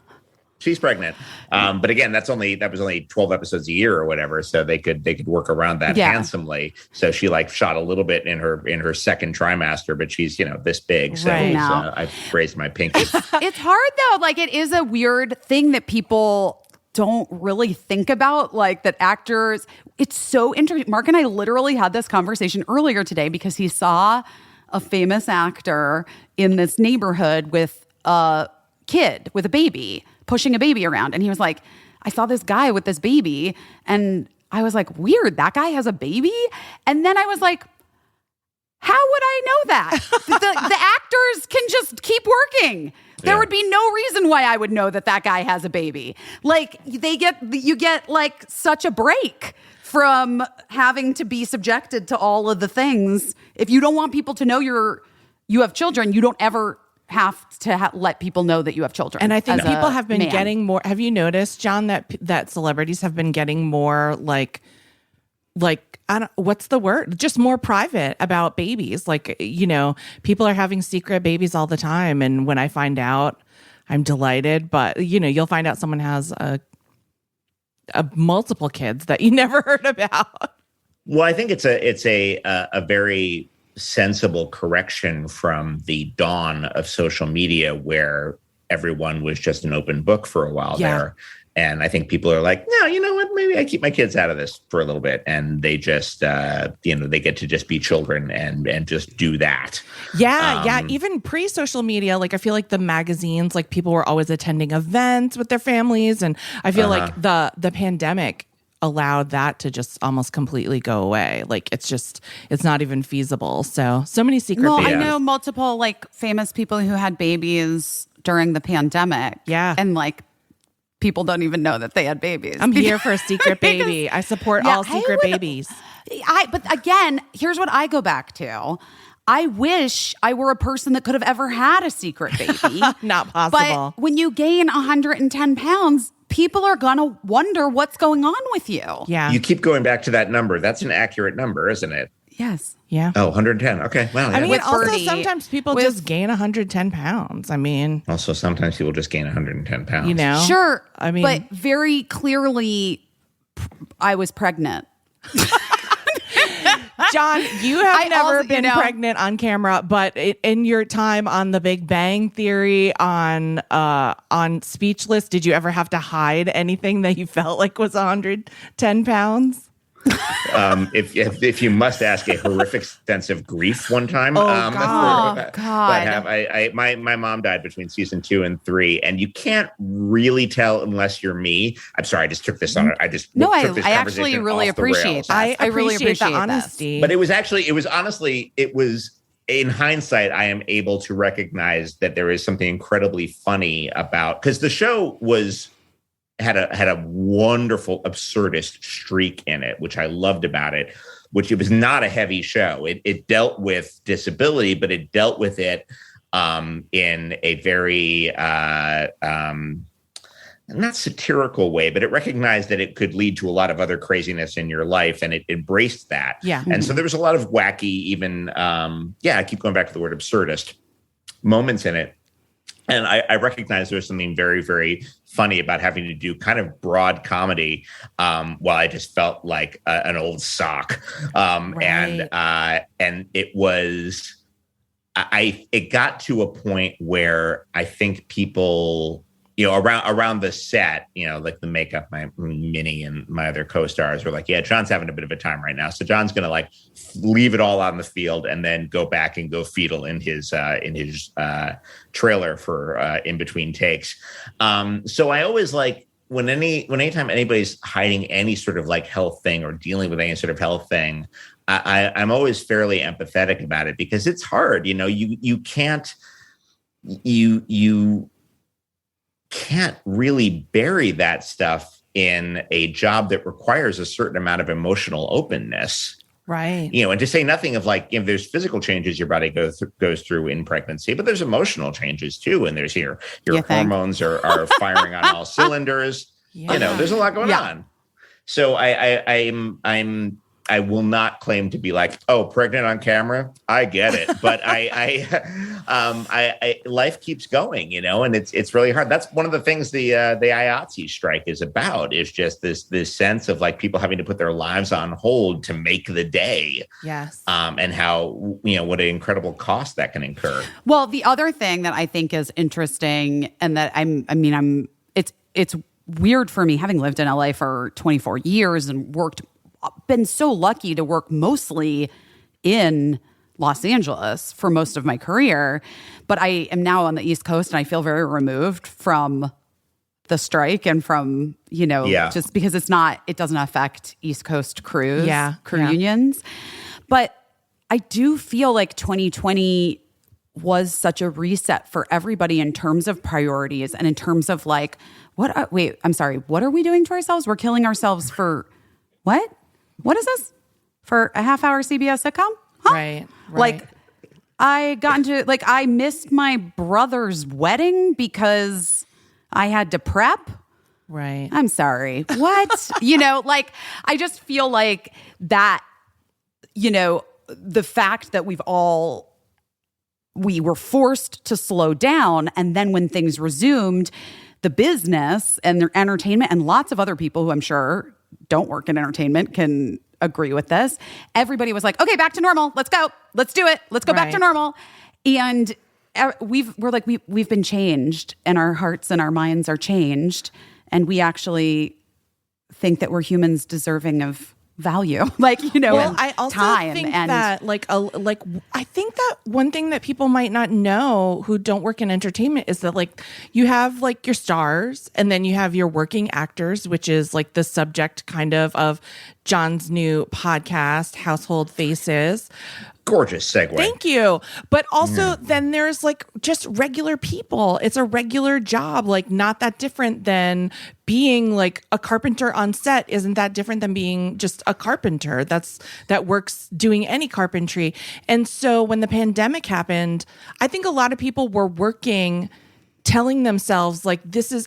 she's pregnant. But again, that was only 12 episodes a year or whatever. So they could work around that handsomely. So she like shot a little bit in her second trimester, but she's, this big. So I raised my pinky. It's hard though. Like, it is a weird thing that people don't really think about, like, that actors, it's so interesting. Mark and I literally had this conversation earlier today because he saw a famous actor in this neighborhood with a kid, with a baby, pushing a baby around. And he was like, I saw this guy with this baby. And I was like, weird, that guy has a baby? And then I was like, how would I know that? the actors can just keep working. There would be no reason why I would know that guy has a baby. Like, you get like such a break from having to be subjected to all of the things. If you don't want people to know you have children, you don't ever have to let people know that you have children. And I think people have been getting more. Have you noticed, John, that celebrities have been getting more like I don't, what's the word? Just more private about babies. Like, people are having secret babies all the time. And when I find out, I'm delighted. But, you'll find out someone has a multiple kids that you never heard about. Well, I think it's a very sensible correction from the dawn of social media, where everyone was just an open book for a while there. And I think people are like, no, you know what? Maybe I keep my kids out of this for a little bit. And they just, they get to just be children and just do that. Yeah. Even pre-social media, like, I feel like the magazines, like, people were always attending events with their families. And I feel like the pandemic allowed that to just almost completely go away. Like, it's not even feasible. So many secret babies. I know multiple like famous people who had babies during the pandemic. Yeah. And like, people don't even know that they had babies. I'm here for a secret baby. I support all secret babies. But again, here's what I go back to. I wish I were a person that could have ever had a secret baby. Not possible. But when you gain 110 pounds, people are going to wonder what's going on with you. Yeah. You keep going back to that number. That's an accurate number, isn't it? Yes. Yeah. Oh, 110. Okay. Wow. I mean, With also Birdie, sometimes people just gain 110 pounds. I mean, also sometimes people just gain 110 pounds. Sure. I mean, but very clearly, I was pregnant. John, you have never been pregnant on camera, but in your time on The Big Bang Theory, on Speechless, did you ever have to hide anything that you felt like was 110 pounds? If you must ask, a horrific sense of grief one time. God. My mom died between season 2 and 3, and you can't really tell unless you're me. I'm sorry, I just took this on. I actually really appreciate that. I really appreciate the honesty. But it was in hindsight, I am able to recognize that there is something incredibly funny about, because the show had a wonderful absurdist streak in it, which I loved about it, which it was not a heavy show. It dealt with disability, but it dealt with it in a very not satirical way, but it recognized that it could lead to a lot of other craziness in your life, and it embraced that. Yeah. And so there was a lot of wacky, even, I keep going back to the word absurdist moments in it. And I recognize there's something very, very funny about having to do kind of broad comedy while I just felt like an old sock. Right. And it was, it got to a point where I think people around the set, like the makeup, my Minnie and my other co-stars were like, yeah, John's having a bit of a time right now. So John's going to like leave it all on the field and then go back and go fetal in his trailer for in between takes. So I always like anytime anybody's hiding any sort of like health thing or dealing with any sort of health thing, I'm always fairly empathetic about it because it's hard. You can't really bury that stuff in a job that requires a certain amount of emotional openness. Right. And to say nothing of like, there's physical changes your body goes through in pregnancy, but there's emotional changes too. And there's your hormones are firing on all cylinders. Yeah. There's a lot going on. So I will not claim to be like, oh, pregnant on camera. I get it, but I life keeps going, and it's really hard. That's one of the things the IATSE strike is about, is just this sense of like people having to put their lives on hold to make the day. Yes. And how what an incredible cost that can incur. Well, the other thing that I think is interesting, and that it's weird for me, having lived in LA for 24 years and been so lucky to work mostly in Los Angeles for most of my career, but I am now on the East Coast and I feel very removed from the strike and from, just because it doesn't affect East Coast crews, unions. But I do feel like 2020 was such a reset for everybody in terms of priorities and in terms of like, what are we doing to ourselves? We're killing ourselves for what? What is this? For a half-hour CBS sitcom? Huh? Right. Like, I missed my brother's wedding because I had to prep. Right. I'm sorry. What? I just feel like that, the fact that we were forced to slow down, and then when things resumed, the business and their entertainment and lots of other people who I'm sure don't work in entertainment can agree with this. Everybody was like, okay, back to normal. Let's go. Let's do it. Let's go back to normal. And we've been changed, and our hearts and our minds are changed. And we actually think that we're humans deserving of value, well, I also time think and that I think that one thing that people might not know who don't work in entertainment is that like you have like your stars and then you have your working actors, which is like the subject kind of John's new podcast, Household Faces. Gorgeous segue. Thank you. But also then there's like just regular people. It's a regular job, like not that different than being like a carpenter on set. Isn't that different than being just a carpenter that works doing any carpentry? And so when the pandemic happened, I think a lot of people were working, telling themselves like,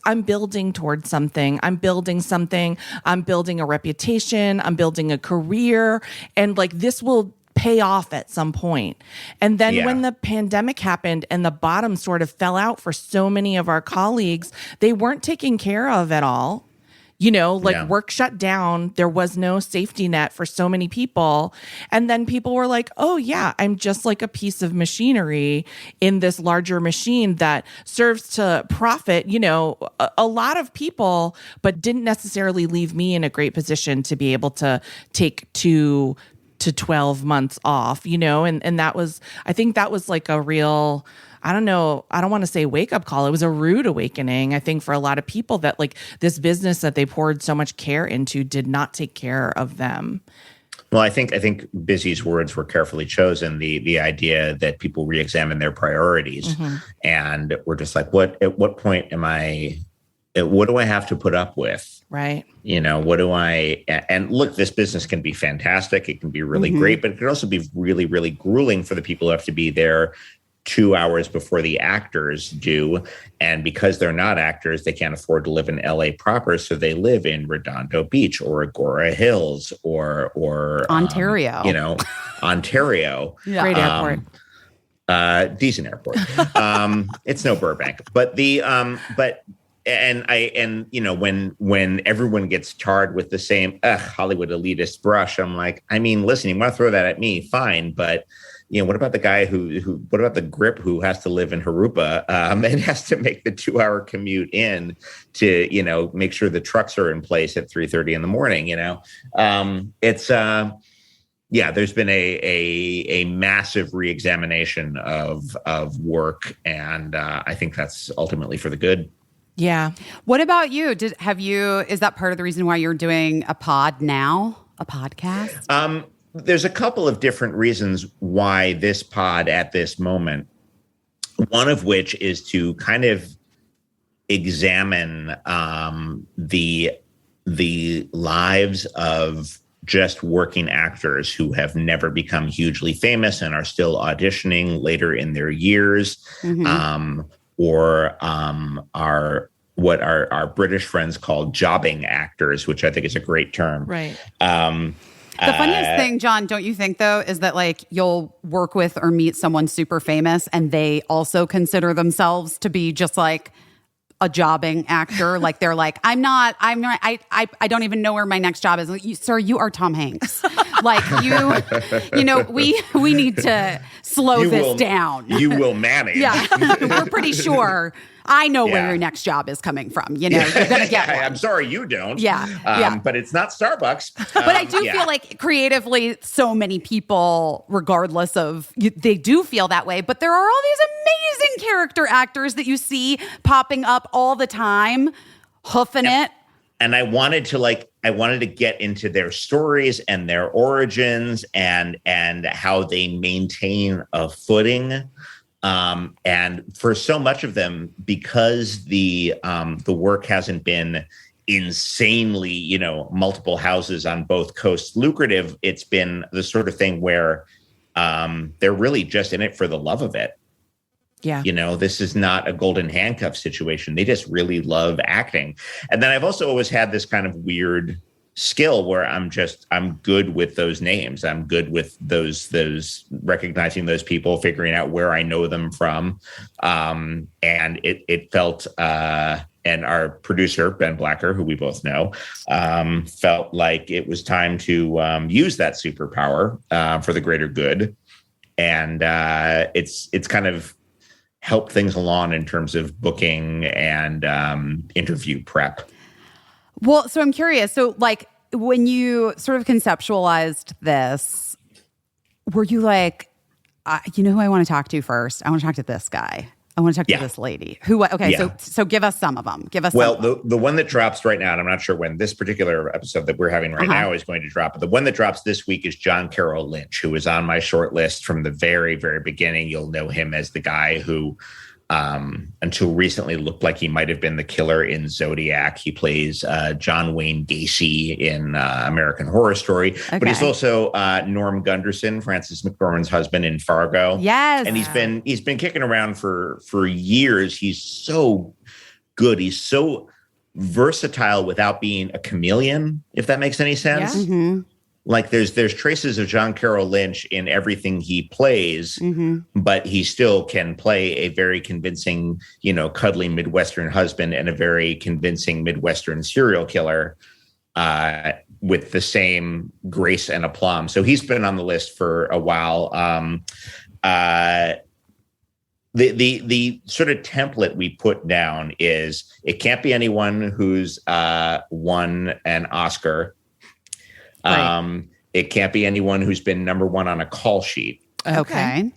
I'm building towards something. I'm building something. I'm building a reputation. I'm building a career. And like, this will pay off at some point. And then when the pandemic happened and the bottom sort of fell out for so many of our colleagues, they weren't taken care of at all. Work shut down. There was no safety net for so many people. And then people were like, oh yeah, I'm just like a piece of machinery in this larger machine that serves to profit, a lot of people, but didn't necessarily leave me in a great position to be able to take 2 to 12 months off, and I think that was like a real, I don't want to say wake up call. It was a rude awakening, I think, for a lot of people that like this business that they poured so much care into did not take care of them. Well, I think Busy's words were carefully chosen. The idea that people re-examine their priorities, and we're just like, at what point what do I have to put up with? Right. What do and look, this business can be fantastic. It can be really great, but it can also be really, really grueling for the people who have to be there 2 hours before the actors do. And because they're not actors, they can't afford to live in LA proper. So they live in Redondo Beach or Agora Hills or Ontario, Ontario. Yeah. Great airport. Decent airport. It's no Burbank, but when everyone gets tarred with the same Hollywood elitist brush, I'm like, listen, you want to throw that at me, fine, but what about the guy what about the grip who has to live in Harupa and has to make the 2-hour commute in to, make sure the trucks are in place at 3:30 in the morning, it's, there's been a massive reexamination of work. And I think that's ultimately for the good. Yeah. What about you? Is that part of the reason why you're doing a podcast? There's a couple of different reasons why this pod at this moment, one of which is to kind of examine the lives of just working actors who have never become hugely famous and are still auditioning later in their years, or are what our British friends call jobbing actors, which I think is a great term. Right. The funniest thing, John, don't you think, though, is that like you'll work with or meet someone super famous and they also consider themselves to be just like a jobbing actor. Like they're like, I don't even know where my next job is. Like, sir, you are Tom Hanks. Like we need to slow this down. You will manage. Yeah. We're pretty sure I know where your next job is coming from. You're going to get one. I'm sorry you don't. Yeah. But it's not Starbucks. But I do feel like creatively, so many people, regardless of, they do feel that way. But there are all these amazing character actors that you see popping up all the time, hoofing it. And I wanted to get into their stories and their origins and how they maintain a footing. And for so much of them, because the work hasn't been insanely, multiple houses on both coasts lucrative, it's been the sort of thing where they're really just in it for the love of it. Yeah. This is not a golden handcuff situation. They just really love acting. And then I've also always had this kind of weird skill where I'm good with those names. I'm good with those recognizing those people, figuring out where I know them from. And it felt, and our producer, Ben Blacker, who we both know, felt like it was time to use that superpower for the greater good. And it's kind of helped things along in terms of booking and interview prep. Well, so I'm curious. So, like, when you sort of conceptualized this, were you like, who I want to talk to first? I want to talk to this guy. I want to talk to this lady. Who? Okay, so give us some of them. The one that drops right now, and I'm not sure when this particular episode that we're having right now is going to drop, but the one that drops this week is John Carroll Lynch, who was on my short list from the very, very beginning. You'll know him as the guy who until recently looked like he might have been the killer in Zodiac. He plays John Wayne Gacy in American Horror Story, but he's also Norm Gunderson, Frances McDormand's husband in Fargo. Yes, and he's been kicking around for years. He's so good. He's so versatile without being a chameleon, if that makes any sense. Yeah. Mm-hmm. Like there's traces of John Carroll Lynch in everything he plays, but he still can play a very convincing, cuddly Midwestern husband and a very convincing Midwestern serial killer with the same grace and aplomb. So he's been on the list for a while. The sort of template we put down is it can't be anyone who's won an Oscar. Right. It can't be anyone who's been number one on a call sheet. Okay.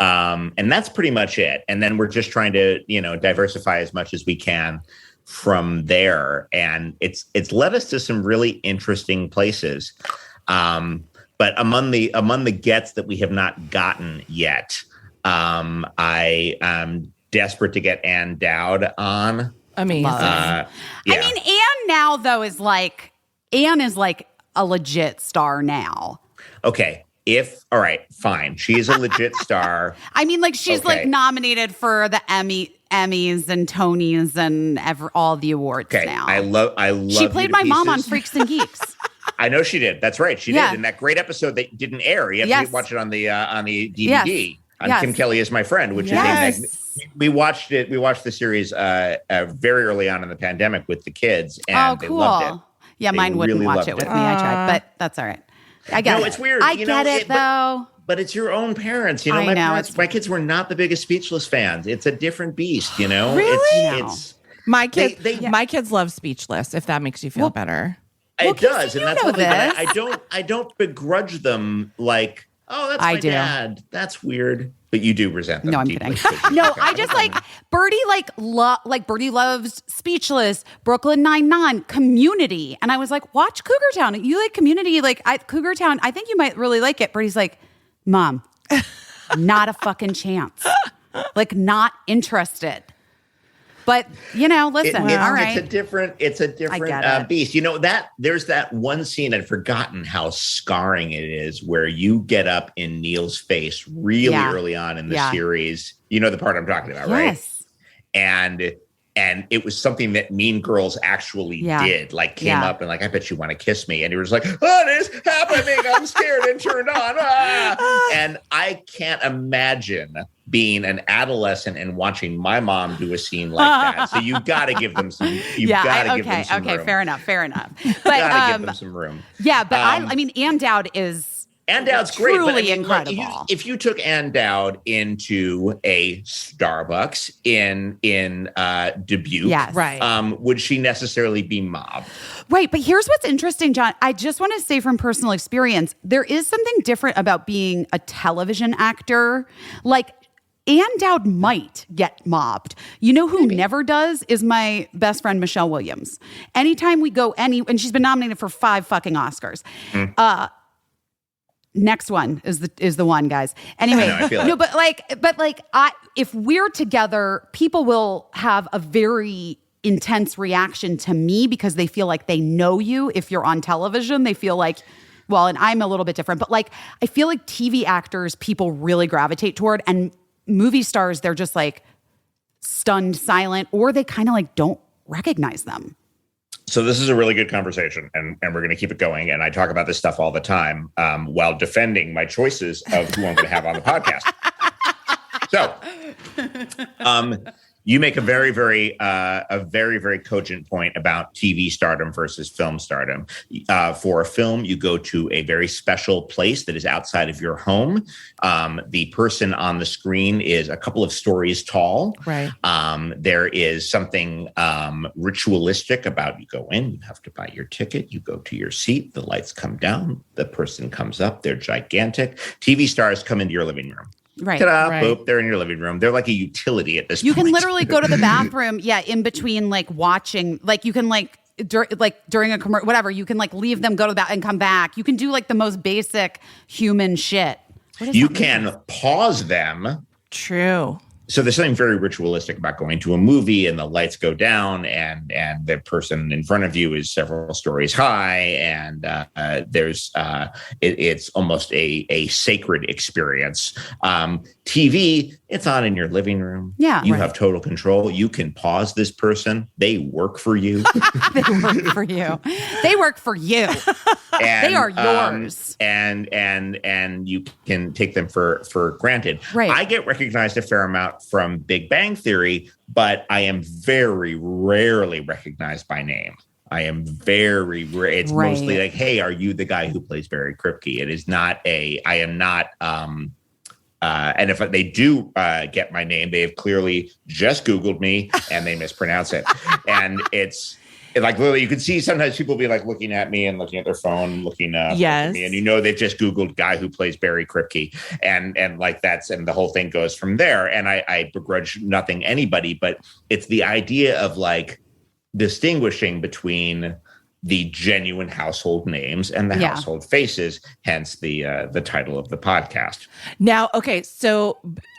And that's pretty much it. And then we're just trying to, diversify as much as we can from there. And it's led us to some really interesting places. But among the gets that we have not gotten yet, I am desperate to get Ann Dowd on. Amazing. I mean, Ann now though is like a legit star now. Okay. All right, fine. She is a legit star. I mean, like she's like nominated for the Emmys and Tonys and all the awards now. I love. She played my mom on Freaks and Geeks. I know she did. That's right. She did in that great episode that didn't air. You have to watch it on the DVD. On Kim Kelly Is My Friend, which is we watched it. We watched the series very early on in the pandemic with the kids, and they loved it. Yeah, mine wouldn't watch it with me. I tried, but that's all right. I get it. No, it's weird. I get it, though. but it's your own parents. I My know, parents, my kids were not the biggest Speechless fans. It's a different beast, Really? It's My kids, They- my kids love Speechless. If that makes you feel better. it Casey, does, and you that's know something that this. I don't begrudge them. Like, oh, that's I my do. dad. That's weird, but you do resent them. No, I'm deeply. kidding. No, I just like Birdie. Birdie loves Speechless, Brooklyn Nine-Nine, Community, and I was like, watch Cougar Town. You like Community? Cougar Town. I think you might really like it. Birdie's like, Mom, not a fucking chance. Like, not interested. But listen, all right. It's a different get it. beast. That there's that one scene I'd forgotten how scarring it is, where you get up in Neil's face really early on in the series. You know the part I'm talking about, right? Yes. And it was something that Mean Girls actually did. Like came up and like, I bet you want to kiss me. And he was like, what is happening? I'm scared and turned on. Ah! And I can't imagine being an adolescent and watching my mom do a scene like that. So you've got to give them some. You've got to give them some room. Fair enough. But Gotta give them some room. Yeah, but I mean, Ann Dowd is. Ann Dowd's great. Truly But I mean, incredible. if you took Ann Dowd into a Starbucks in Dubuque, Yes. Right. would she necessarily be mobbed? Right. But here's what's interesting, John. I just want to say from personal experience, there is something different about being a television actor. Like, Ann Dowd might get mobbed. You know who never does is my best friend, Michelle Williams. Anytime we go and she's been nominated for 5 fucking Oscars. Next one is the one, guys. Anyway, I feel no, if we're together, people will have a very intense reaction to me because they feel like they know you. If you're on television, they feel like, well, and I'm a little bit different, but like, I feel like TV actors, people really gravitate toward, and movie stars, they're just like stunned silent, or they kind of like don't recognize them. So this is a really good conversation, and we're going to keep it going. And I talk about this stuff all the time while defending my choices of who I'm going to have on the podcast. So you make a very, very cogent point about TV stardom versus film stardom. For a film, you go to a very special place that is outside of your home. The person on the screen is a couple of stories tall. Right. There is something ritualistic about you go in, you have to buy your ticket, you go to your seat, the lights come down, the person comes up, they're gigantic. TV stars come into your living room. Right. Ta-da, Right. boop, they're in your living room. They're like a utility at this You point. can literally go to the bathroom, in between like watching, like you can during a commercial, whatever, you can like leave them, go to the bathroom and come back. You can do like the most basic human shit. You can pause them. True. So there's something very ritualistic about going to a movie and the lights go down and the person in front of you is several stories high and it's almost a sacred experience. TV, it's on in your living room. Yeah, you right. have total control. You can pause this person. They work for you. They work for you. They work for you. And, They are yours. And you can take them for granted. Right. I get recognized a fair amount from Big Bang Theory, but I am very rarely recognized by name. I am very rare. It's Right. mostly like, hey, are you the guy who plays Barry Kripke? It is not I am not and if they do get my name, they have clearly just Googled me and they mispronounce it. And it's like literally, you can see sometimes people be like looking at me and looking at their phone, looking up at me, and they've just Googled guy who plays Barry Kripke, and like and the whole thing goes from there. And I begrudge nothing anybody, but it's the idea of like distinguishing between the genuine household names and the household faces, hence the title of the podcast. Now, okay, so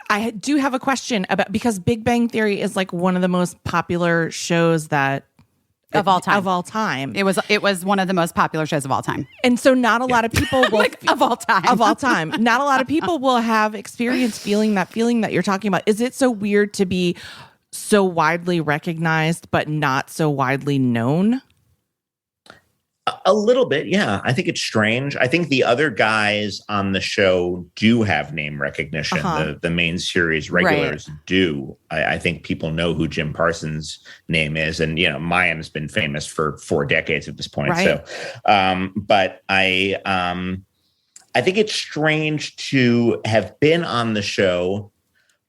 I do have a question about, because Big Bang Theory is like one of the most popular shows Of all time. Of all time. It was one of the most popular shows of all time. And so not a lot of people will Of all time. Of all time. Not a lot of people will have experience feeling that you're talking about. Is it so weird to be so widely recognized but not so widely known? A little bit, yeah. I think it's strange. I think the other guys on the show do have name recognition. The main series regulars do. I think people know who Jim Parsons' name is, and Mayim has been famous for 4 decades at this point. Right. So, but I I think it's strange to have been on the show,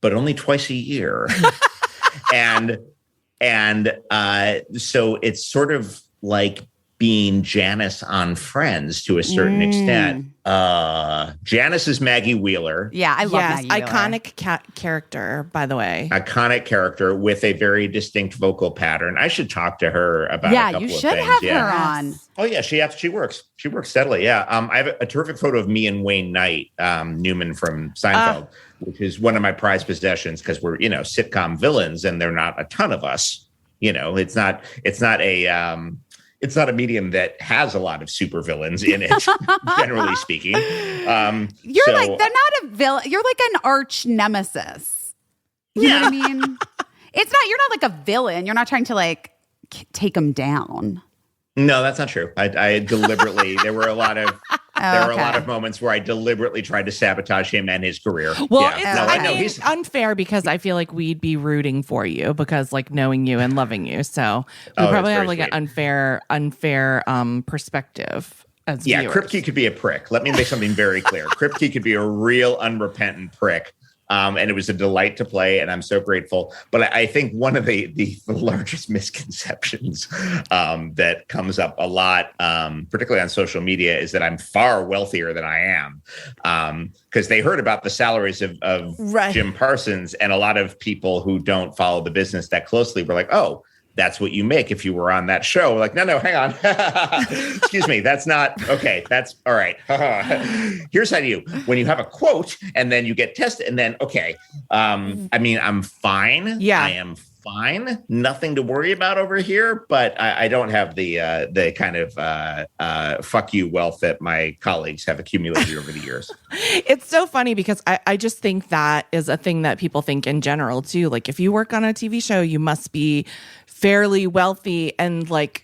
but only twice a year. and so it's sort of like being Janice on Friends to a certain extent. Janice is Maggie Wheeler. Yeah, I love Maggie Wheeler. Iconic character, by the way. Iconic character with a very distinct vocal pattern. I should talk to her about a couple of things. Yeah, you should have her on. Oh yeah, she works. She works steadily. Yeah. I have a terrific photo of me and Wayne Knight, Newman from Seinfeld, which is one of my prized possessions because we're, sitcom villains and there are not a ton of us. It's not a medium that has a lot of supervillains in it, generally speaking. They're not a villain. You're like an arch nemesis. You know what I mean? You're not like a villain. You're not trying to like take them down. No, that's not true. I deliberately, there were a lot of moments where I deliberately tried to sabotage him and his career. Well, it's unfair because I feel like we'd be rooting for you because like knowing you and loving you. So we probably have like an unfair perspective as viewers. Kripke could be a prick. Let me make something very clear. Kripke could be a real unrepentant prick. And it was a delight to play, and I'm so grateful. But I think one of the largest misconceptions that comes up a lot, particularly on social media, is that I'm far wealthier than I am. Because they heard about the salaries of Jim Parsons, and a lot of people who don't follow the business that closely were like, oh, that's what you make if you were on that show. Like, no, hang on. Excuse me. That's not okay. That's all right. Here's how you, when you have a quote and then you get tested and then, okay. I'm fine. Yeah. I am fine. Nothing to worry about over here, but I don't have the kind of fuck you wealth that my colleagues have accumulated over the years. It's so funny because I just think that is a thing that people think in general too. Like if you work on a TV show, you must be fairly wealthy, and like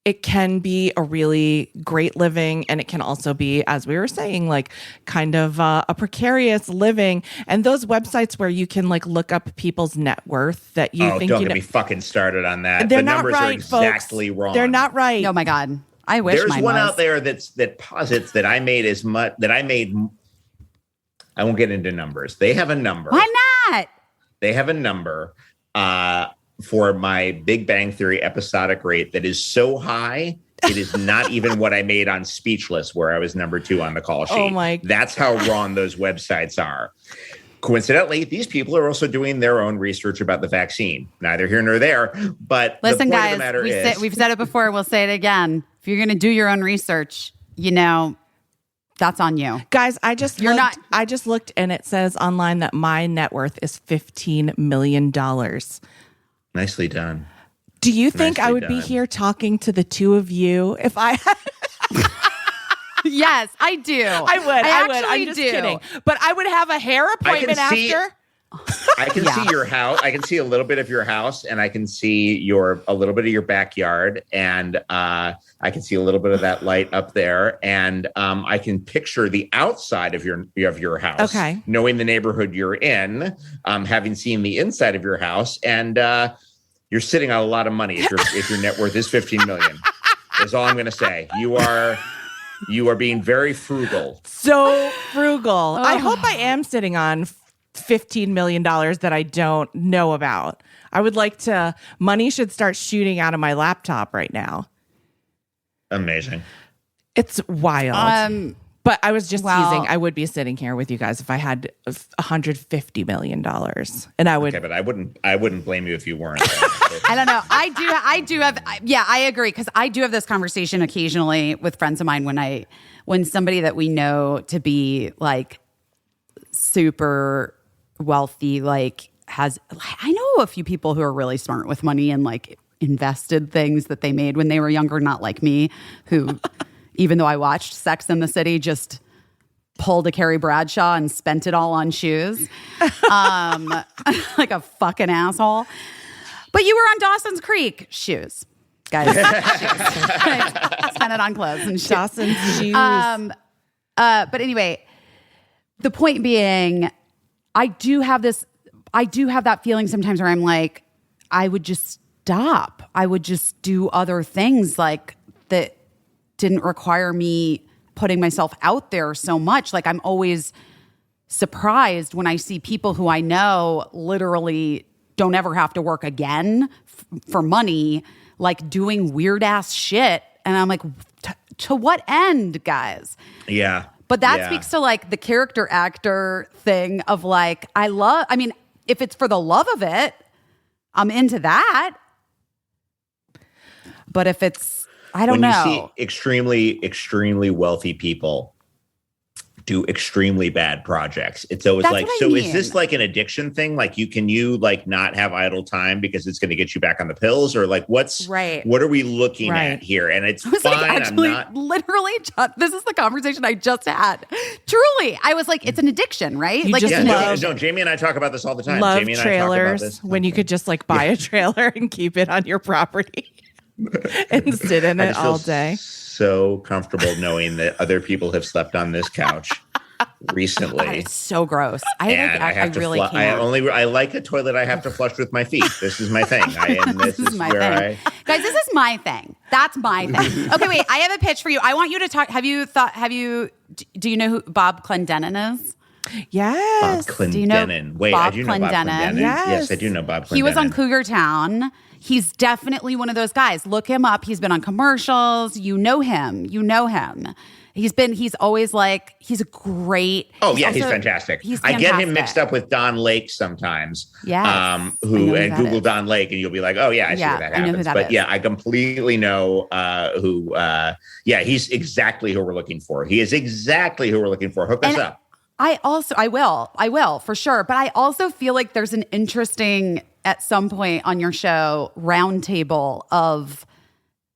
it can be a really great living, and it can also be, as we were saying, like kind of a precarious living. And those websites where you can like look up people's net worth that you think, don't get me fucking started on that. They're the not numbers right, are exactly folks. wrong. They're not right. Oh my God. I wish there's mine one was. out there that posits that I made as much that I made. I won't get into numbers. They have a number. Why not? They have a number for my Big Bang Theory episodic rate that is so high, it is not even what I made on Speechless, where I was number 2 on the call sheet. That's how wrong those websites are. Coincidentally, these people are also doing their own research about the vaccine. Neither here nor there. But listen, the point guys, of the matter is, we've said it before. We'll say it again. If you're going to do your own research, that's on you. Guys, I just looked and it says online that my net worth is $15 million. Nicely done. Do you think I would be here talking to the two of you if I had... Yes, I do. I would. I'm just kidding. But I would have a hair appointment after. I can see your house. I can see a little bit of your house, and I can see a little bit of your backyard, and I can see a little bit of that light up there, and I can picture the outside of your house. Okay, knowing the neighborhood you're in, having seen the inside of your house, and you're sitting on a lot of money if your net worth is $15 million. Is all I'm going to say. You are being very frugal. So frugal. I hope I am sitting on $15 million that I don't know about. I would like to, money should start shooting out of my laptop right now. Amazing. It's wild. But I was just teasing. I would be sitting here with you guys if I had $150 million, and I would. Okay, but I wouldn't blame you if you weren't. I don't know. I do have. Yeah, I agree, because I do have this conversation occasionally with friends of mine when somebody that we know to be like super wealthy, like has. I know a few people who are really smart with money and like invested things that they made when they were younger, not like me, who. Even though I watched Sex and the City, just pulled a Carrie Bradshaw and spent it all on shoes. Like a fucking asshole. But you were on Dawson's Creek. Shoes. Guys. Shoes. Spent it on clothes and shoes. Dawson's shoes. But anyway, the point being, I do have that feeling sometimes where I'm like, I would just stop. I would just do other things like that didn't require me putting myself out there so much. Like I'm always surprised when I see people who I know literally don't ever have to work again for money, like doing weird ass shit. And I'm like, to what end, guys? Yeah. But that speaks to like the character actor thing of like, I mean, if it's for the love of it, I'm into that. But if it's, I don't know. When you see extremely, extremely wealthy people do extremely bad projects, it's always That's like, what I so mean. is this like an addiction thing? Like can you like not have idle time because it's going to get you back on the pills, or like what are we looking at here? And it's I was fine. like, actually, I'm not literally, this is the conversation I just had. Truly, I was like, it's an addiction, right? You like, just it's an love- addiction. no, Jamie and I talk about this all the time. Love Jamie and I talk about trailers this. when you could just like buy a trailer and keep it on your property and sit in I it just feel all day. so comfortable knowing that other people have slept on this couch recently. God, it's so gross. I have to really flush. can't. I like a toilet I have to flush with my feet. This is my thing. This is my where thing. Guys, this is my thing. That's my thing. Okay, wait. I have a pitch for you. I want you to talk. Do you know who Bob Clendenin is? Yes. Bob Do you know Clendenin. Wait, Bob I do know Bob Clendenin? Clendenin. Yes. Yes, I do know Bob Clendenin. He was on Cougar Town. He's definitely one of those guys. Look him up. He's been on commercials. You know him. He's always like, he's a great. Oh yeah, he's fantastic. I get him mixed up with Don Lake sometimes. Yes, I know who Google that Don Lake and you'll be like, oh yeah, I see where that I know happens. who that But is. yeah, I completely know who. He's exactly who we're looking for. He is exactly who we're looking for. Hook us up. I will for sure. But I also feel like there's an interesting, at some point on your show, roundtable of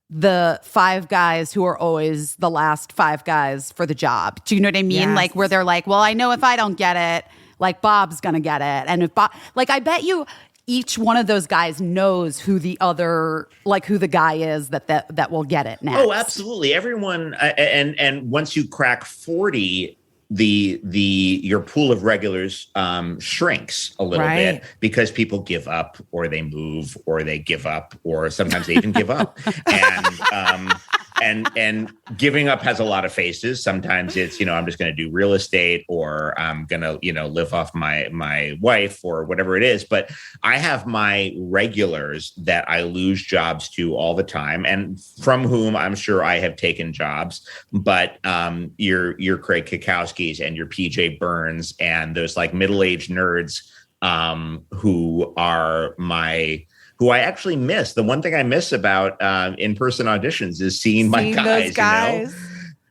the 5 guys who are always the last 5 guys for the job. Do you know what I mean? Yes. Like where they're like, well, I know if I don't get it, like Bob's going to get it. And if Bob, like, I bet you each one of those guys knows who the other, like who the guy is that will get it next. Oh, absolutely. Everyone. And once you crack 40, your pool of regulars shrinks a little bit because people give up or they move or they give up or sometimes they even give up. And giving up has a lot of faces. Sometimes it's, I'm just going to do real estate or I'm going to, live off my wife or whatever it is. But I have my regulars that I lose jobs to all the time and from whom I'm sure I have taken jobs. But your Craig Kikowskis and your PJ Burns and those like middle-aged nerds who I actually miss. The one thing I miss about in-person auditions is seeing my guys.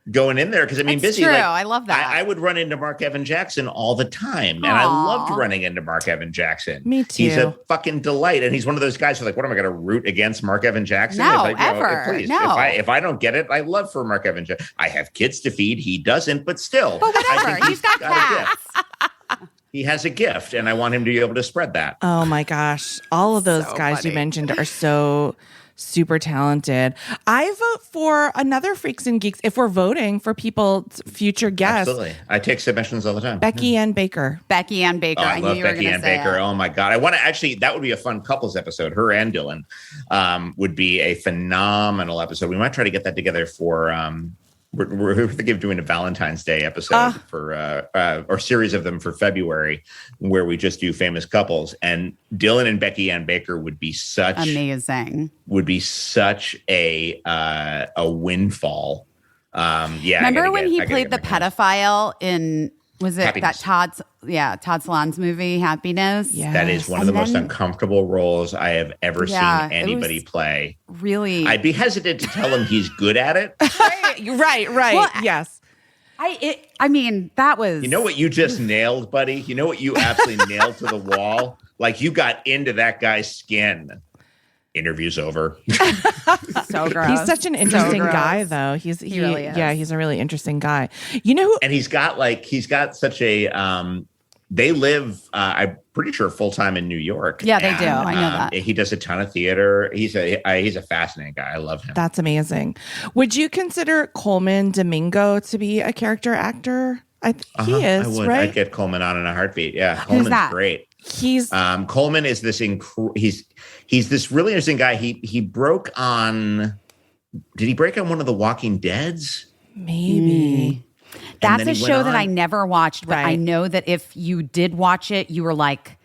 Going in there because busy. True. Like, I love that. I would run into Mark Evan Jackson all the time, and I loved running into Mark Evan Jackson. Me too. He's a fucking delight, and he's one of those guys who's like, "What am I going to root against Mark Evan Jackson?" No, like, ever. Please, No. if I don't get it, I love for Mark Evan Jackson. I have kids to feed. He doesn't, but still. But I whatever. think He's got a cats. gift. He has a gift, and I want him to be able to spread that. Oh my gosh. All of those So guys funny. you mentioned are so super talented. I vote for another Freaks and Geeks if we're voting for people's future guests. Absolutely. I take submissions all the time. Becky Ann Baker. Becky Ann Baker. Oh, I love knew you were Becky gonna Ann say Baker. it. Oh my God. I want to actually, that would be a fun couples episode. Her and Dylan would be a phenomenal episode. We might try to get that together for, we're thinking of doing a Valentine's Day episode or series of them for February where we just do famous couples, and Dylan and Becky Ann Baker would be such Amazing. a windfall. Remember when he played the pedophile in, was it Happiness. that Todd Solondz movie, Happiness? Yeah. That is one of the most uncomfortable roles I have ever seen anybody play. Really? I'd be hesitant to tell him he's good at it. Right. Well, yes. That was. You know what you just nailed, buddy? You know what you absolutely nailed to the wall? Like you got into that guy's skin. Interview's over. so gross. He's such an interesting gross. guy, though. He really is. Yeah, he's a really interesting guy. You know who? And he's got such a they live I'm pretty sure full time in New York. Yeah, they do. And, I know that. He does a ton of theater. He's a fascinating guy. I love him. That's amazing. Would you consider Coleman Domingo to be a character actor? He is, I would. right? I'd get Coleman on in a heartbeat. Yeah, Who's Coleman's that? great. He's Coleman is this he's this really interesting guy. He broke on. Did he break on one of the Walking Deads? Maybe. That's then a he went show that on- I never watched, but I Right. know that if you did watch it, you were like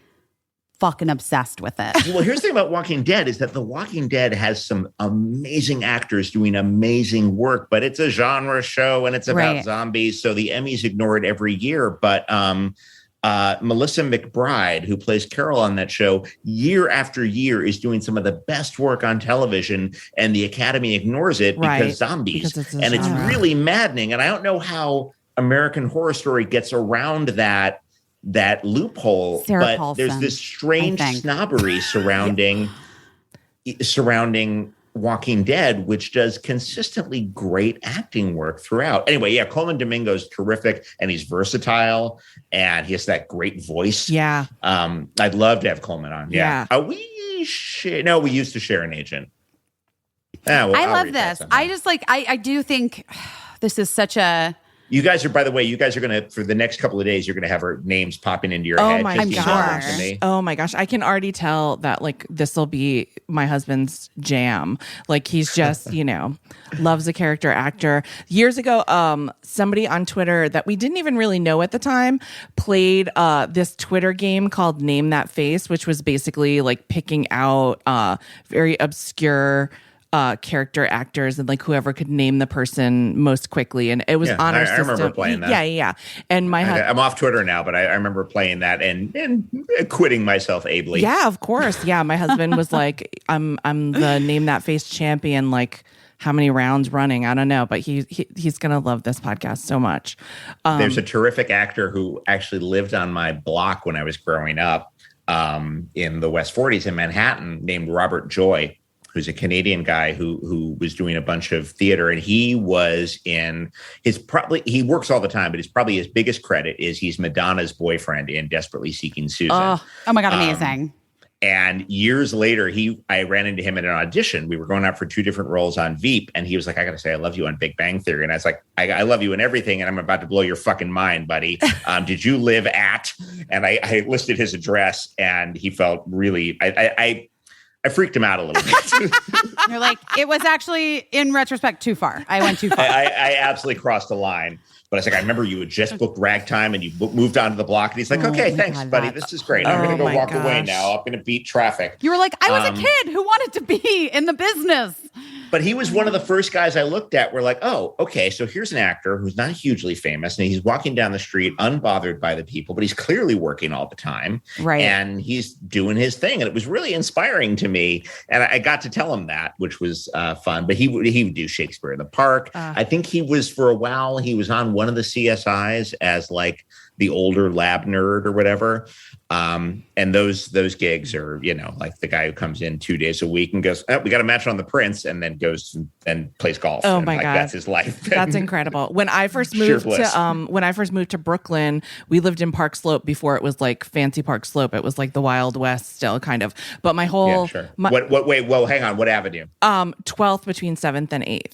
fucking obsessed with it. Well, here's the thing about Walking Dead is that The Walking Dead has some amazing actors doing amazing work, but it's a genre show and it's about Right. zombies. So the Emmys ignore it every year. But Melissa McBride, who plays Carol on that show, year after year is doing some of the best work on television, and the Academy ignores it Right. because zombies. Because it's a And it's genre. really maddening. And I don't know how American Horror Story gets around that loophole, Sarah but Paulson, there's this strange I think. snobbery surrounding Walking Dead, which does consistently great acting work throughout. Anyway, yeah, Coleman Domingo's terrific, and he's versatile, and he has that great voice. Yeah. I'd love to have Coleman on. Yeah. We used to share an agent. Well, I I'll love read that this. sometime. I just like, I do think this is such a, You guys are, by the way, going to, for the next couple of days, you're going to have her names popping into your Oh head. my just gosh. email them to me. Oh my gosh. I can already tell that like this will be my husband's jam. Like he's just, loves a character actor. Years ago, somebody on Twitter that we didn't even really know at the time played this Twitter game called Name That Face, which was basically like picking out very obscure character actors and like whoever could name the person most quickly, and it was on our I system. remember playing that. Yeah. And my I'm off Twitter now, but I remember playing that and quitting myself ably. yeah, of course. Yeah, my husband was like, "I'm the Name That Face champion." Like, how many rounds running? I don't know, but he's gonna love this podcast so much. There's a terrific actor who actually lived on my block when I was growing up in the West 40s in Manhattan, named Robert Joy, who's a Canadian guy who was doing a bunch of theater, and he was in he works all the time, but his biggest credit is he's Madonna's boyfriend in Desperately Seeking Susan. oh my God, amazing. And years later, I ran into him at an audition. We were going out for 2 different roles on Veep, and he was like, "I got to say, I love you on Big Bang Theory." And I was like, "I love you in everything, and I'm about to blow your fucking mind, buddy. Did you live at?" And I listed his address, and he felt really. I freaked him out a little bit. You're like, it was actually, in retrospect, too far. I went too far. I absolutely crossed the line. But I was like, I remember you had just booked Ragtime and you moved on to the block. And he's like, "Okay, my thanks, God, buddy. that's- This is great. I'm going to go my walk away gosh. now. I'm going to beat traffic." You were like, I was a kid who wanted to be in the business. But he was one of the first guys I looked at where like, oh, okay, so here's an actor who's not hugely famous and he's walking down the street unbothered by the people, but he's clearly working all the time. Right. And he's doing his thing. And it was really inspiring to me. And I got to tell him that, which was fun. But he would do Shakespeare in the Park. I think he was, for a while, he was on one of the CSIs as like the older lab nerd or whatever. And those gigs are, like the guy who comes in 2 days a week and goes, "Oh, we got a match on the Prince," and then goes and plays golf. Oh And, my God. that's his life. That's incredible. When I first Sheer moved bliss. to Brooklyn, we lived in Park Slope before it was like fancy Park Slope. It was like the Wild West still kind of. But my whole Yeah, sure. Wait, hang on. What avenue? 12th between 7th and 8th.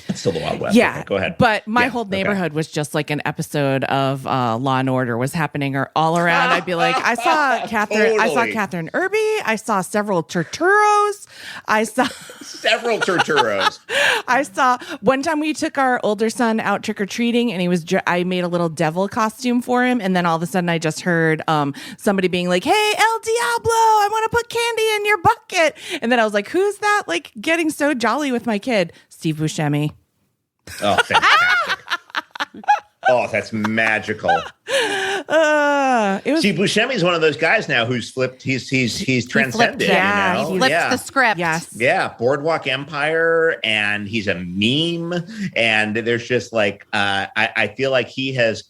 It's still the Wild West. Yeah, Okay, go ahead. But my Yeah, whole okay. neighborhood was just like an episode of Law and Order was happening or all around. I'd be like, I saw Catherine, I saw Totally. Catherine Irby, I saw several Turturros, I saw Several Turturros. I saw one time we took our older son out trick or treating, and he was. I made a little devil costume for him, and then all of a sudden, I just heard somebody being like, "Hey, El Diablo, I want to put candy in your bucket." And then I was like, "Who's that?" Like getting so jolly with my kid, Steve Buscemi. Oh, fantastic. Oh, that's magical. It was See, Buscemi's one of those guys now who's flipped. He's transcended. yeah, you know? he Flipped yeah. the script. yes. Yeah, Boardwalk Empire, and he's a meme. And there's just like I feel like he has,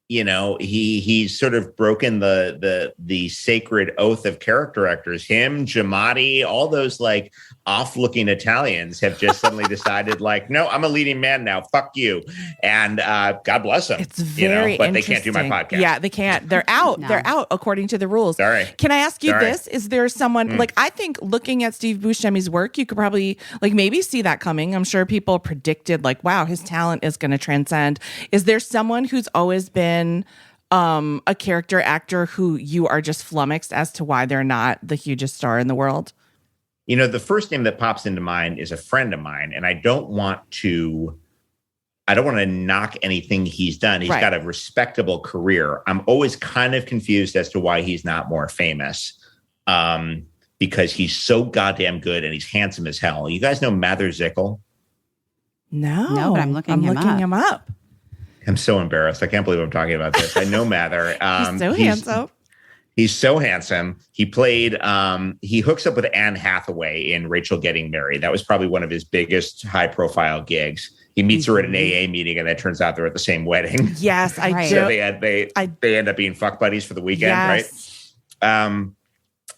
he's sort of broken the sacred oath of character actors. Him, Giamatti, all those like off-looking Italians have just suddenly decided like, no, I'm a leading man now. Fuck you. And God bless them. It's very but they can't do my interesting. podcast. Yeah, they can't. They're out. No. They're out according to the rules. Sorry. Can I ask you Sorry. this? Is there someone like I think looking at Steve Buscemi's work, you could probably like maybe see that coming. I'm sure people predicted like, wow, his talent is going to transcend. Is there someone who's always been a character actor who you are just flummoxed as to why they're not the hugest star in the world? The first name that pops into mind is a friend of mine, and I don't want to I don't want to knock anything he's done. He's Right. got a respectable career. I'm always kind of confused as to why he's not more famous. Because he's so goddamn good and he's handsome as hell. You guys know Mather Zickel? No, but I'm looking him up. I'm so embarrassed. I can't believe I'm talking about this. I know Mather. He's so handsome. He's so handsome. He played, he hooks up with Anne Hathaway in Rachel Getting Married. That was probably one of his biggest high profile gigs. He meets her at an AA meeting and it turns out they're at the same wedding. Yes, I Right. do. So they end up being fuck buddies for the weekend, Yes. right?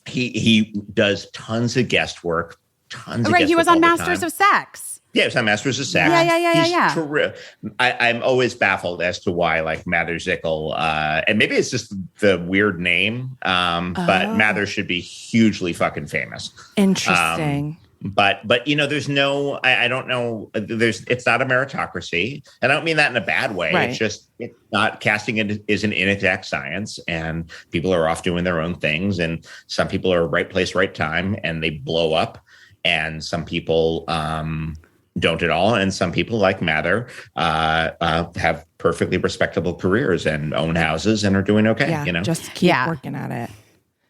He does tons of guest work. Right. He was on Masters of Sex. Yeah, he was on Masters of Sex. Yeah. I'm always baffled as to why, like, Mather Zickel, and maybe it's just the weird name, but Mather should be hugely fucking famous. Interesting. But there's no, I don't know. It's not a meritocracy, and I don't mean that in a bad way. Right. It's just it's not, casting is an inexact science, and people are off doing their own things, and some people are right place, right time, and they blow up, and some people don't at all, and some people like Mather have perfectly respectable careers and own houses and are doing okay. Yeah, just keep working at it.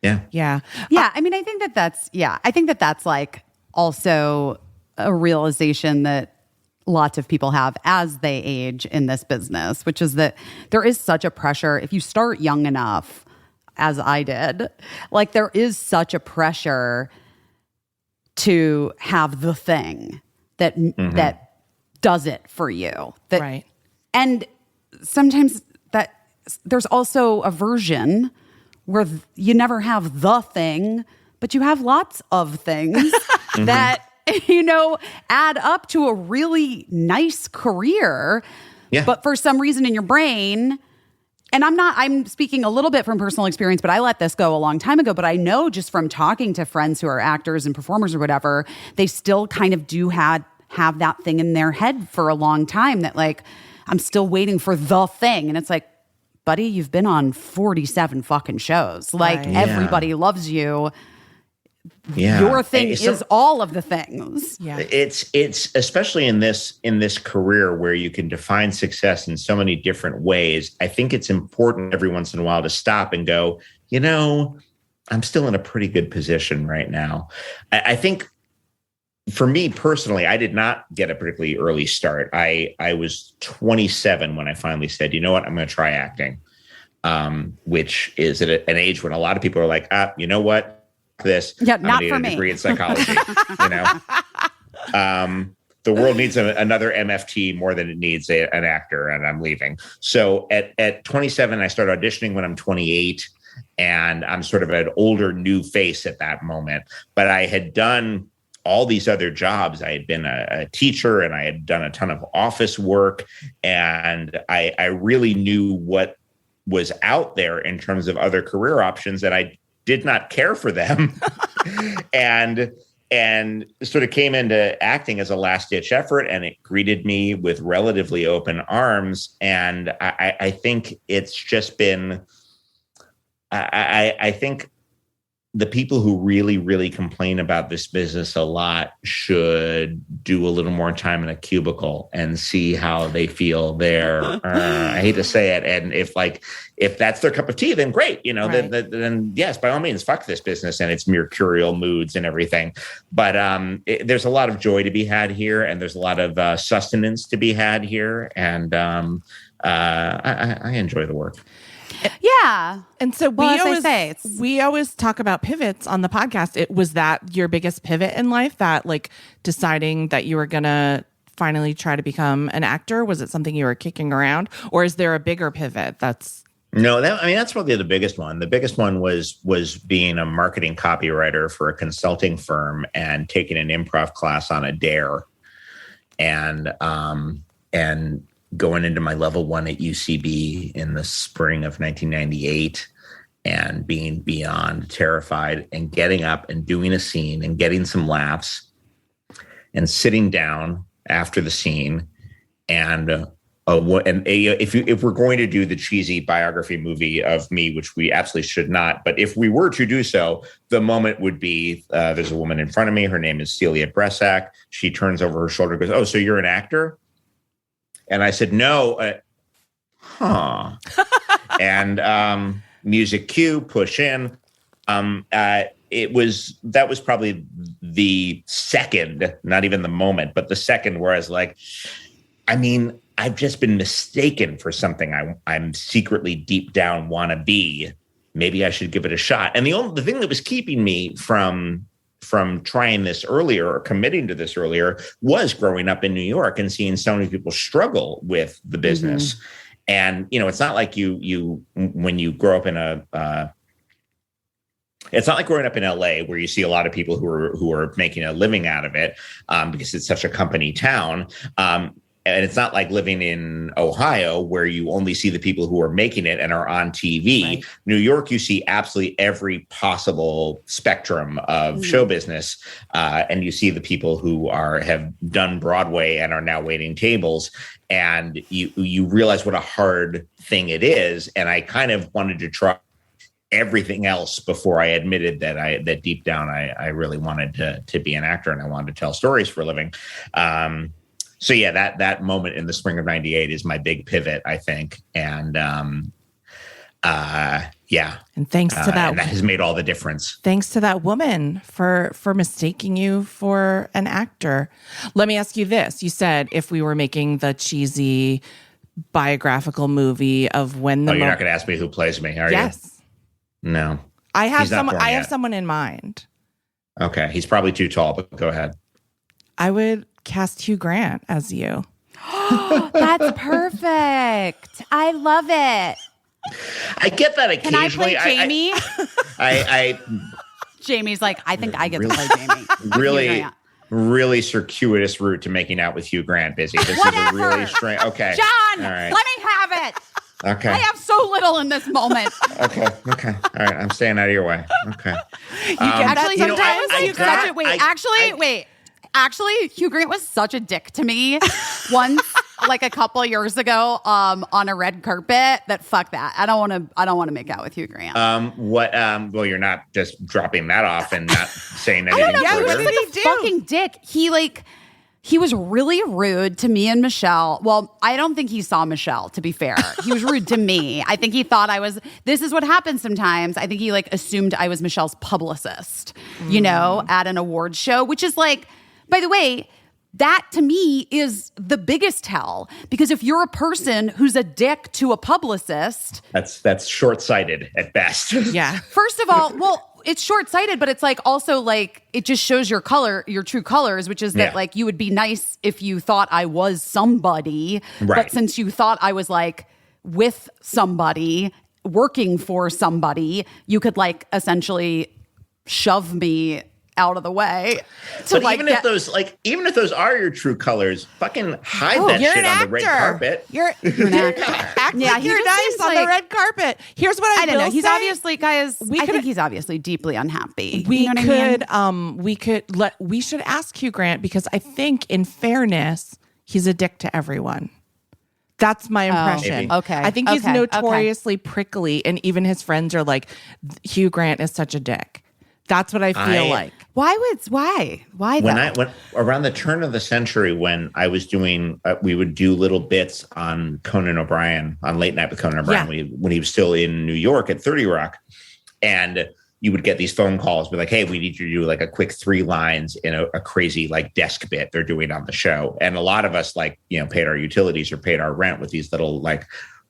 Yeah. Yeah. Yeah. I mean, I think that's like also a realization that lots of people have as they age in this business, which is that there is such a pressure. If you start young enough, as I did, like there is such a pressure to have the thing that that does it for you. That, Right. And sometimes that there's also a version where you never have the thing, but you have lots of things that, add up to a really nice career. Yeah. But for some reason in your brain, and I'm speaking a little bit from personal experience, but I let this go a long time ago. But I know just from talking to friends who are actors and performers or whatever, they still kind of do have that thing in their head for a long time that, like, I'm still waiting for the thing. And it's like, buddy, you've been on 47 fucking shows. Like, Right. everybody loves you. Yeah. Your thing Hey, so- is all of the things. Yeah. It's especially in this career where you can define success in so many different ways. I think it's important every once in a while to stop and go, I'm still in a pretty good position right now. I think for me personally, I did not get a particularly early start. I was 27 when I finally said, you know what, I'm going to try acting, which is at an age when a lot of people are like, you know what? This. Yeah, I'm not gonna for get me. a degree in psychology. The world needs another MFT more than it needs an actor, and I'm leaving. So at 27, I started auditioning when I'm 28, and I'm sort of an older new face at that moment. But I had done all these other jobs. I had been a teacher, and I had done a ton of office work, and I really knew what was out there in terms of other career options, and I did not care for them. and sort of came into acting as a last ditch effort, and it greeted me with relatively open arms. And I think it's just been, I think the people who really, really complain about this business a lot should do a little more time in a cubicle and see how they feel there. I hate to say it. And if that's their cup of tea, then great. Right. Then yes, by all means, fuck this business and its mercurial moods and everything. But there's a lot of joy to be had here, and there's a lot of sustenance to be had here. And I enjoy the work. Yeah. And so Well, as I say, we always talk about pivots on the podcast. Was that your biggest pivot in life, that like deciding that you were going to finally try to become an actor? Was it something you were kicking around, or is there a bigger pivot? No, that's probably the biggest one. The biggest one was being a marketing copywriter for a consulting firm and taking an improv class on a dare, and going into my level 1 at UCB in the spring of 1998 and being beyond terrified and getting up and doing a scene and getting some laughs and sitting down after the scene. And if we're going to do the cheesy biography movie of me, which we absolutely should not, but if we were to do so, the moment would be there's a woman in front of me. Her name is Celia Bresack. She turns over her shoulder and goes, "Oh, so you're an actor?" And I said, no, and music cue, push in. That was probably the second, not even the moment, but the second where I was like, I mean, I've just been mistaken for something I'm secretly deep down want to be. Maybe I should give it a shot. And the thing that was keeping me from trying this earlier or committing to this earlier was growing up in New York and seeing so many people struggle with the business. Mm-hmm. And, it's not like you when you grow up in it's not like growing up in LA where you see a lot of people who are making a living out of it because it's such a company town. And it's not like living in Ohio where you only see the people who are making it and are on TV. Right. New York, you see absolutely every possible spectrum of show business. And you see the people who have done Broadway and are now waiting tables. And you realize what a hard thing it is. And I kind of wanted to try everything else before I admitted that deep down I really wanted to be an actor and I wanted to tell stories for a living. So yeah, that moment in the spring of '98 is my big pivot, I think, and yeah. And thanks to that, and that has made all the difference. Thanks to that woman for mistaking you for an actor. Let me ask you this: you said if we were making the cheesy biographical movie of when the you're not going to ask me who plays me, are you? Yes. No. I have someone in mind. Okay, he's probably too tall, but go ahead. I would cast Hugh Grant as you. That's perfect. I love it. I get that occasionally. Can I play Jamie? I Jamie's like, I think I get to play Jamie. Really circuitous route to making out with Hugh Grant, Busy. This is a really strange. Okay, John, all right. let me have it. Okay. I have so little in this moment. Okay. All right. I'm staying out of your way. Okay. Actually, Hugh Grant was such a dick to me once, like a couple years ago, on a red carpet. Fuck that. I don't want to make out with Hugh Grant. Well, you're not just dropping that off and not saying anything. I don't know. Further. He was like a fucking dick. He was really rude to me and Michelle. Well, I don't think he saw Michelle, to be fair. He was rude to me. I think he thought this is what happens sometimes. I think he assumed I was Michelle's publicist, at an awards show, which is by the way, that to me is the biggest hell, because if you're a person who's a dick to a publicist, that's short-sighted at best. Yeah. First of all, it's short-sighted, but it's also it just shows your true colors, which is that you would be nice if you thought I was somebody, right. But since you thought I was with somebody, working for somebody, you could essentially shove me out of the way. But even if those are your true colors, fucking hide that shit on the red carpet. You're an actor. Act like you're nice on the red carpet. Here's what I don't know. He's obviously, guys. I think he's obviously deeply unhappy. We should ask Hugh Grant, because I think, in fairness, he's a dick to everyone. That's my impression. Okay. I think he's notoriously prickly, and even his friends are like, Hugh Grant is such a dick. That's what I feel like. Why when around the turn of the century, when I was doing, we would do little bits on Conan O'Brien, on Late Night with Conan O'Brien, when he was still in New York at 30 Rock, and you would get these phone calls, be like, "Hey, we need you to do a quick 3 lines in a crazy desk bit they're doing on the show," and a lot of us paid our utilities or paid our rent with these little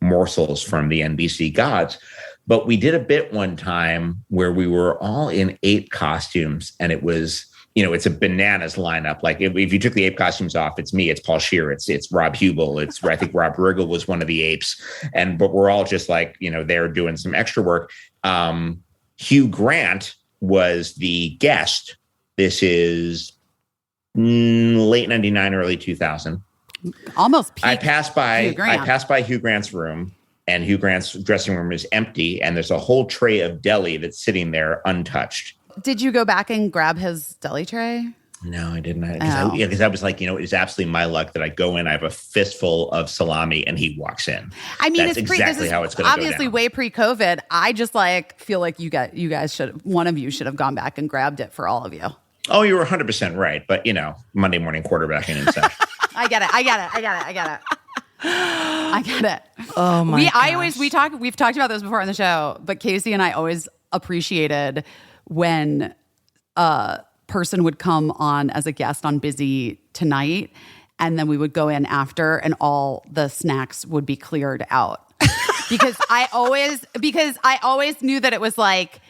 morsels from the NBC gods. But we did a bit one time where we were all in ape costumes, and it was, it's a bananas lineup. If you took the ape costumes off, it's me, it's Paul Scheer, it's Rob Hubel, I think Rob Riggle was one of the apes, but we're all just there doing some extra work. Hugh Grant was the guest. This is late 99, early 2000. Almost peak. I passed by Hugh Grant's room. And Hugh Grant's dressing room is empty, and there's a whole tray of deli that's sitting there untouched. Did you go back and grab his deli tray? No, I didn't. Because I was like, it's absolutely my luck that I go in, I have a fistful of salami, and he walks in. I mean, that's exactly how it's going to go down. Obviously, way pre-COVID. I just feel like you guys one of you should have gone back and grabbed it for all of you. Oh, you were 100% right. But, Monday morning quarterbacking and such. I get it. I get it. Oh my We've talked about this before on the show, but Casey and I always appreciated when a person would come on as a guest on Busy Tonight, and then we would go in after and all the snacks would be cleared out. because I always knew that it was like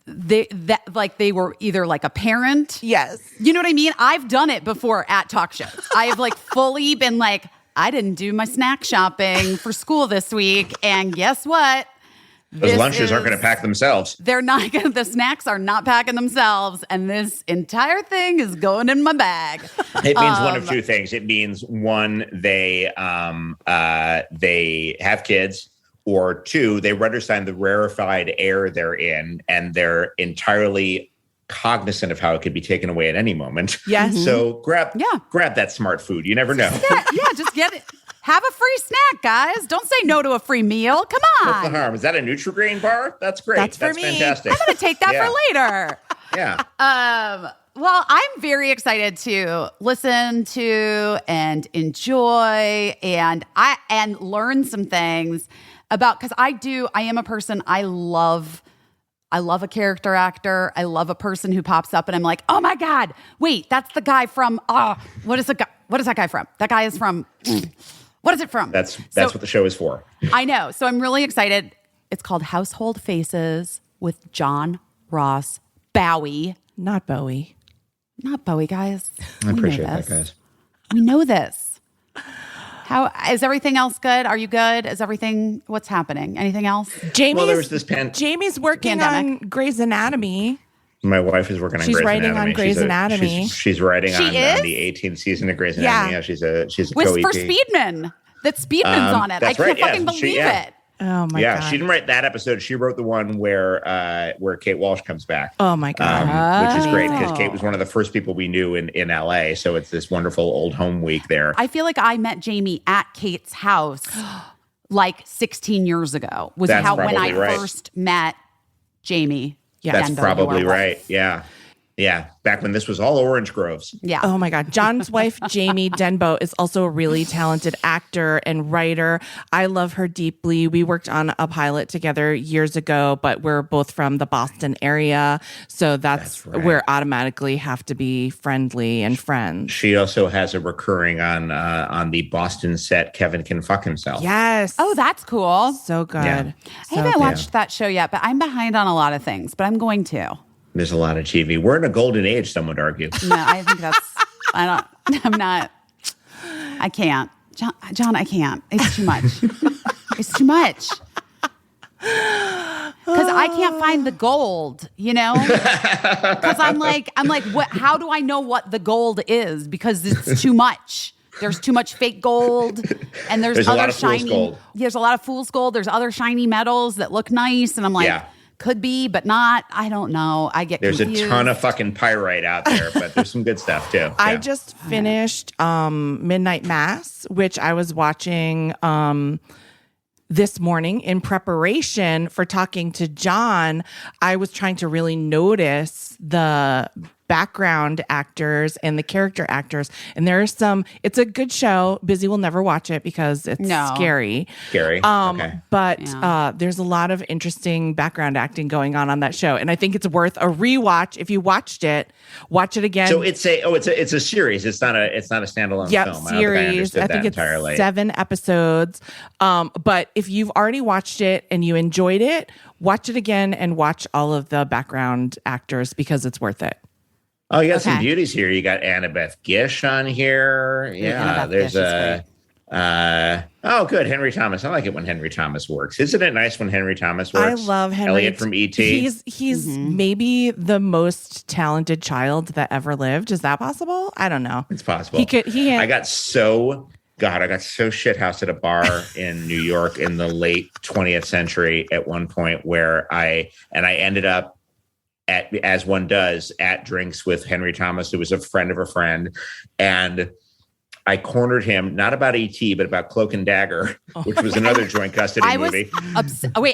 they were either like a parent. Yes. You know what I mean? I've done it before at talk shows. I have like fully been like, I didn't do my snack shopping for school this week. And guess what? Those lunches aren't going to pack themselves. They're not going to, the snacks are not packing themselves. And this entire thing is going in my bag. It means one of two things. It means one, they have kids, or two, they understand the rarefied air they're in and they're entirely cognizant of how it could be taken away at any moment. Yes. So grab that smart food. You never know. Just get it. Have a free snack, guys. Don't say no to a free meal. Come on. What's the harm? Is that a Nutri-Grain bar? That's great. That's for me. Fantastic. I'm going to take that for later. Yeah. Well, I'm very excited to listen to and enjoy and learn some things about, because I am a person, I love a character actor. I love a person who pops up and I'm like, oh my God, wait, that's the guy from, what is that guy from? That guy is from, what is it from? That's what the show is for. I know. So I'm really excited. It's called Household Faces with John Ross Bowie. Not Bowie. Not Bowie, guys. I appreciate that, guys. We know this. How is everything else good? Are you good? Is everything, what's happening? Anything else? Jamie's working on Grey's Anatomy. My wife is working on Grey's Anatomy. She's writing on Grey's Anatomy. She's writing on the 18th season of Grey's Anatomy. Yeah, she's a with co-EP. For Speedman. That Speedman's on it. I can't fucking believe it. Oh my God. She didn't write that episode. She wrote the one where Kate Walsh comes back. Oh my God. Which is great because Kate was one of the first people we knew in LA. So it's this wonderful old home week there. I feel like I met Jamie at Kate's house like 16 years ago. When I first met Jamie. Yeah, that's probably right. Yeah. Yeah, back when this was all orange groves. Yeah. Oh my God. John's wife, Jamie Denbo, is also a really talented actor and writer. I love her deeply. We worked on a pilot together years ago, but we're both from the Boston area. So that's right. We're automatically have to be friendly and friends. She also has a recurring on the Boston set, Kevin Can Fuck Himself. Yes. Oh, that's cool. So good. Yeah. I haven't watched that show yet, but I'm behind on a lot of things, but I'm going to. There's a lot of TV. We're in a golden age, some would argue. No, I think I can't. John, I can't. It's too much. It's too much. Because I can't find the gold, you know? Because I'm like, what? How do I know what the gold is? Because it's too much. There's too much fake gold, and there's other shiny gold. There's a lot of fool's gold. There's other shiny metals that look nice, and I'm like, could be, but not. I don't know. I get There's confused. a ton of fucking pyrite out there, but there's some good stuff too. I just finished Midnight Mass, which I was watching this morning in preparation for talking to John. I was trying to really notice the background actors and the character actors, and there's it's a good show. Busy will never watch it because it's scary. Okay. But there's a lot of interesting background acting going on that show, and I think it's worth a rewatch. If you watched it, watch it again. So it's a series. It's not a standalone film. Series. I think it's entirely 7 episodes. But if you've already watched it and you enjoyed it, watch it again and watch all of the background actors because it's worth it. Oh, you got some beauties here. You got Annabeth Gish on here. Yeah, there's good. Henry Thomas. I like it when Henry Thomas works. Isn't it nice when Henry Thomas works? I love Henry. Elliot from E.T. He's maybe the most talented child that ever lived. Is that possible? I don't know. It's possible. I got so shithoused at a bar in New York in the late 20th century at one point where I ended up as one does, at drinks with Henry Thomas, who was a friend of a friend. And I cornered him, not about E.T., but about Cloak and Dagger, which was another joint custody movie.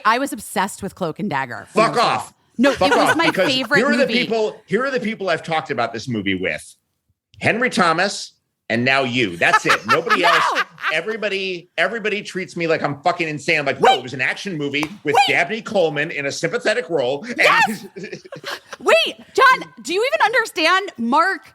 I was obsessed with Cloak and Dagger. Fuck off. No, it was my favorite movie. Here are the people I've talked about this movie with. Henry Thomas, and now you. That's it. Nobody else. everybody treats me like I'm fucking insane. I'm like, no, it was an action movie with Dabney Coleman in a sympathetic role. Yes! Wait, John, do you even understand? Mark,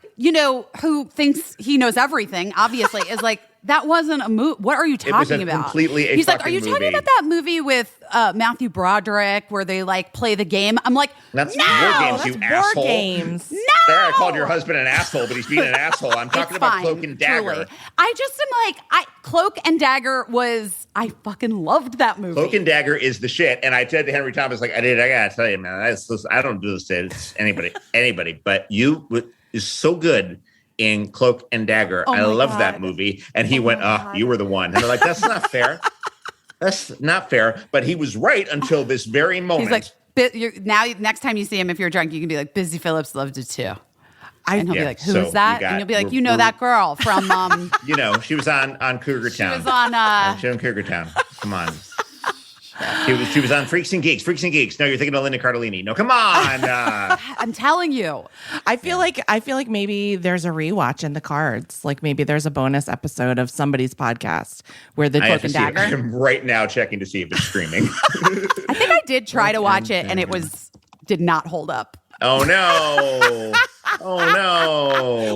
who thinks he knows everything, obviously, is like, that wasn't a movie. What are you talking about? Completely He's like, are fucking you talking movie. about that movie with Matthew Broderick where they like play the game? I'm like, That's no, War Games, that's you War asshole. Games. No. Sorry, I called your husband an asshole, but he's being an asshole. I'm talking It's about fine, Cloak and Dagger. truly. I just am like, Cloak and Dagger I fucking loved that movie. Cloak and Dagger is the shit. And I said to Henry Thomas, like, I gotta tell you, man, I don't do this to anybody, but you is so good in Cloak and Dagger. Oh I my love God. that movie. And he went, you were the one. And they're like, that's not fair. That's not fair. But he was right until this very moment. He's like, now next time you see him, if you're drunk, you can be like, Busy Phillips loved it too. And he'll be like, who's that? And you'll be like, that girl from she was on Cougar Town. She was on She was on Cougar Town. Come on. She was on Freaks and Geeks. No, you're thinking of Linda Cardellini. No, come on. I'm telling you. I feel like maybe there's a rewatch in the cards. Like maybe there's a bonus episode of somebody's podcast where the I have Cloak to and see it. Dagger. I'm right now checking to see if it's streaming. I think I did try to watch it and it did not hold up. Oh no.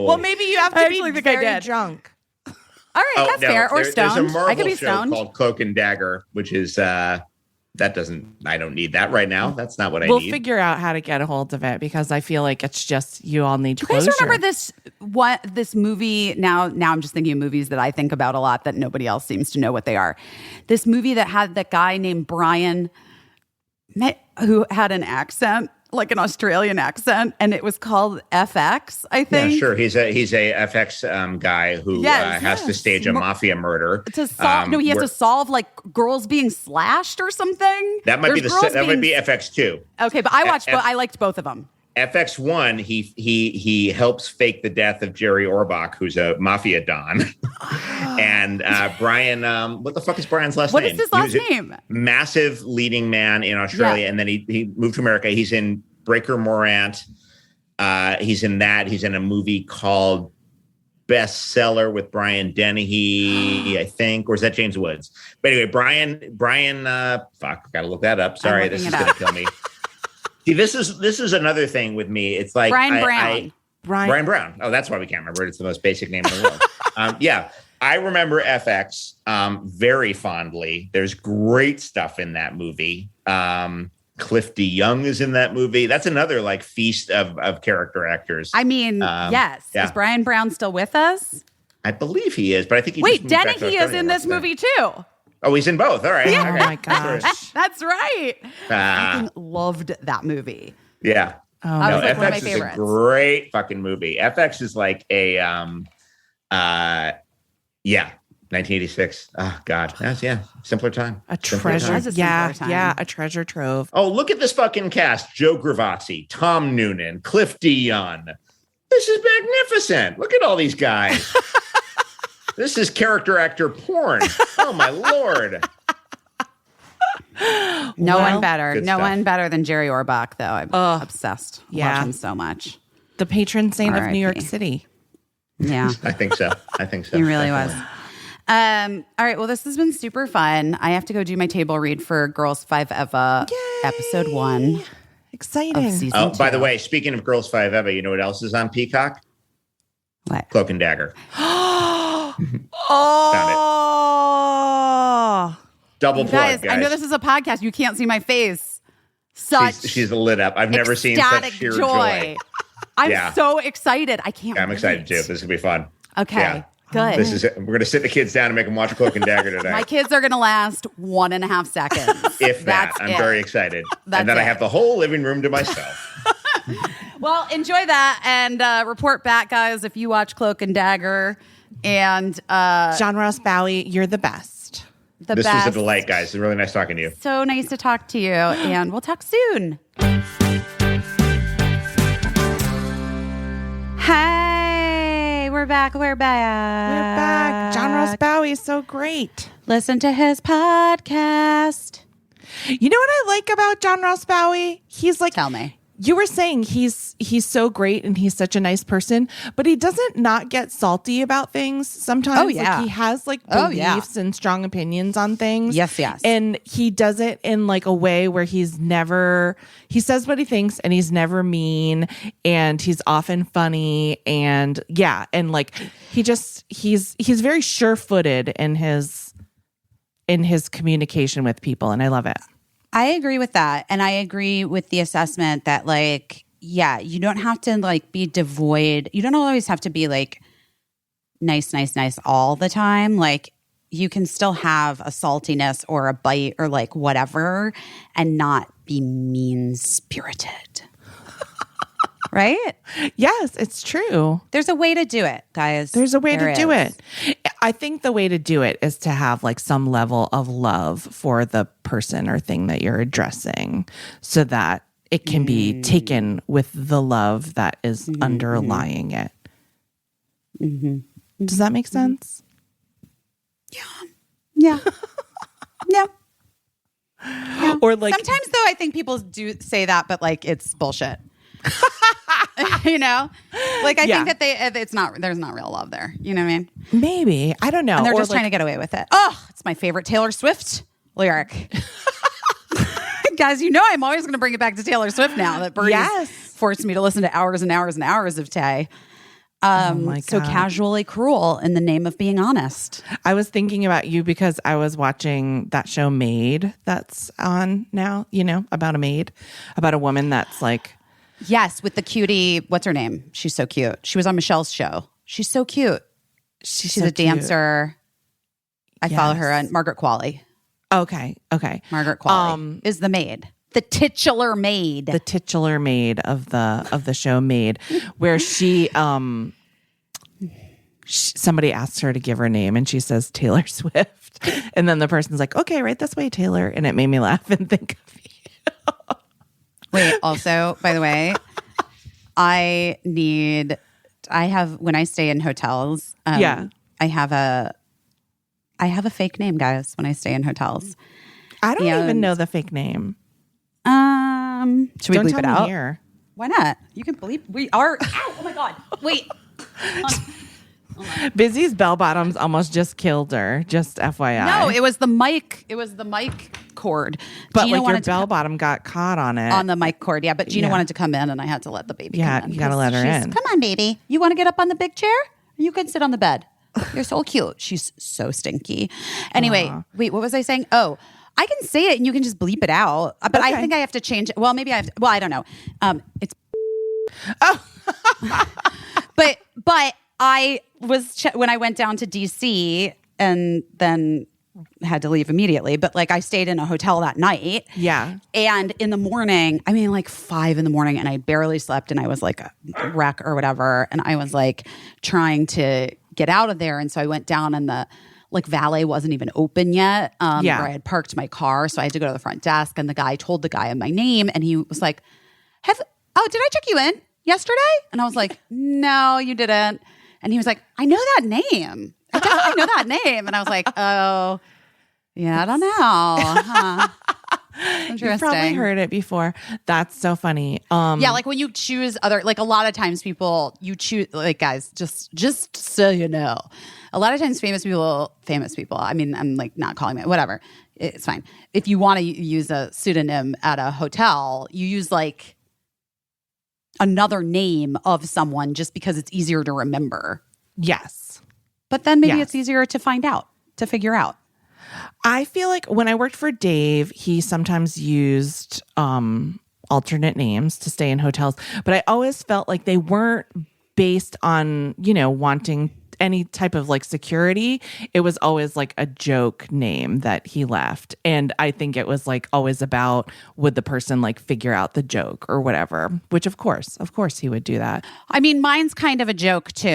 Well, maybe you have to be actually think I very did. drunk. All right, that's fair. Or stoned. There's a Marvel I could be show stoned. called Cloak and Dagger, which is I don't need that right now. That's not what I We'll need. figure out how to get a hold of it because I feel like it's just you all need Do you guys closure. remember this movie? Now I'm just thinking of movies that I think about a lot that nobody else seems to know what they are. This movie that had that guy named Brian who had an accent, like an Australian accent, and it was called FX, I think. Yeah, sure. He's a FX guy who has to stage a mafia murder. To solve, he has to solve like girls being slashed or something. That might There's be girls might be FX 2. Okay, but I watched. I liked both of them. FX 1, he helps fake the death of Jerry Orbach, who's a mafia don. And Brian, what the fuck is Brian's last name? What is his last name? Massive leading man in Australia. Yeah. And then he moved to America. He's in Breaker Morant. He's in that. He's in a movie called Bestseller with Brian Dennehy, I think. Or is that James Woods? But anyway, Brian, fuck, gotta look that up. Sorry, this is going to kill me. See, this is another thing with me. It's like Brian Brian Brown. Oh, that's why we can't remember it. It's the most basic name in the world. Yeah, I remember FX very fondly. There's great stuff in that movie. Cliff DeYoung is in that movie. That's another like feast of character actors. I mean, yes. Yeah. Is Brian Brown still with us? I believe he is, but I think he wait. Dennehy is in this movie too. Oh, he's in both. All right. Yeah. Okay. Oh my gosh. That's right. I loved that movie. Yeah. Oh, I was like FX one of my is favorites. a great fucking movie. FX is like a 1986. Oh God. That's simpler time. A Simpler treasure. time. Yeah, a treasure trove. Oh, look at this fucking cast. Joe Gravazzi, Tom Noonan, Cliff DeYoung. This is magnificent. Look at all these guys. This is character actor porn. Oh my Lord. No one better. Good No stuff. one better than Jerry Orbach, though. I'm obsessed. Yeah. Love him so much. The patron saint of New York R.I.P. City. Yeah. I think so. He really Definitely. was. All right. Well, this has been super fun. I have to go do my table read for Girls 5 Eva, episode 1 Exciting. of season Oh, 2. by the way, speaking of Girls 5 Eva, you know what else is on Peacock? What? Cloak and Dagger. Oh. Double You plug, guys, I know this is a podcast. You can't see my face. She's lit up. I've never seen such ecstatic sheer joy. I'm Yeah. so excited. I can't. I'm excited wait. too. This is gonna be fun. Okay. Yeah. Good. This is it. We're gonna sit the kids down and make them watch Cloak and Dagger today. My kids are going to last 1.5 seconds. If that, That's I'm it. very excited. That's and then I it. have the whole living room to myself. Well, enjoy that and report back, guys, if you watch Cloak and Dagger. And John Ross Bowie, you're the best. the This best. was a delight, guys. It's really nice talking to you. So nice to talk to you, and we'll talk soon. Hey, we're back. We're back. We're back. John Ross Bowie is so great. Listen to his podcast. You know what I like about John Ross Bowie? He's like, Tell me. you were saying he's so great and he's such a nice person, but he doesn't not get salty about things sometimes. Oh, yeah. Like he has like Oh, yeah. beliefs and strong opinions on things. Yes, yes. And he does it in like a way where he says what he thinks and he's never mean and he's often funny and and like he's very sure-footed in his communication with people, and I love it. I agree with that. And I agree with the assessment that like, yeah, you don't have to like be devoid. You don't always have to be like nice all the time. Like you can still have a saltiness or a bite or like whatever and not be mean-spirited. Right? Yes, it's true. There's a way to do it, guys. There's a way There to do is. it. I think the way to do it is to have like some level of love for the person or thing that you're addressing so that it can be taken with the love that is underlying it. Mm-hmm. Does that make sense? Yeah. Yeah. Or like Sometimes though, I think people do say that, but like it's bullshit. You know, like I think that there's not real love there. You know what I mean? maybe, I don't know. And they're Or just like, trying to get away with it. Oh, it's my favorite Taylor Swift lyric. Guys, you know I'm always going to bring it back to Taylor Swift now that Birdie's forced me to listen to hours and hours and hours of Tay. my So God. casually cruel in the name of being honest. I was thinking about you because I was watching that show Maid that's on now, you know, about a maid, about a woman that's like, Yes, with the cutie. What's her name? She's so cute. She was on Michelle's show. She's so cute. She's so a cute. dancer. I follow her Yes. on Margaret Qualley. Okay. Margaret Qualley is the maid, the titular maid. The titular maid of the show Maid, where somebody asks her to give her name and she says Taylor Swift, and then the person's like, "Okay, right this way, Taylor," and it made me laugh and think of you. Wait, also, by the way, when I stay in hotels, I have a fake name, guys, when I stay in hotels. I don't even And- know the fake name. Should we Don't bleep tell it me out? here. Why not? You can bleep. We are. Ow, oh my God. Wait. Busy's bell bottoms almost just killed her. Just FYI. No, it was the mic. It was the mic cord. but Gina like your wanted to bell come bottom got caught on it. on the mic cord. Yeah, but Gina Yeah. wanted to come in, and I had to let the baby. Yeah, come in you gotta 'cause let her she's- in. Come on, baby. You want to get up on the big chair? You can sit on the bed. You're so cute. She's so stinky. Anyway, wait. What was I saying? Oh. I can say it and you can just bleep it out, but I Okay. think I have to change it. Well, maybe I have to, well, I don't know. It's but I was when I went down to DC and then had to leave immediately, but like I stayed in a hotel that night. Yeah. And in the morning, I mean like 5 a.m, and I barely slept and I was like a wreck or whatever. And I was like trying to get out of there. And so I went down and the like valet wasn't even open yet. Yeah. Where I had parked my car. So I had to go to the front desk and the guy told the guy my name and he was like, did I check you in yesterday? And I was like, no, you didn't. And he was like, I know that name. I definitely know that name. And I was like, oh, yeah, I don't know. Huh. Interesting. You've probably heard it before. That's so funny. Yeah, like when you choose like a lot of times you choose, like guys, just so you know, a lot of times famous people, I mean, I'm like not calling it, whatever. It's fine. If you want to use a pseudonym at a hotel, you use like another name of someone just because it's easier to remember. Yes. But then maybe Yes. it's easier to figure out. I feel like when I worked for Dave, he sometimes used alternate names to stay in hotels, but I always felt like they weren't based on, wanting any type of like security. It was always like a joke name that he left. And I think it was like always about would the person like figure out the joke or whatever, which of course he would do that. I mean, mine's kind of a joke too.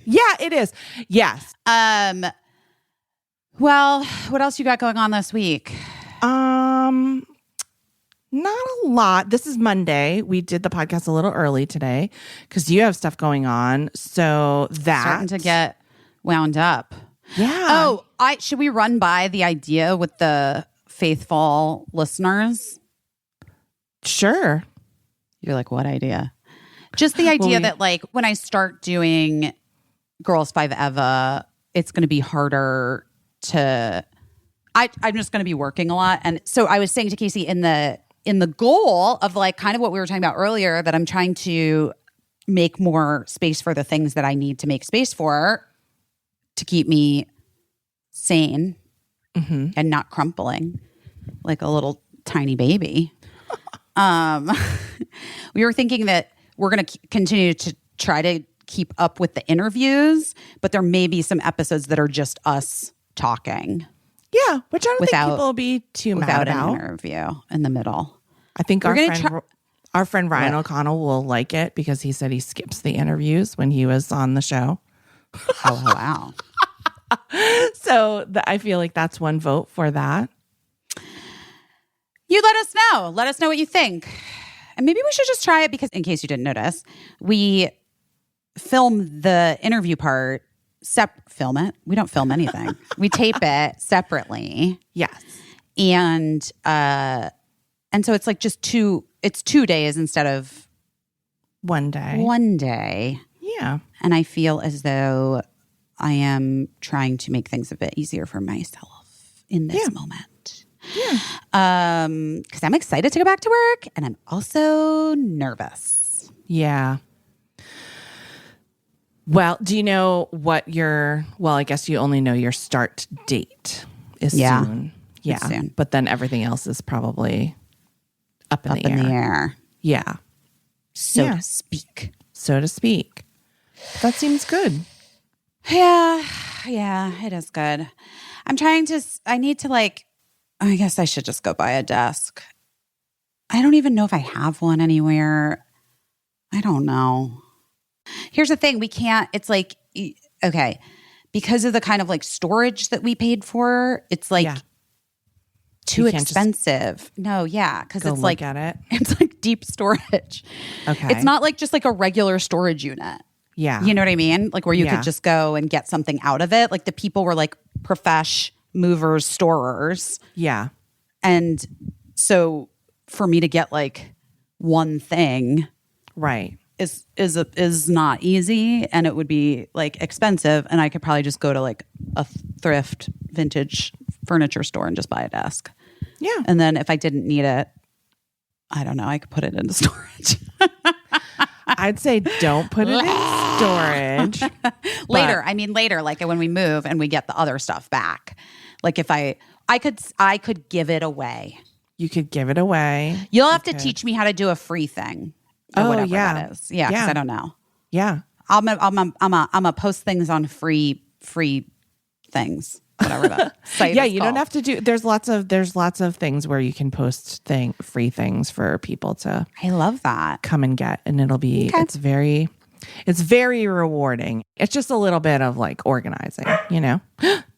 Yeah, it is. Yes. Well, what else you got going on this week? Not a lot. This is Monday. We did the podcast a little early today because you have stuff going on. So that Starting to get wound up. yeah. Oh, should we run by the idea with the faithful listeners? Sure. You're like, what idea? Just the idea that like when I start doing Girls 5 Eva, it's going to be harder to. I'm just going to be working a lot, and so I was saying to Casey in the goal of like kind of what we were talking about earlier, that I'm trying to make more space for the things that I need to make space for to keep me sane and not crumpling like a little tiny baby. We were thinking that we're going to continue to try to keep up with the interviews, but there may be some episodes that are just us talking. Yeah, which I don't think people will be too mad without about. an interview in the middle. I think We're gonna our friend Ryan O'Connell will like it because he said he skips the interviews when he was on the show. Oh, wow. So I feel like that's one vote for that. You let us know. Let us know what you think. And maybe we should just try it because, in case you didn't notice, we film the interview part. Film it. We don't film anything. We tape it separately. Yes. And so it's like it's 2 days instead of 1 day. 1 day. Yeah. And I feel as though I am trying to make things a bit easier for myself in this moment. Yeah. Because I'm excited to go back to work and I'm also nervous. Yeah. Well, do you know what I guess you only know your start date is soon. Yeah. It's soon. But then everything else is probably up in the air. Yeah. So to speak. So to speak. That seems good. Yeah, it is good. I need to I guess I should just go buy a desk. I don't even know if I have one anywhere. I don't know. Here's the thing. We can't, it's like, okay, because of the kind of like storage that we paid for, it's like too expensive. No, yeah, because it's like, at it. It's like deep storage. Okay. It's not like just like a regular storage unit. Yeah. You know what I mean? Like where you could just go and get something out of it. Like the people were like profesh movers, storers. Yeah. And so for me to get like one thing right is not easy, and it would be like expensive, and I could probably just go to like a thrift vintage furniture store and just buy a desk. Yeah. And then if I didn't need it, I don't know, I could put it into storage. I'd say don't put it in storage. Later, like when we move and we get the other stuff back. Like if I could give it away. You could give it away. You'll have to teach me how to do a free thing. Or whatever that is. Yeah, because I don't know. Yeah. I'm a post things on free things. Whatever that site is you called. don't have to do there's lots of things where you can post free things for people to I love that. Come and get, and it'll be it's very rewarding. It's just a little bit of like organizing, you know.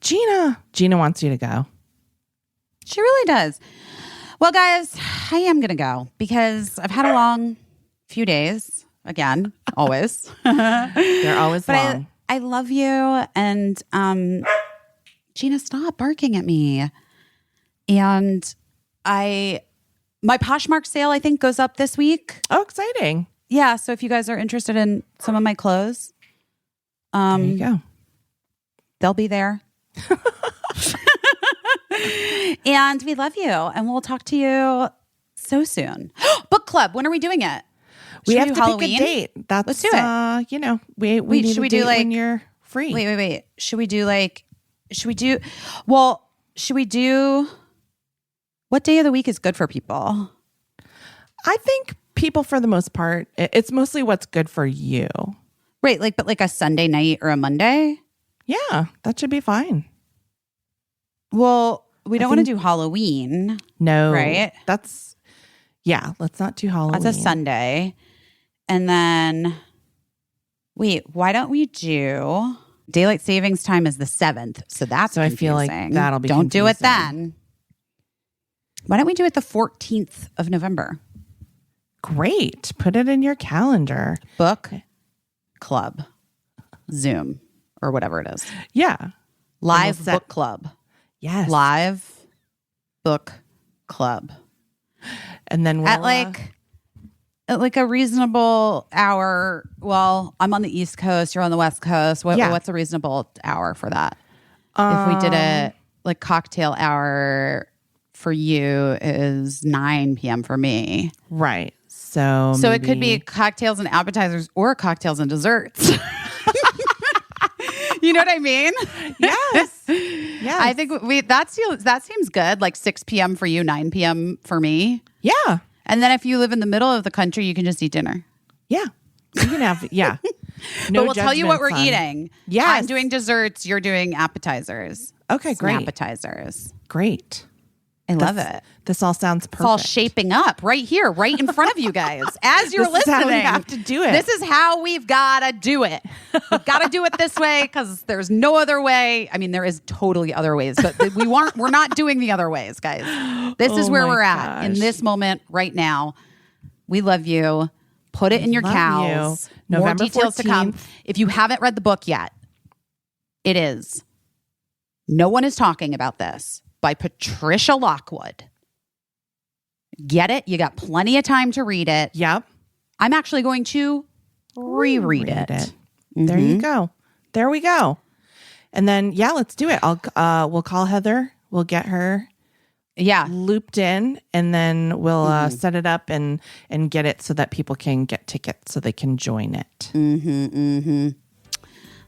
Gina wants you to go. She really does. Well, guys, I am gonna go because I've had a long few days. Again, always. They're always long. I love you, and Gina, stop barking at me. And my Poshmark sale, I think, goes up this week. Oh, exciting. Yeah, so if you guys are interested in some of my clothes, there you go. They'll be there. And we love you, and we'll talk to you so soon. Book club, when are we doing it? We have do to Halloween? pick a date. Let's do it. We need should a we date do like when you're free. Wait. Should we do what day of the week is good for people? I think people, for the most part, it's mostly what's good for you. Right, but like a Sunday night or a Monday? Yeah, that should be fine. Well, we don't want to do Halloween. No. Right? Let's not do Halloween. That's a Sunday. And then, wait, why don't we do daylight savings time is the 7th. So that's so confusing. I feel like that'll be Don't confusing. do it then. Why don't we do it the 14th of November? Great. Put it in your calendar. Book club, Zoom, or whatever it is. Yeah. Live book club. Yes. Live book club. And then we'll, at like like a reasonable hour. Well, I'm on the East Coast. You're on the West Coast. What's a reasonable hour for that? If we did it like cocktail hour for you is 9 p.m. for me. Right. So it could be cocktails and appetizers or cocktails and desserts. You know what I mean? Yes. Yes. I think that seems good. Like 6 p.m. for you, 9 p.m. for me. Yeah. And then if you live in the middle of the country, you can just eat dinner. Yeah. You can have, yeah. No, but we'll tell you what we're judgments on- eating. Yes. I'm doing desserts. You're doing appetizers. Okay, Some great. appetizers. Great. I love it. This all sounds perfect. It's all shaping up right here, right in front of you guys. As you're This is listening. how we have to do it. This is how we've got to do it. We've got to do it this way because there's no other way. I mean, there is totally other ways, but we're not doing the other ways, guys. This is where my we're at in gosh. this moment right now. We love you. Put it in your Love cows. you. More November details to come. 14th. If you haven't read the book yet, it is No One Is Talking About This by Patricia Lockwood. Get it? You got plenty of time to read it. Yep. I'm actually going to reread it. There you go. There we go. And then, yeah, let's do it. We'll call Heather. We'll get her Yeah. looped in, and then we'll set it up and get it so that people can get tickets so they can join it.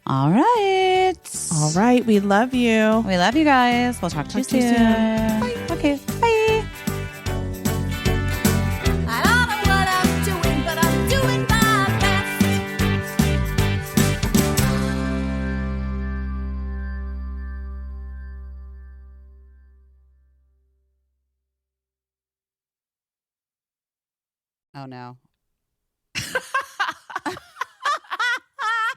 All right. All right. We love you. We love you guys. We'll talk to you soon. Bye. Okay. Bye. I don't know what I'm doing, but I'm doing my best. Oh, no.